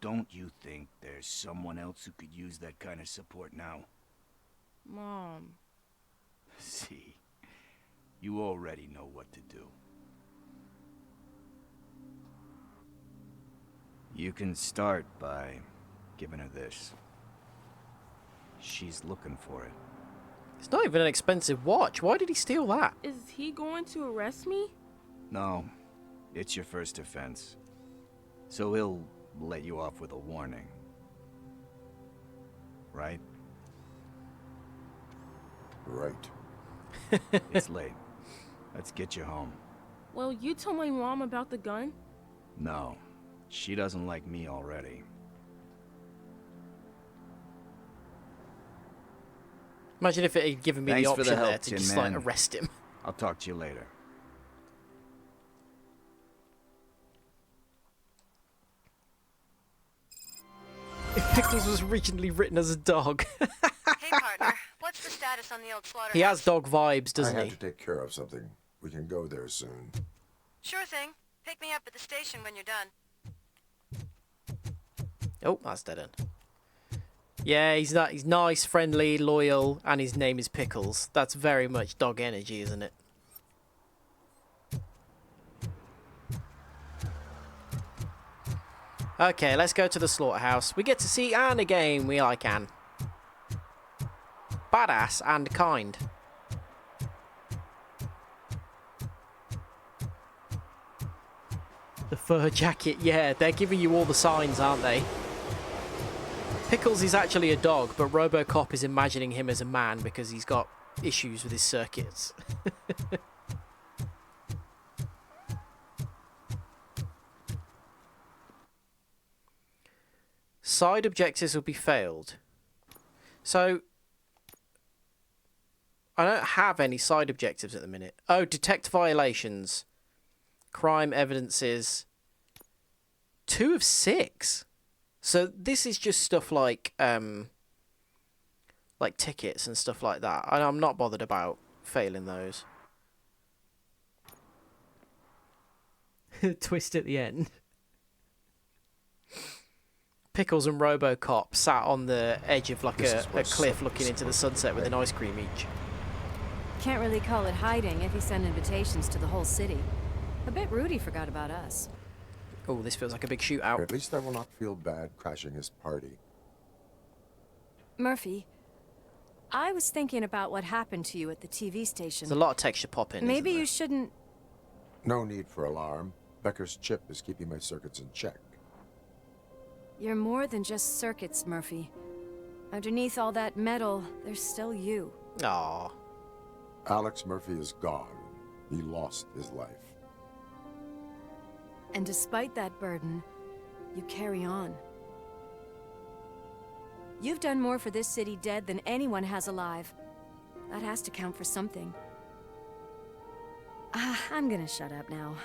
Don't you think there's someone else who could use that kind of support now? Mom. See, you already know what to do. You can start by giving her this. She's looking for it. It's not even an expensive watch. Why did he steal that? Is he going to arrest me? No, it's your first offense. So he'll let you off with a warning. Right? Right. It's late. Let's get you home. Well, you told my mom about the gun? No, she doesn't like me already. Imagine if it had given me Thanks the for option the help, there to Tin just Man. like arrest him. I'll talk to you later. Pickles was originally written as a dog. Hey, partner. What's the status on the old slaughterhouse? He has dog vibes, doesn't I he? had to take care of something. We can go there soon. Sure thing. Pick me up at the station when you're done. Oh, that's dead end. Yeah, he's nice, friendly, loyal, and his name is Pickles. That's very much dog energy, isn't it? Okay, let's go to the slaughterhouse. We get to see Anne again. We like Anne. Badass and kind. The fur jacket, yeah, they're giving you all the signs, aren't they? Pickles is actually a dog, but RoboCop is imagining him as a man because he's got issues with his circuits. Side objectives will be failed. So, I don't have any side objectives at the minute. Oh, detect violations. Crime evidences. 2 of 6. So this is just stuff like tickets and stuff like that. And I'm not bothered about failing those. Twist at the end. Pickles and RoboCop sat on the edge of like a cliff looking into the sunset with an ice cream each. Can't really call it hiding if you send invitations to the whole city. I bet Rudy forgot about us. Oh, this feels like a big shootout. At least I will not feel bad crashing his party. Murphy, I was thinking about what happened to you at the TV station. There's a lot of texture popping. Maybe you shouldn't... No need for alarm. Becker's chip is keeping my circuits in check. You're more than just circuits, Murphy. Underneath all that metal, there's still you. Aww. Alex Murphy is gone. He lost his life. And despite that burden, you carry on. You've done more for this city dead than anyone has alive. That has to count for something. I'm gonna shut up now.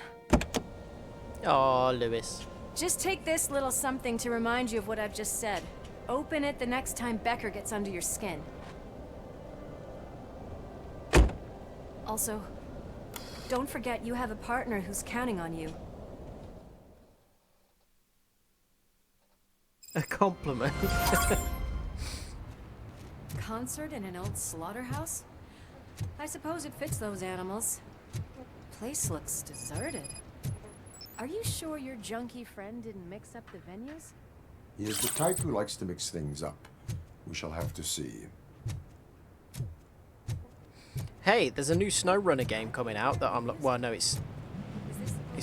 Aw, Lewis. Just take this little something to remind you of what I've just said. Open it the next time Becker gets under your skin. Also, don't forget you have a partner who's counting on you. A compliment. Concert in an old slaughterhouse? I suppose it fits those animals. Place looks deserted. Are you sure your junkie friend didn't mix up the venues? He is the type who likes to mix things up. We shall have to see. Hey, there's a new SnowRunner game coming out that I'm... Well, no, it's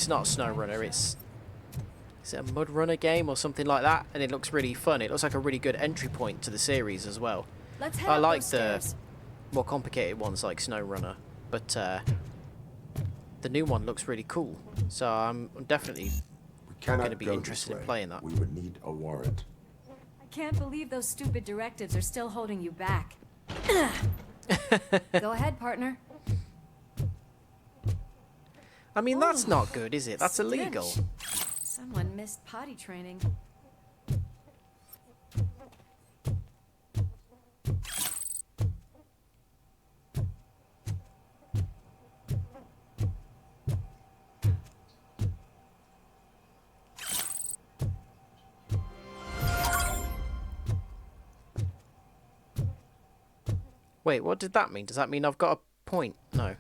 not SnowRunner, it's... Is it a Mud Runner game or something like that? And it looks really fun. It looks like a really good entry point to the series as well. Let's head I up like those the stairs. more complicated ones like SnowRunner, but the new one looks really cool. So I'm definitely going to be interested in playing that. We would need a warrant. I can't believe those stupid directives are still holding you back. Go ahead, partner. I mean, that's not good, is it? That's Stench. illegal. Someone missed potty training. Wait, what did that mean? Does that mean I've got a point? No.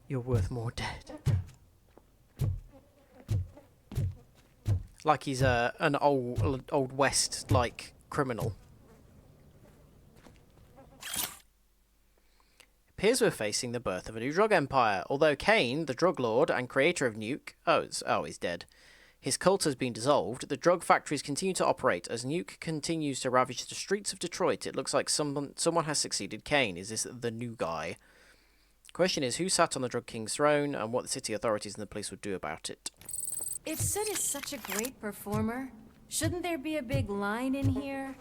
You're worth more dead. Like he's an old west like criminal. Appears we're facing the birth of a new drug empire. Although Kane, the drug lord and creator of Nuke, he's dead. His cult has been dissolved. The drug factories continue to operate as Nuke continues to ravage the streets of Detroit. It looks like someone has succeeded Kane. Is this the new guy? Question is, who sat on the drug king's throne and what the city authorities and the police would do about it? If Sid is such a great performer, shouldn't there be a big line in here?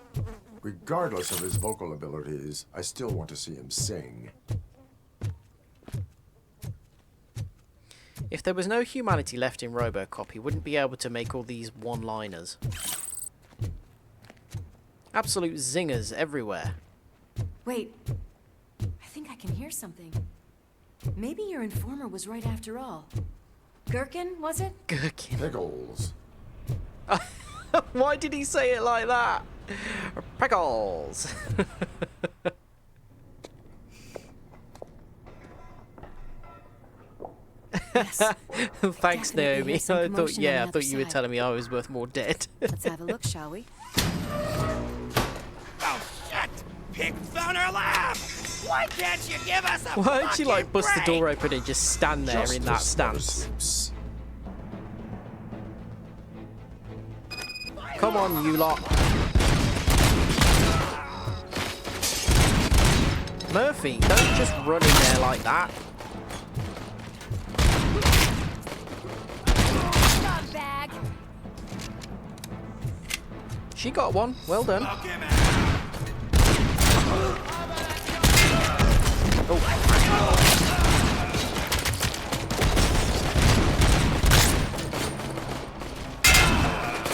Regardless of his vocal abilities, I still want to see him sing. If there was no humanity left in RoboCop, he wouldn't be able to make all these one-liners. Absolute zingers everywhere. Wait, I think I can hear something. Maybe your informer was right after all. Gherkin, was it? Gherkin. Pickles. Why did he say it like that? Pickles. Yes. Thanks, Definitely Naomi. hear some I commotion thought on the other you were side. telling me I was worth more dead. Let's have a look, shall we? Oh, shit! Pig found our lab! Why can't you give us a Why don't you like bust the break? door open and just stand there in that stance? Come on, you lot. Murphy, don't just run in there like that. Bag. She got one. Well done.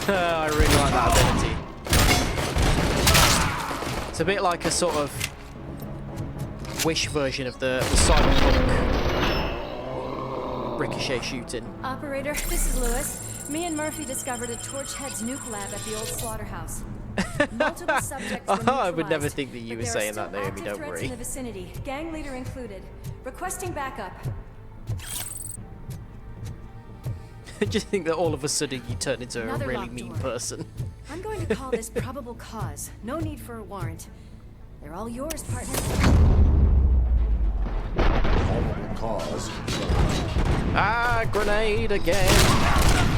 I really like that ability. It's a bit like a sort of Wish version of the Cyberpunk ricochet shooting. Operator, this is Lewis. Me and Murphy discovered a Torchhead's nuke lab at the old slaughterhouse. Multiple subjects were I would never neutralized, think that you but were there are saying still that, Naomi, active don't threats worry. in the vicinity, gang leader included. Requesting backup. Just think that all of a sudden you turn into Another a really locked mean door. person. I'm going to call this probable cause. No need for a warrant. They're all yours, partner. Probable cause. Ah, grenade again.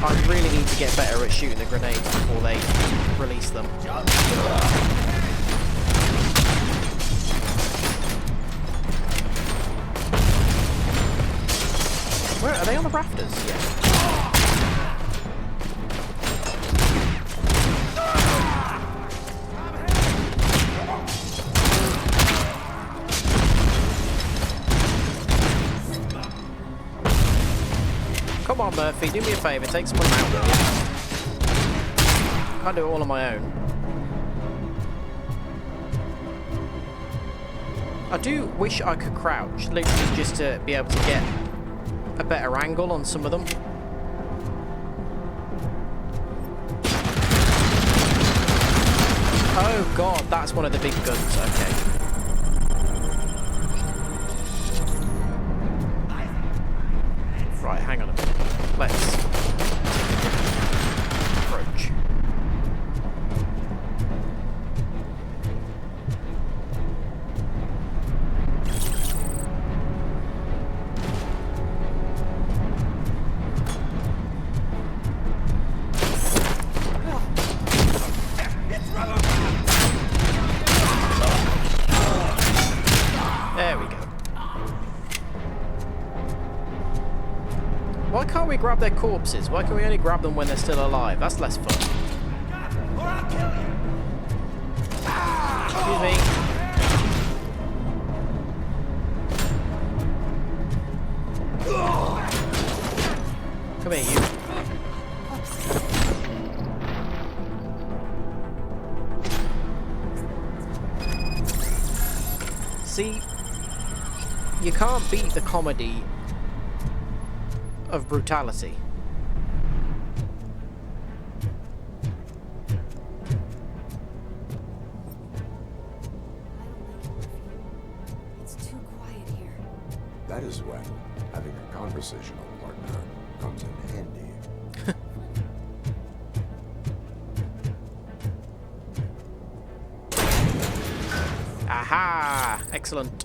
I really need to get better at shooting the grenades before they release them. Where are they, on the rafters? Yeah. Come on, Murphy, do me a favour, take someone out with you. Can't do it all on my own. I do wish I could crouch, literally just to be able to get a better angle on some of them. Oh god, that's one of the big guns, okay. Right, hang on a minute. Let's approach. grab their corpses? Why can we only grab them when they're still alive? That's less fun. Excuse me. Come here, you. See, you can't beat the comedy of brutality. It's too quiet here. That is when having a conversational partner comes in handy. Aha! Excellent.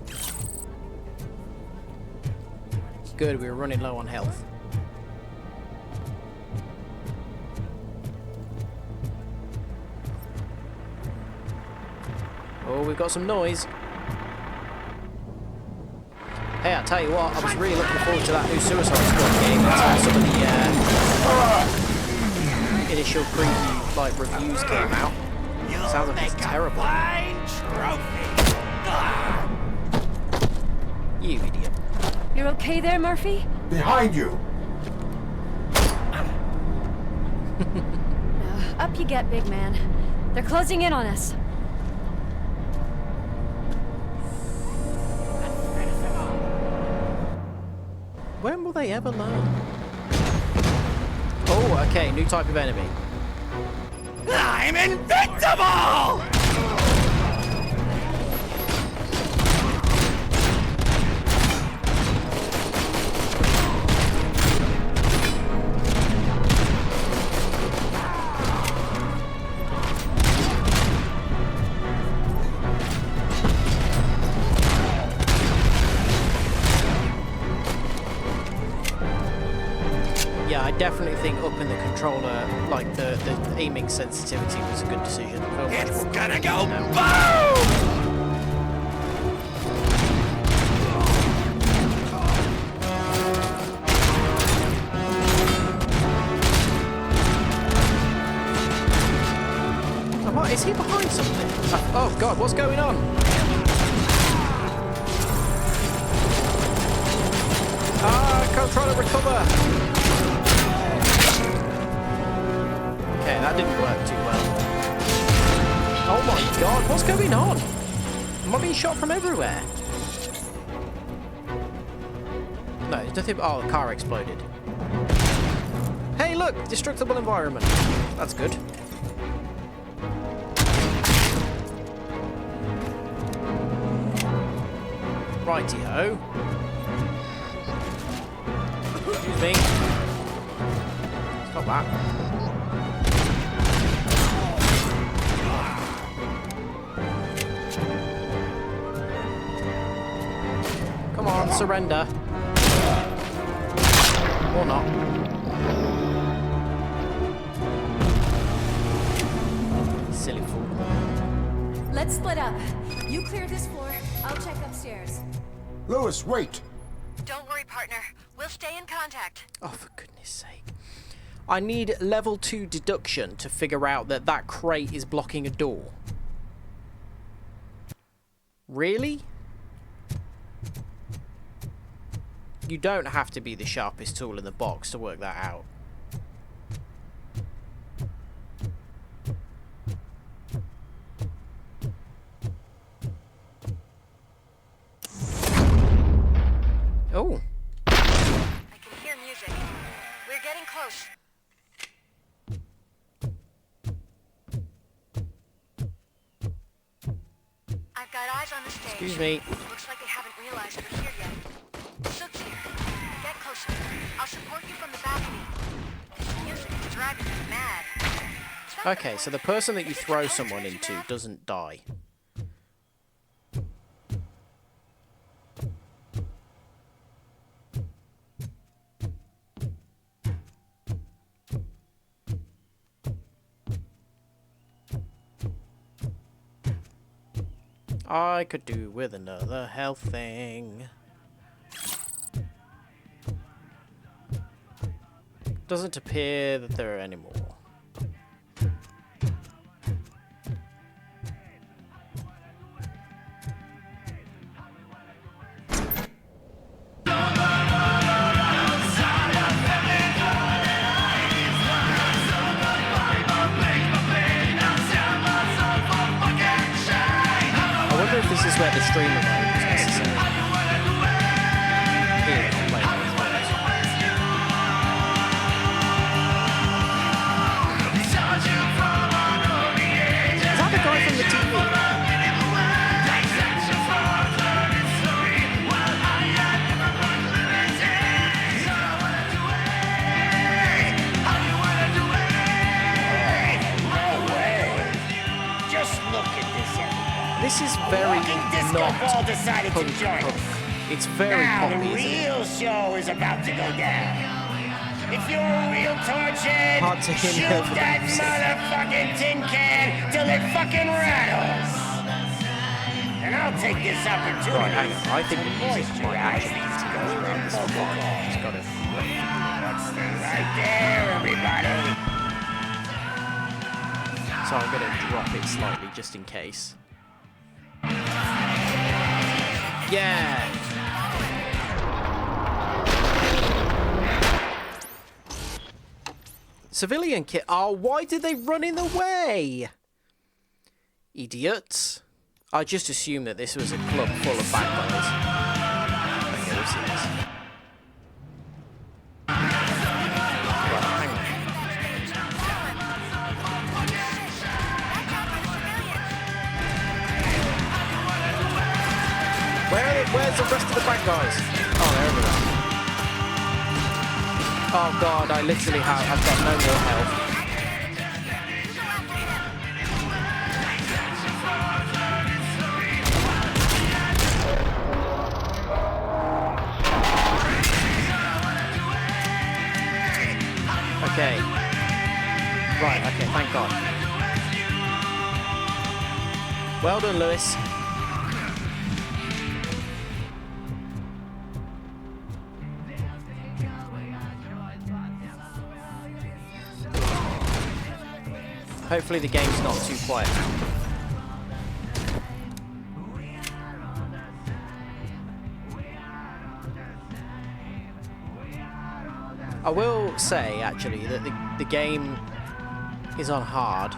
Good, we were running low on health. Oh, we've got some noise. Hey, I tell you what, I was really looking forward to that new Suicide Squad game until some of the initial preview like reviews came out. Sounds like it's terrible. You idiot. You're okay there, Murphy? Behind you! Up you get, big man. They're closing in on us. When will they ever learn? Oh, okay, new type of enemy. I'm invincible! Yeah, I definitely think upping the controller, like the aiming sensitivity was a good decision. It's gonna go boom! Oh, what, is he behind something? Oh god, what's going on? I'm trying to recover. Okay, that didn't work too well. Oh my god, what's going on? Am I being shot from everywhere? No, there's nothing. Oh, the car exploded. Hey, look, destructible environment. That's good. Righty-ho. Excuse me. Stop that. Come on, surrender. Or not. Silly fool. Let's split up. You clear this floor, I'll check upstairs. Lewis, wait! Don't worry, partner. We'll stay in contact. Oh, for goodness sake. I need level 2 deduction to figure out that that crate is blocking a door. Really? You don't have to be the sharpest tool in the box to work that out. Oh. I can hear music. We're getting close. I've got eyes on the stage. Excuse me. Looks like they haven't realized we're here yet. Sook's here. Get closer. I'll support you from the balcony. This music is driving me mad. Okay, so the person that you throw someone into doesn't die. I could do with another health thing. Doesn't appear that there are any more. I wonder if this is where the streamer mode is necessary. Here, I'm playing both modes. Is that the guy from the TV? Just look at this, everybody. This is very Disco not Ball decided to punk join punk. us. It's very Now poppy, the isn't it? real show is about to go down. If you're a real torchhead, Hard to hear shoot over the that music. motherfucking tin can till it fucking rattles. And I'll take this opportunity Right, hang on. I think to the music might moisturize actually these go around this vocal line. cords. Just got it. Right there, everybody. So I'm going to drop it slightly just in case. Yeah! Civilian kit. Oh, why did they run in the way? Idiots. I just assumed that this was a club full of bad guys. Okay, we've seen this. Right, hang on. Where's the rest of the bad guys? Oh, they're over there. Oh god, I've got no more health. Okay. Right, okay, thank god. Well done, Lewis. Hopefully the game's not too quiet now. I will say, actually, that the game is on hard.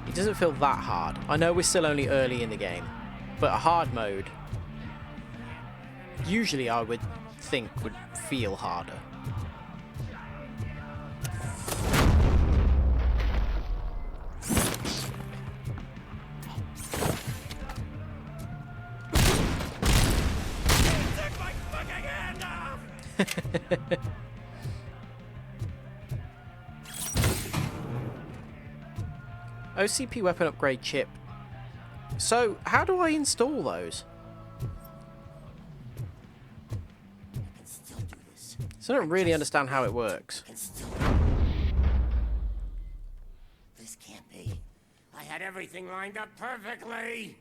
It doesn't feel that hard. I know we're still only early in the game, but a hard mode, usually I would think would feel harder. OCP weapon upgrade chip. So, how do I install those? So I don't really understand how it works. This can't be. I had everything lined up perfectly.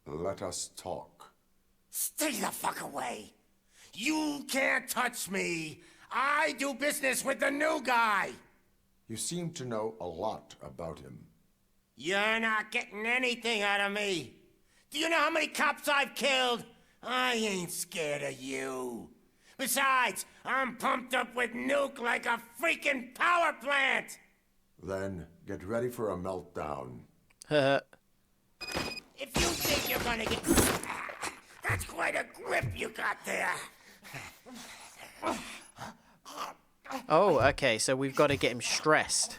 Let us talk. Stay the fuck away. You can't touch me. I do business with the new guy. You seem to know a lot about him. You're not getting anything out of me. Do you know how many cops I've killed? I ain't scared of you. Besides, I'm pumped up with nuke like a freaking power plant. Then get ready for a meltdown. If you think you're gonna get... That's quite a grip you got there. Oh, okay, so we've got to get him stressed.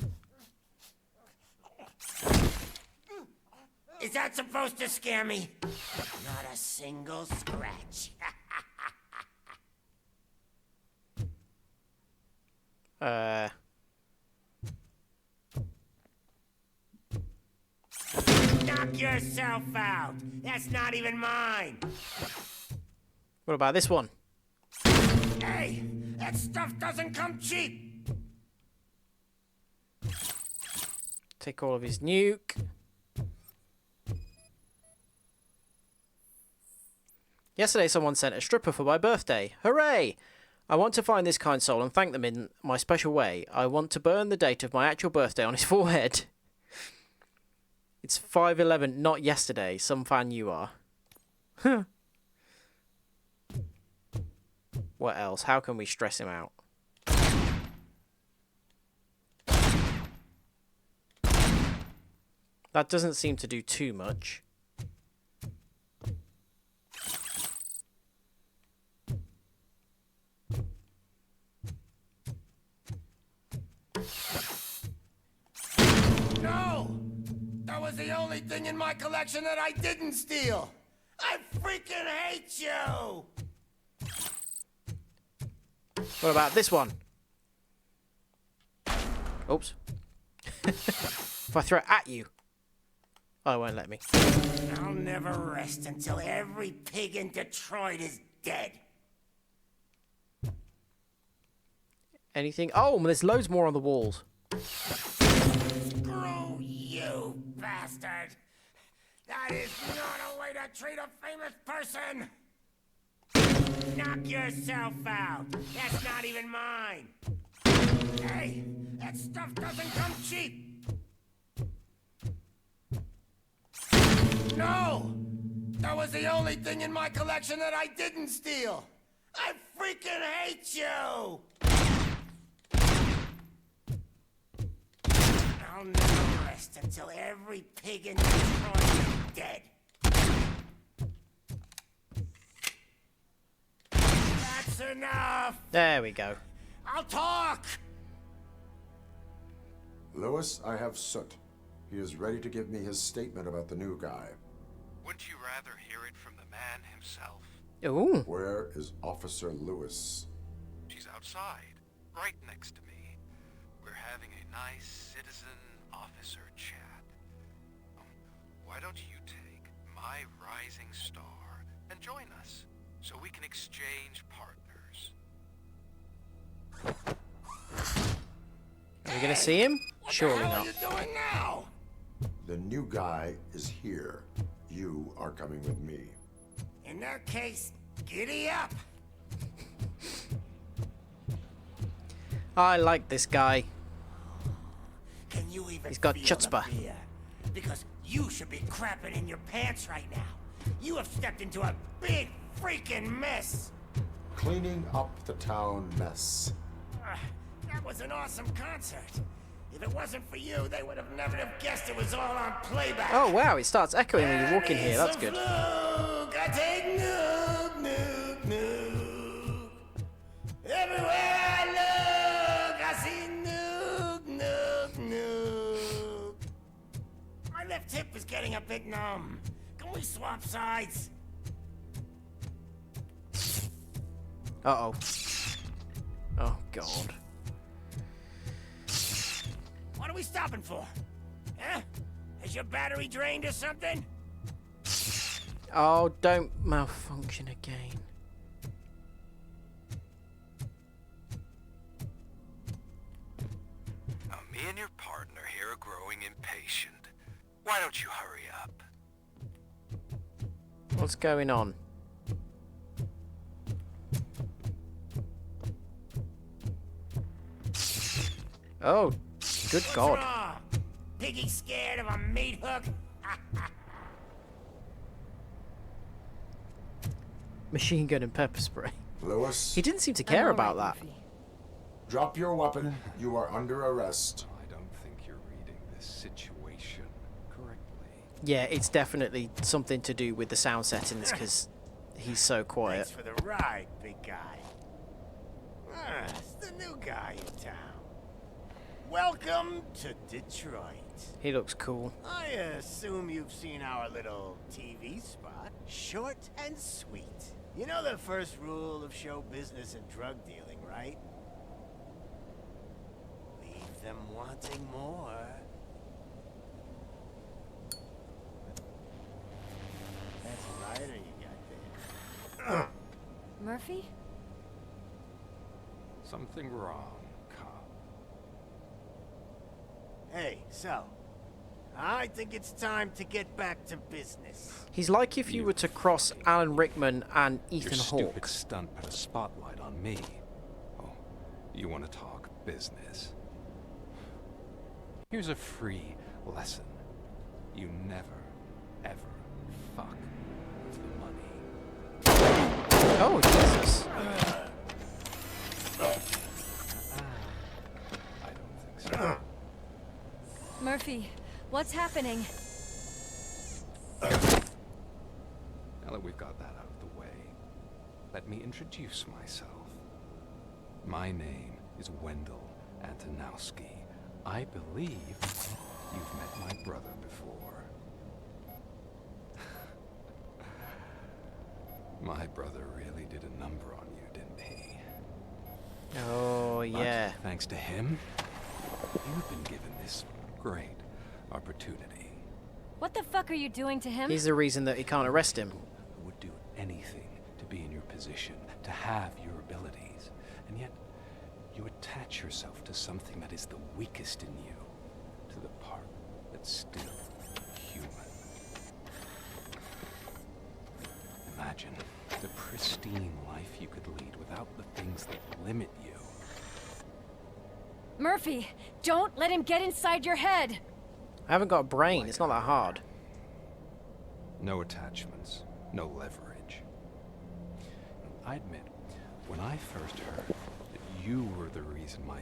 Is that supposed to scare me? Not a single scratch. Knock yourself out. That's not even mine. What about this one? Hey, that stuff doesn't come cheap. Take all of his nuke. Yesterday someone sent a stripper for my birthday. Hooray! I want to find this kind soul and thank them in my special way. I want to burn the date of my actual birthday on his forehead. It's 5/11, not yesterday. Some fan you are. Huh. What else? How can we stress him out? That doesn't seem to do too much. No! That was the only thing in my collection that I didn't steal! I freaking hate you! What about this one? Oops. If I throw it at you. Oh, it won't let me. I'll never rest until every pig in Detroit is dead. Anything? Oh, there's loads more on the walls. Screw you, bastard! That is not a way to treat a famous person! Knock yourself out! That's not even mine! Hey, that stuff doesn't come cheap! No! That was the only thing in my collection that I didn't steal! I freaking hate you! I'll never rest until every pig in Detroit is dead. That's enough! There we go. I'll talk! Lewis, I have Soot. He is ready to give me his statement about the new guy. Wouldn't you rather hear it from the man himself? Ooh. Where is Officer Lewis? She's outside, right next to me. We're having a nice citizen-officer chat. Why don't you take my rising star and join us, so we can exchange partners? Are we gonna see him? Surely not. What are you doing now? The new guy is here. You are coming with me. In that case, giddy up! I like this guy. Can you even He's got feel chutzpah. the fear? Because you should be crapping in your pants right now. You have stepped into a big freaking mess. Cleaning up the town mess. That was an awesome concert. If it wasn't for you, they would have never have guessed it was all on playback. Oh wow, it starts echoing when you walk in here. That's good. I take nuke, nuke, nuke. Everywhere I look, I see nuke, nuke, nuke. My left hip is getting a bit numb. Can we swap sides? Uh-oh. Oh, God. What are we stopping for? Huh? Is your battery drained or something? Oh, don't malfunction again. Now, me and your partner here are growing impatient. Why don't you hurry up? What's going on? Oh, good God. What's wrong? Piggy scared of a meat hook? Machine gun and pepper spray. Lewis? He didn't seem to care about that. Drop your weapon. You are under arrest. I don't think you're reading this situation correctly. Yeah, it's definitely something to do with the sound settings because he's so quiet. Thanks for the ride, big guy. It's the new guy in town. Welcome to Detroit. He looks cool. I assume you've seen our little TV spot. Short and sweet. You know the first rule of show business and drug dealing, right? Leave them wanting more. That's a rider you got there. Murphy? Something wrong, cop. Hey, so, I think it's time to get back to business. He's like if you were to cross Alan Rickman and Ethan Your Hawke. stupid stunt put a spotlight on me. You want to talk business? Here's a free lesson. You never, ever fuck with the money. Oh, Jesus. Murphy, what's happening? Now that we've got that out of the way, let me introduce myself. My name is Wendell Antonowski. I believe you've met my brother before. My brother really did a number on you, didn't he? Oh, yeah. But thanks to him, you've been given this great opportunity. What the fuck are you doing to him? He's the reason that he can't arrest him. Who would do anything to be in your position, to have your abilities, and yet you attach yourself to something that is the weakest in you, to the part that's still human. Imagine the pristine life you could lead without the things that limit you. Murphy, don't let him get inside your head. I haven't got a brain. It's not that hard. No attachments, no leverage. I admit, when I first heard that you were the reason my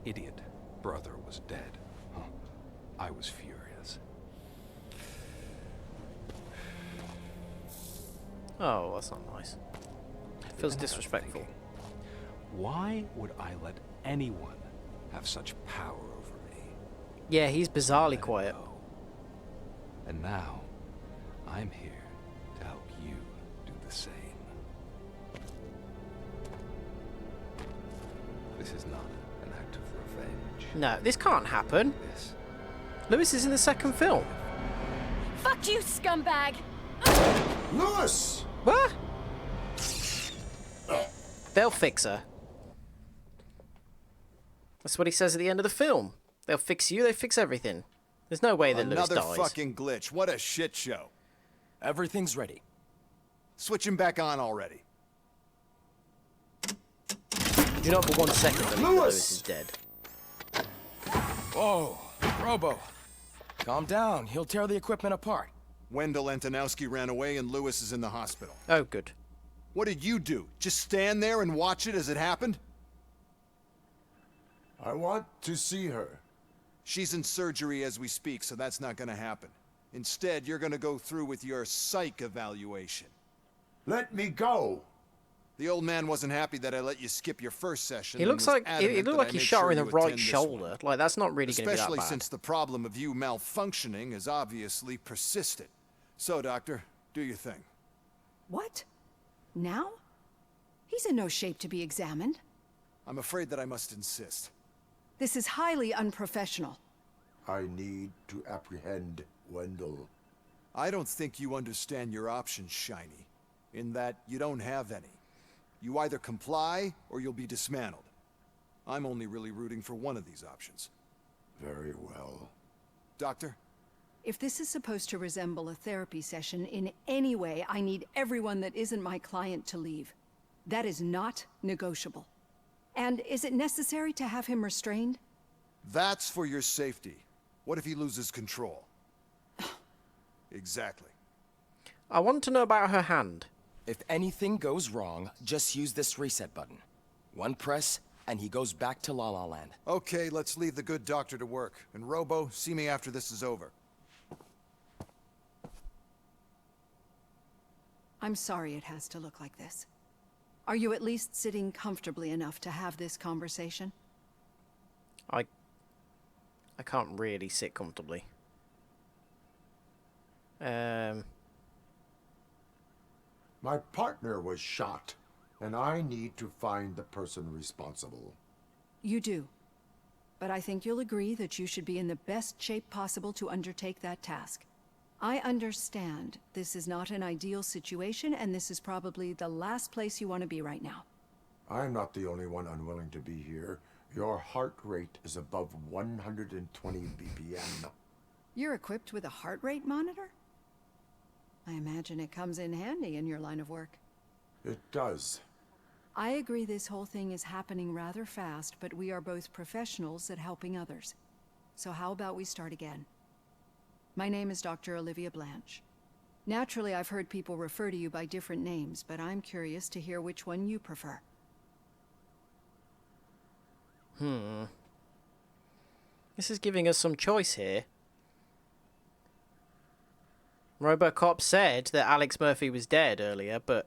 idiot brother was dead, I was furious. Oh, that's not nice. Feels disrespectful. Why would I let anyone have such power over me? Yeah, he's bizarrely quiet. And now, I'm here to help you do the same. This is not an act of revenge. No, this can't happen. Lewis is in the second film. Fuck you, scumbag! Lewis! What? They'll fix her. That's what he says at the end of the film. They'll fix you, they fix everything. There's no way that Lewis Another dies. fucking glitch. What a shit show. Everything's ready. Switch him back on already. Do not for 1 second believe that Lewis is dead. Whoa, Robo. Calm down. He'll tear the equipment apart. Wendell Antonowski ran away and Lewis is in the hospital. Oh, good. What did you do? Just stand there and watch it as it happened? I want to see her. She's in surgery as we speak, so that's not gonna happen. Instead, you're gonna go through with your psych evaluation. Let me go! The old man wasn't happy that I let you skip your first session. He looks and was like adamant it looked that like I he make shot her sure in the you right attend this shoulder. one. Like that's not really going to be that Especially bad. since the problem of you malfunctioning has obviously persisted. So, Doctor, do your thing. What? Now? He's in no shape to be examined. I'm afraid that I must insist. This is highly unprofessional. I need to apprehend Wendell. I don't think you understand your options, Shiny, in that you don't have any. You either comply or you'll be dismantled. I'm only really rooting for one of these options. Very well. Doctor? If this is supposed to resemble a therapy session in any way, I need everyone that isn't my client to leave. That is not negotiable. And is it necessary to have him restrained? That's for your safety. What if he loses control? Exactly. I want to know about her hand. If anything goes wrong, just use this reset button. One press, and he goes back to La La Land. Okay, let's leave the good doctor to work. And Robo, see me after this is over. I'm sorry it has to look like this. Are you at least sitting comfortably enough to have this conversation? I can't really sit comfortably. My partner was shot, and I need to find the person responsible. You do. But I think you'll agree that you should be in the best shape possible to undertake that task. I understand this is not an ideal situation, and this is probably the last place you want to be right now. I'm not the only one unwilling to be here. Your heart rate is above 120 BPM. You're equipped with a heart rate monitor? I imagine it comes in handy in your line of work. It does. I agree this whole thing is happening rather fast, but we are both professionals at helping others. So how about we start again? My name is Dr. Olivia Blanche. Naturally, I've heard people refer to you by different names, but I'm curious to hear which one you prefer. This is giving us some choice here. RoboCop said that Alex Murphy was dead earlier, but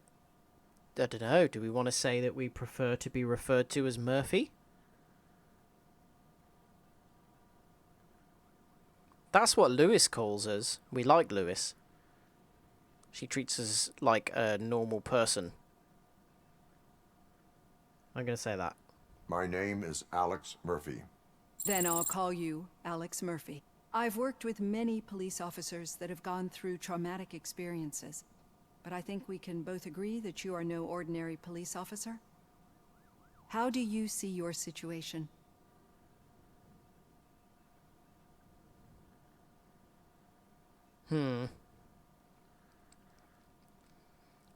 I don't know. Do we want to say that we prefer to be referred to as Murphy? That's what Lewis calls us. We like Lewis. She treats us like a normal person. I'm going to say that. My name is Alex Murphy. Then I'll call you Alex Murphy. I've worked with many police officers that have gone through traumatic experiences, but I think we can both agree that you are no ordinary police officer. How do you see your situation?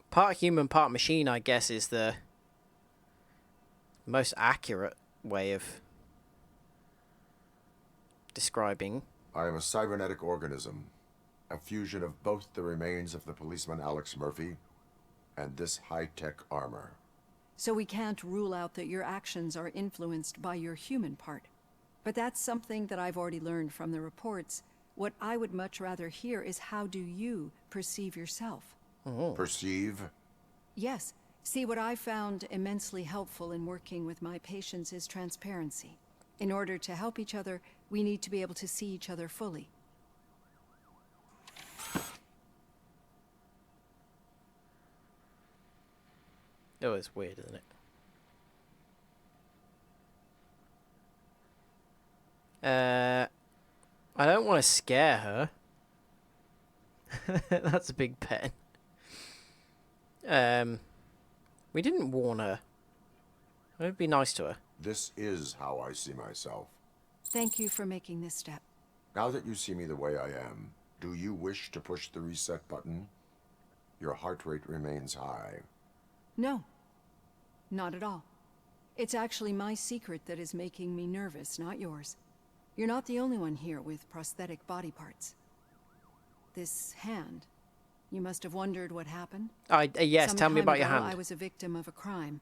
Part human, part machine, I guess, is the most accurate way of describing. I am a cybernetic organism, a fusion of both the remains of the policeman Alex Murphy and this high-tech armor. So we can't rule out that your actions are influenced by your human part. But that's something that I've already learned from the reports. What I would much rather hear is how do you perceive yourself? Perceive? Yes. See, what I found immensely helpful in working with my patients is transparency. In order to help each other, we need to be able to see each other fully. Oh, it's weird, isn't it? I don't want to scare her. That's a big pen. We didn't warn her. It would be nice to her. This is how I see myself. Thank you for making this step. Now that you see me the way I am, do you wish to push the reset button? Your heart rate remains high. No. Not at all. It's actually my secret that is making me nervous, not yours. You're not the only one here with prosthetic body parts. This hand. You must have wondered what happened. Yes, tell me about your hand. I was a victim of a crime.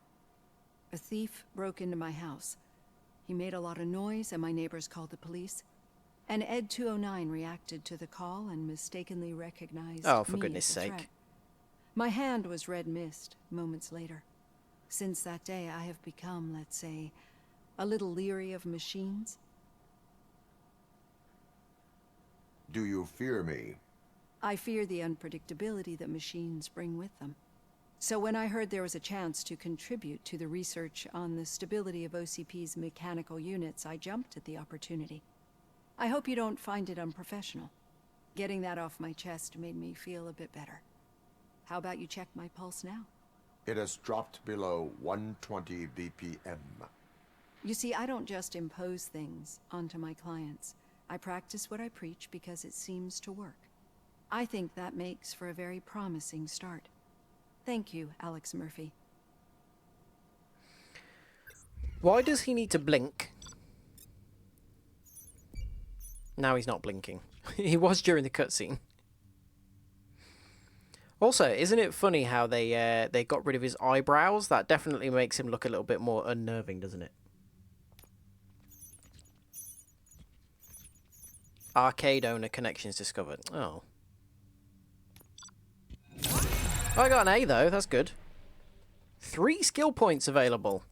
A thief broke into my house. He made a lot of noise and my neighbors called the police. And Ed 209 reacted to the call and mistakenly recognized Oh, for me goodness as a sake. threat. My hand was red mist moments later. Since that day, I have become, let's say, a little leery of machines. Do you fear me? I fear the unpredictability that machines bring with them. So when I heard there was a chance to contribute to the research on the stability of OCP's mechanical units, I jumped at the opportunity. I hope you don't find it unprofessional. Getting that off my chest made me feel a bit better. How about you check my pulse now? It has dropped below 120 BPM. You see, I don't just impose things onto my clients. I practice what I preach because it seems to work. I think that makes for a very promising start. Thank you, Alex Murphy. Why does he need to blink? Now he's not blinking. He was during the cutscene. Also, isn't it funny how they got rid of his eyebrows? That definitely makes him look a little bit more unnerving, doesn't it? Arcade owner connections discovered. Oh. I got an A though, that's good. 3 skill points available.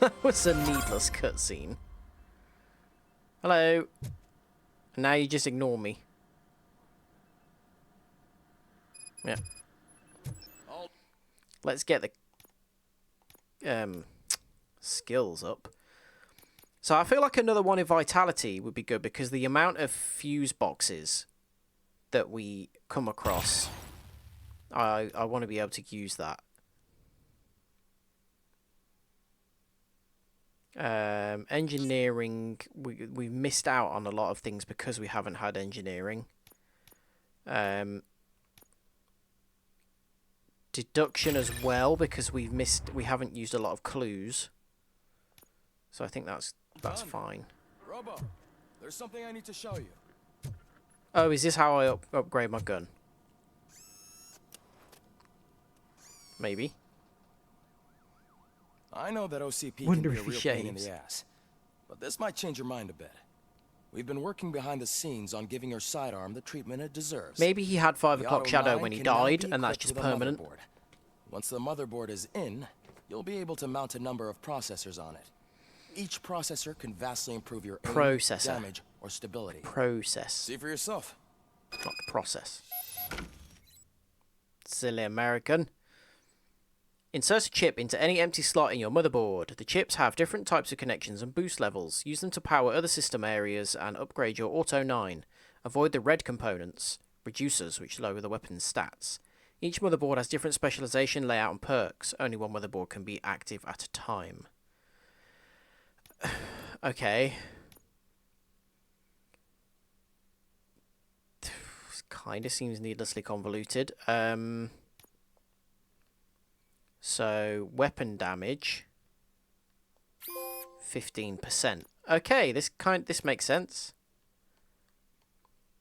That was a needless cutscene. Hello. Now you just ignore me. Yeah. Let's get the skills up. So I feel like another one in Vitality would be good because the amount of fuse boxes that we come across, I want to be able to use that. Engineering, we've missed out on a lot of things because we haven't had engineering. Deduction as well, because we haven't used a lot of clues. So I think that's fine. Robo, there's something I need to show you. Oh, is this how I upgrade my gun? Maybe. I know that OCP Wonder can be if a he real pain in shaves. the ass, but this might change your mind a bit. We've been working behind the scenes on giving your sidearm the treatment it deserves. Maybe he had 5 The o'clock Auto shadow 9 when he can now died, be and that's equipped just with a permanent. motherboard. Once the motherboard is in, you'll be able to mount a number of processors on it. Each processor can vastly improve your aim, damage, or stability. Process. See for yourself. Not process. Silly American. Insert a chip into any empty slot in your motherboard. The chips have different types of connections and boost levels. Use them to power other system areas and upgrade your Auto 9. Avoid the red components, reducers, which lower the weapon's stats. Each motherboard has different specialization, layout, and perks. Only one motherboard can be active at a time. Okay. This kind of seems needlessly convoluted. So, weapon damage, 15%. Okay, this makes sense.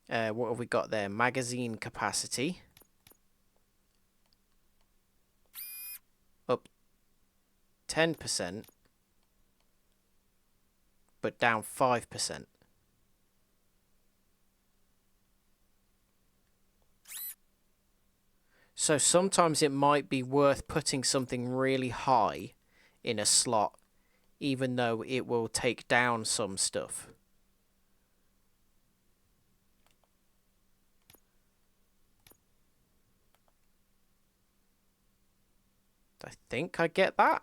What have we got there? Magazine capacity. Up 10%, but down 5%. So sometimes it might be worth putting something really high in a slot, even though it will take down some stuff. I think I get that.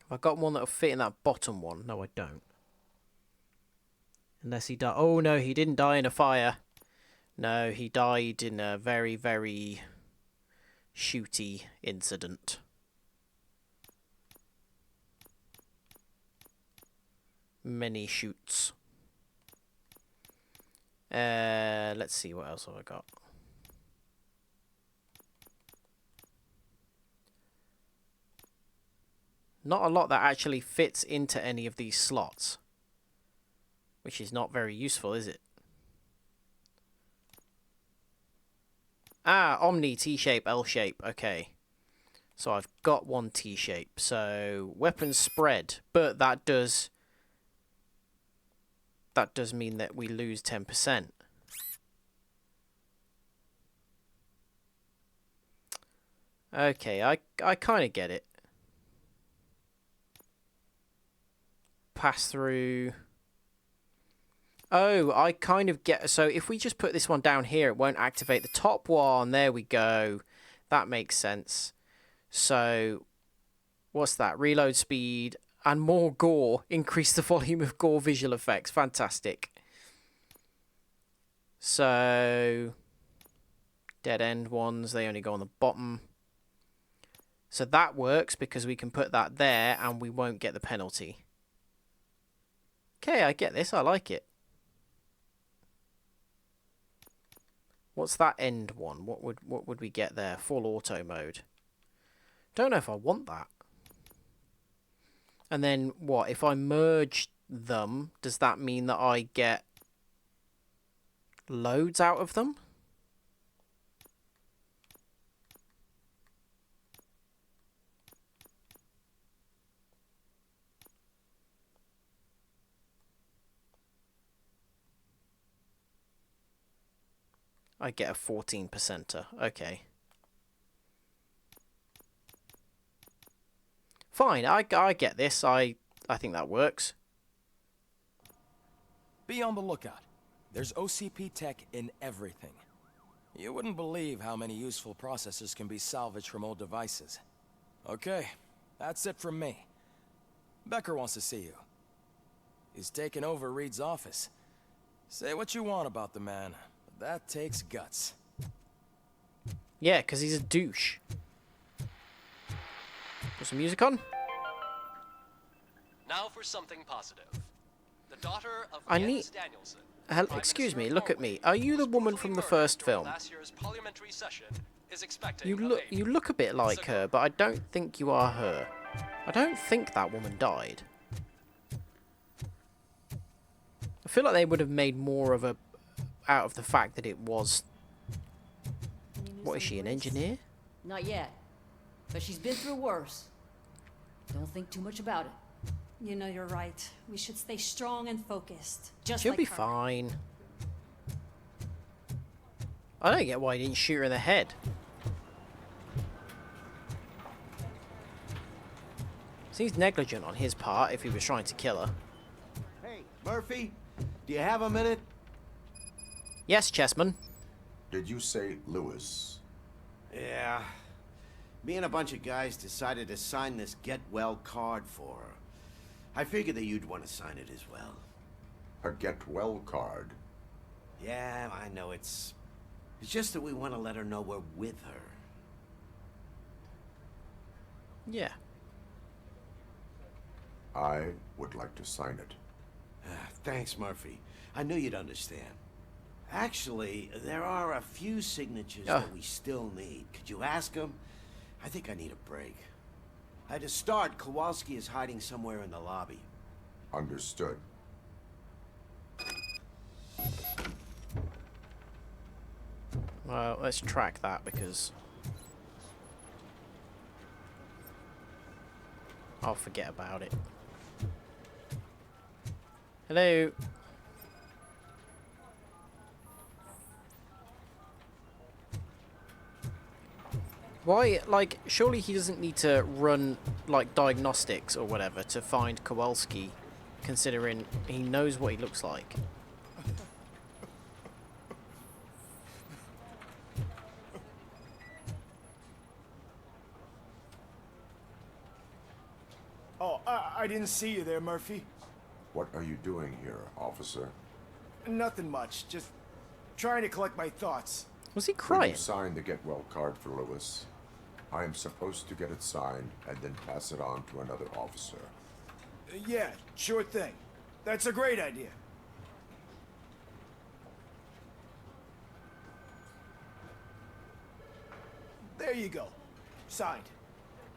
Have I got one that'll fit in that bottom one? No, I don't. Unless he died. Oh, no, he didn't die in a fire. No, he died in a very, very shooty incident. Many shoots. Let's see, what else have I got? Not a lot that actually fits into any of these slots. Which is not very useful, is it? Ah, Omni, T-shape, L-shape. Okay. So I've got one T-shape. So, weapon spread. But that does mean that we lose 10%. Okay, I kind of get it. Pass through. Oh, I kind of get... So if we just put this one down here, it won't activate the top one. There we go. That makes sense. So, what's that? Reload speed and more gore. Increase the volume of gore visual effects. Fantastic. So, dead end ones, they only go on the bottom. So that works because we can put that there and we won't get the penalty. Okay, I get this. I like it. What's that end one? What would we get there? Full auto mode. Don't know if I want that. And then what? If I merge them, does that mean that I get loads out of them? I get a 14%er. Okay. Fine, I get this. I think that works. Be on the lookout. There's OCP tech in everything. You wouldn't believe how many useful processors can be salvaged from old devices. Okay, that's it from me. Becker wants to see you. He's taken over Reed's office. Say what you want about the man. That takes guts. Yeah, because he's a douche. Put some music on. Now for something positive. The daughter of I need... Jens Danielson. Excuse me, look at me. Are you the woman from the first film? Last year's parliamentary session is expecting You look a bit like her, but I don't think you are her. I don't think that woman died. I feel like they would have made more of a out of the fact that it was. What is she, an engineer? Not yet. But she's been through worse. Don't think too much about it. You know, you're right. We should stay strong and focused. Just She'll like be her. fine. I don't get why he didn't shoot her in the head. Seems negligent on his part if he was trying to kill her. Hey, Murphy, do you have a minute? Yes, Chessman. Did you say Lewis? Yeah. Me and a bunch of guys decided to sign this get well card for her. I figured that you'd want to sign it as well. A get well card? Yeah, I know it's just that we want to let her know we're with her. Yeah. I would like to sign it. Thanks, Murphy. I knew you'd understand. Actually, there are a few signatures that we still need. Could you ask them? I think I need a break. To start, Kowalski is hiding somewhere in the lobby. Understood. Well, let's track that because I'll forget about it. Hello. Why, like, surely he doesn't need to run, like, diagnostics or whatever to find Kowalski, considering he knows what he looks like. Oh, I didn't see you there, Murphy. What are you doing here, officer? Nothing much, just trying to collect my thoughts. Was he Will crying? you sign the get well card for Lewis? I am supposed to get it signed and then pass it on to another officer. Yeah, sure thing. That's a great idea. There you go. Signed.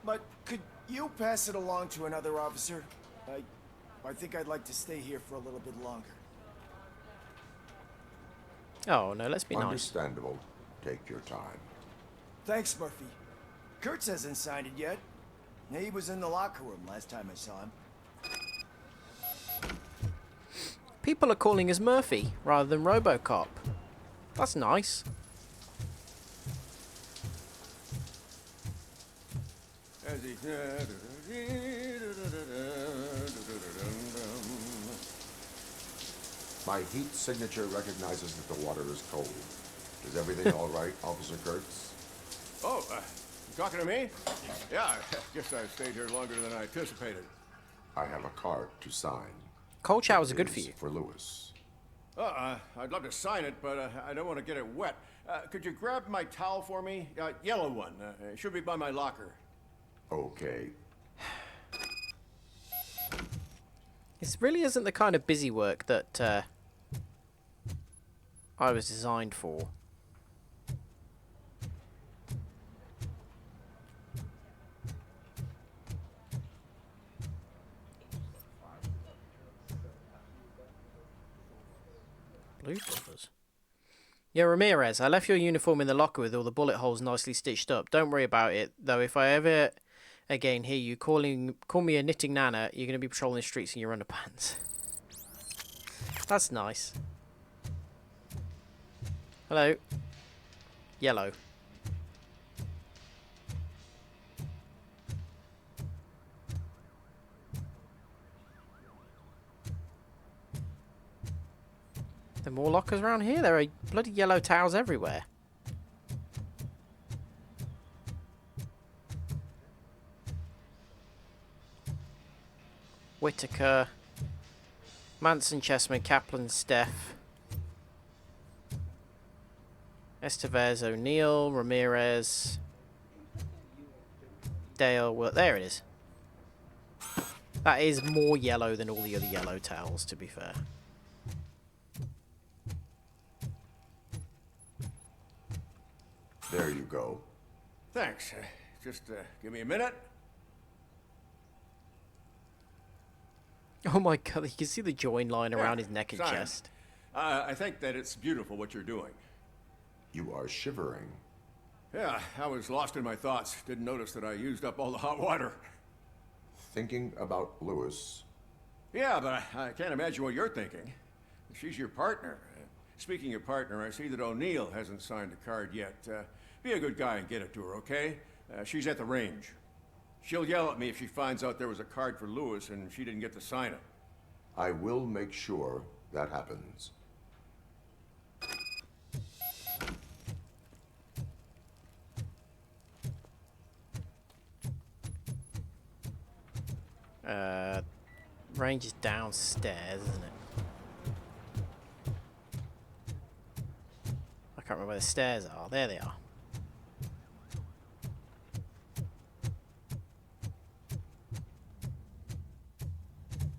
But could you pass it along to another officer? I think I'd like to stay here for a little bit longer. Oh, no, let's be nice. Understandable. Take your time. Thanks, Murphy. Kurtz hasn't signed it yet. He was in the locker room last time I saw him. People are calling us Murphy rather than RoboCop. That's nice. My heat signature recognizes that the water is cold. Is everything all right, Officer Kurtz? Oh, you talking to me? Yeah, I guess I stayed here longer than I anticipated. I have a card to sign. Cold showers are good for you. For Lewis. I'd love to sign it, but I don't want to get it wet. Could you grab my towel for me? Yellow one. It should be by my locker. Okay. This really isn't the kind of busy work that I was designed for. Blue Brothers. Yeah, Ramirez, I left your uniform in the locker with all the bullet holes nicely stitched up. Don't worry about it, though. If I ever again hear you call me a knitting nana, you're going to be patrolling the streets in your underpants. That's nice. Hello. Yellow. There are more lockers around here? There are bloody yellow towels everywhere. Whitaker, Manson, Chessman, Kaplan, Steph, Estevez, O'Neill, Ramirez. Dale, well, there it is. That is more yellow than all the other yellow towels, to be fair. There you go. Thanks. Just give me a minute. Oh my god, you can see the join line around his neck and signed. chest. I think that it's beautiful what you're doing. You are shivering. Yeah, I was lost in my thoughts. Didn't notice that I used up all the hot water. Thinking about Lewis. Yeah, but I can't imagine what you're thinking. She's your partner. Speaking of partner, I see that O'Neill hasn't signed a card yet. Be a good guy and get it to her, okay? She's at the range. She'll yell at me if she finds out there was a card for Lewis and she didn't get to sign it. I will make sure that happens. Range is downstairs, isn't it? I can't remember where the stairs are. There they are.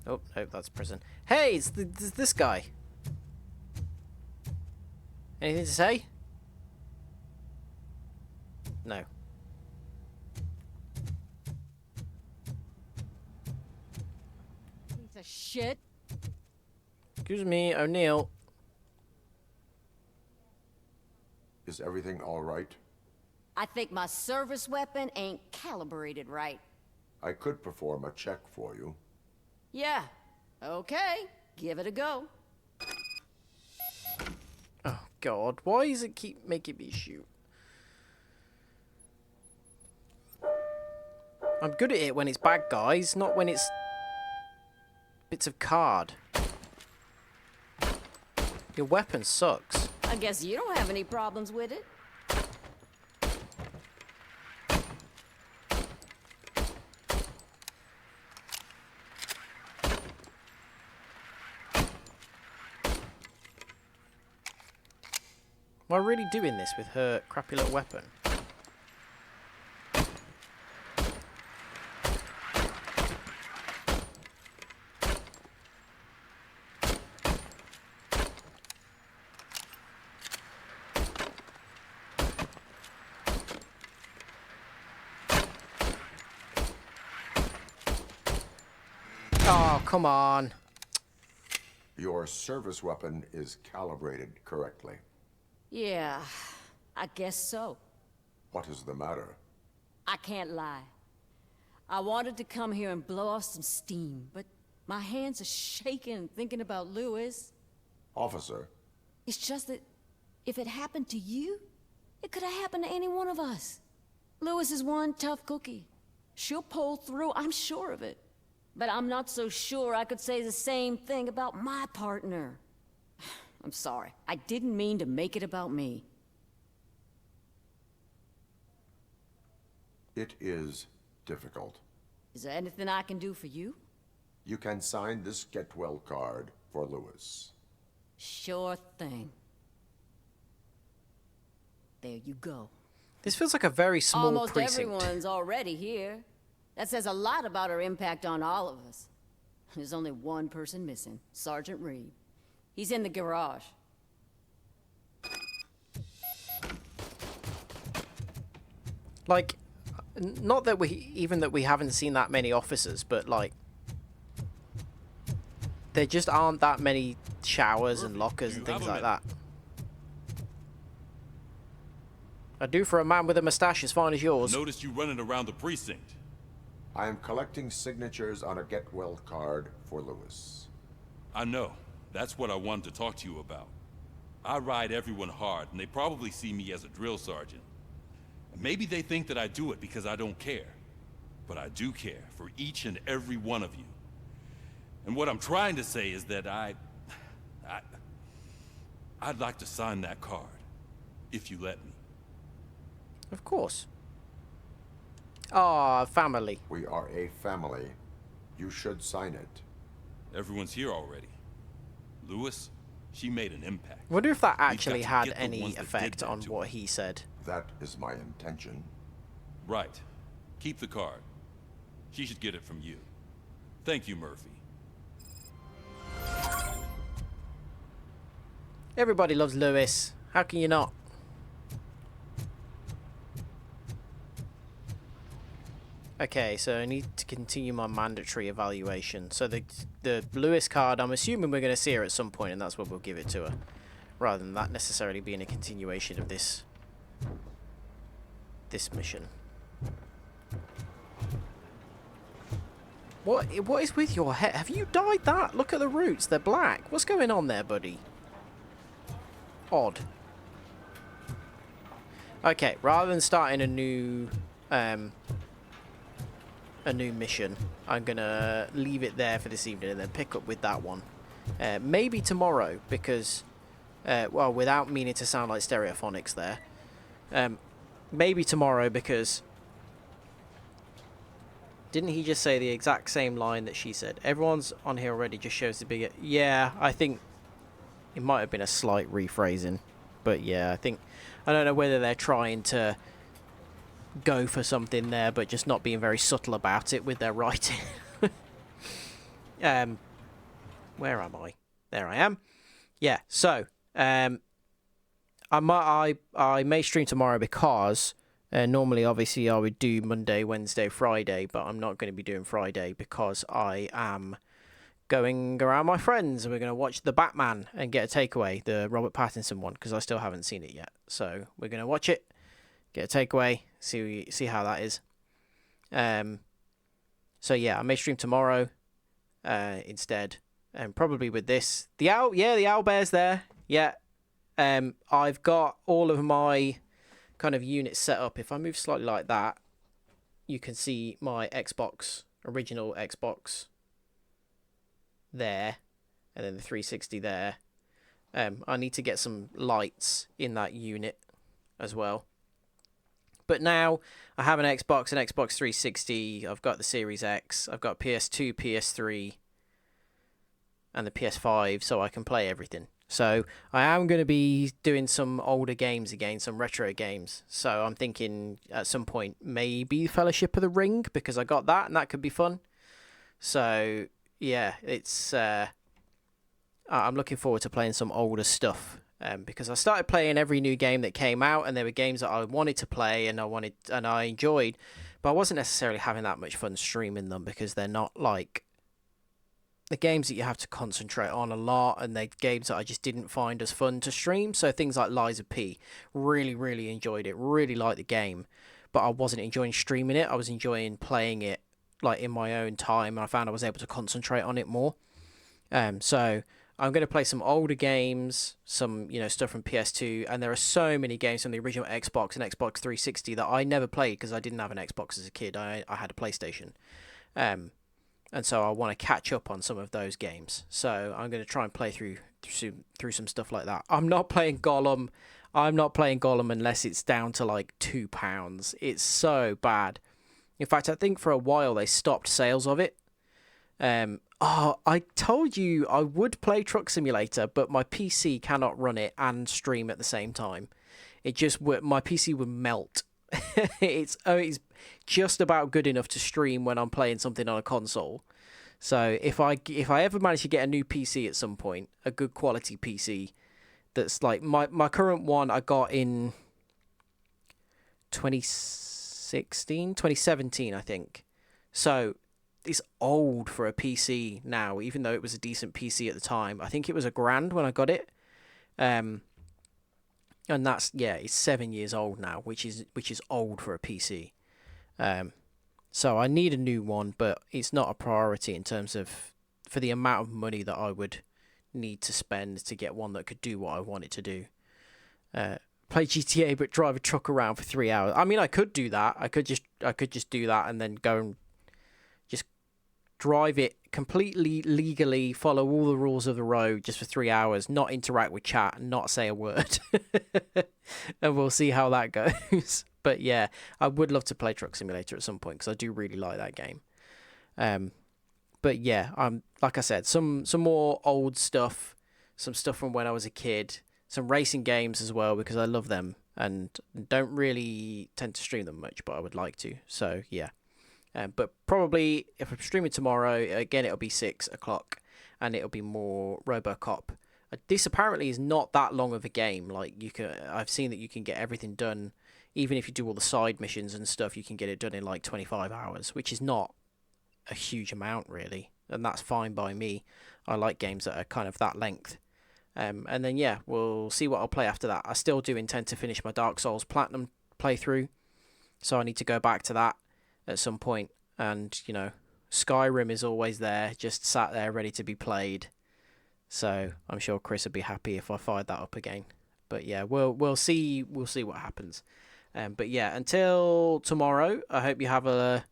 Oh, no, that's prison. Hey, it's this guy. Anything to say? No. Piece of shit. Excuse me, O'Neill. Is everything all right? I think my service weapon ain't calibrated right. I could perform a check for you. Yeah. Okay. Give it a go. Oh god, why does it keep making me shoot? I'm good at it when it's bad guys, not when it's bits of card. Your weapon sucks. I guess you don't have any problems with it. Am I really doing this with her crappy little weapon? Oh, come on. Your service weapon is calibrated correctly. Yeah, I guess so. What is the matter? I can't lie. I wanted to come here and blow off some steam, but my hands are shaking thinking about Lewis. Officer. It's just that if it happened to you, it could have happened to any one of us. Lewis is one tough cookie. She'll pull through, I'm sure of it. But I'm not so sure I could say the same thing about my partner. I'm sorry. I didn't mean to make it about me. It is difficult. Is there anything I can do for you? You can sign this get well card for Lewis. Sure thing. There you go. This feels like a very small Almost precinct. everyone's already here. That says a lot about her impact on all of us. There's only one person missing, Sergeant Reed. He's in the garage. Like, not that we haven't seen that many officers, but like, there just aren't that many showers and lockers and things like that. I do for a man with a mustache as fine as yours. Noticed you running around the precinct. I am collecting signatures on a get well card for Lewis. I know. That's what I wanted to talk to you about. I ride everyone hard, and they probably see me as a drill sergeant. Maybe they think that I do it because I don't care. But I do care for each and every one of you. And what I'm trying to say is that I'd like to sign that card, if you let me. Of course. Ah, family. We are a family. You should sign it. Everyone's here already. Lewis, she made an impact. I wonder if that We've got actually to had get the any ones that did effect that on to what her. he said. That is my intention. Right. Keep the card. She should get it from you. Thank you, Murphy. Everybody loves Lewis. How can you not? Okay, so I need to continue my mandatory evaluation. So the Lewis card, I'm assuming we're going to see her at some point, and that's what we'll give it to her, rather than that necessarily being a continuation of this mission. What is with your hair? Have you dyed that? Look at the roots, they're black. What's going on there, buddy? Odd. Okay, rather than starting a new mission, I'm gonna leave it there for this evening and then pick up with that one. Maybe tomorrow, because well, without meaning to sound like stereophonics there, maybe tomorrow, because didn't he just say the exact same line that she said? Everyone's on here already, just shows the bigger... Yeah, I think it might have been a slight rephrasing, but yeah, I don't know whether they're trying to go for something there, but just not being very subtle about it with their writing. Where am I? There I am. Yeah, so I may stream tomorrow because normally obviously I would do Monday, Wednesday, Friday, but I'm not going to be doing Friday because I am going around my friends and we're going to watch The Batman and get a takeaway, the Robert Pattinson one, because I still haven't seen it yet. So we're going to watch it, get a takeaway, see how that is. So yeah, I may stream tomorrow instead, and probably with this. The owlbear's there. Yeah, I've got all of my kind of units set up. If I move slightly like that, you can see my original Xbox there, and then the 360 there. I need to get some lights in that unit as well. But now I have an Xbox 360, I've got the Series X, I've got PS2, PS3, and the PS5, so I can play everything. So I am going to be doing some older games again, some retro games. So I'm thinking at some point maybe Fellowship of the Ring, because I got that and that could be fun. So yeah, it's I'm looking forward to playing some older stuff. Because I started playing every new game that came out, and there were games that I wanted to play and I enjoyed, but I wasn't necessarily having that much fun streaming them because they're not like the games that you have to concentrate on a lot, and they're games that I just didn't find as fun to stream. So things like Lies of P, really enjoyed it, really liked the game, but I wasn't enjoying streaming it. I was enjoying playing it like in my own time, and I found I was able to concentrate on it more. So I'm going to play some older games, some stuff from PS2, and there are so many games from the original Xbox and Xbox 360 that I never played because I didn't have an Xbox as a kid. I had a PlayStation, and so I want to catch up on some of those games. So I'm going to try and play through some stuff like that. I'm not playing Gollum. Unless it's down to like £2. It's so bad. In fact, I think for a while they stopped sales of it. I told you I would play Truck Simulator, but my PC cannot run it and stream at the same time. My PC would melt. It's just about good enough to stream when I'm playing something on a console. So if I ever manage to get a new PC at some point, a good quality PC, that's like my current one I got in 2017, I think. So it's old for a PC now, even though it was a decent PC at the time. I think it was $1,000 when I got it. And that's, it's 7 years old now, which is old for a PC. So I need a new one, but it's not a priority in terms of for the amount of money that I would need to spend to get one that could do what I want it to do. Play GTA but drive a truck around for 3 hours. I mean, I could do that. I could just do that and then go and just drive it completely legally, follow all the rules of the road just for 3 hours, not interact with chat, not say a word. And we'll see how that goes. But yeah, I would love to play Truck Simulator at some point because I do really like that game. But yeah, like I said, some more old stuff, some stuff from when I was a kid, some racing games as well because I love them. and don't really tend to stream them much, but I would like to. So yeah, but probably if I'm streaming tomorrow, again it'll be 6 o'clock, and it'll be more RoboCop. This apparently is not that long of a game. Like I've seen that you can get everything done, even if you do all the side missions and stuff. You can get it done in like 25 hours, which is not a huge amount really, and that's fine by me. I like games that are kind of that length. And then yeah, we'll see what I'll play after that. I still do intend to finish my Dark Souls Platinum playthrough, so I need to go back to that at some point. And you know, Skyrim is always there, just sat there ready to be played. So I'm sure Chris would be happy if I fired that up again. But yeah, we'll see what happens. But yeah, until tomorrow, I hope you have a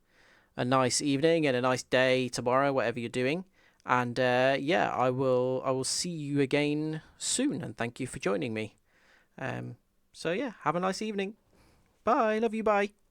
nice evening and a nice day tomorrow, whatever you're doing. And yeah, I will see you again soon. And thank you for joining me. So yeah, have a nice evening. Bye. Love you. Bye.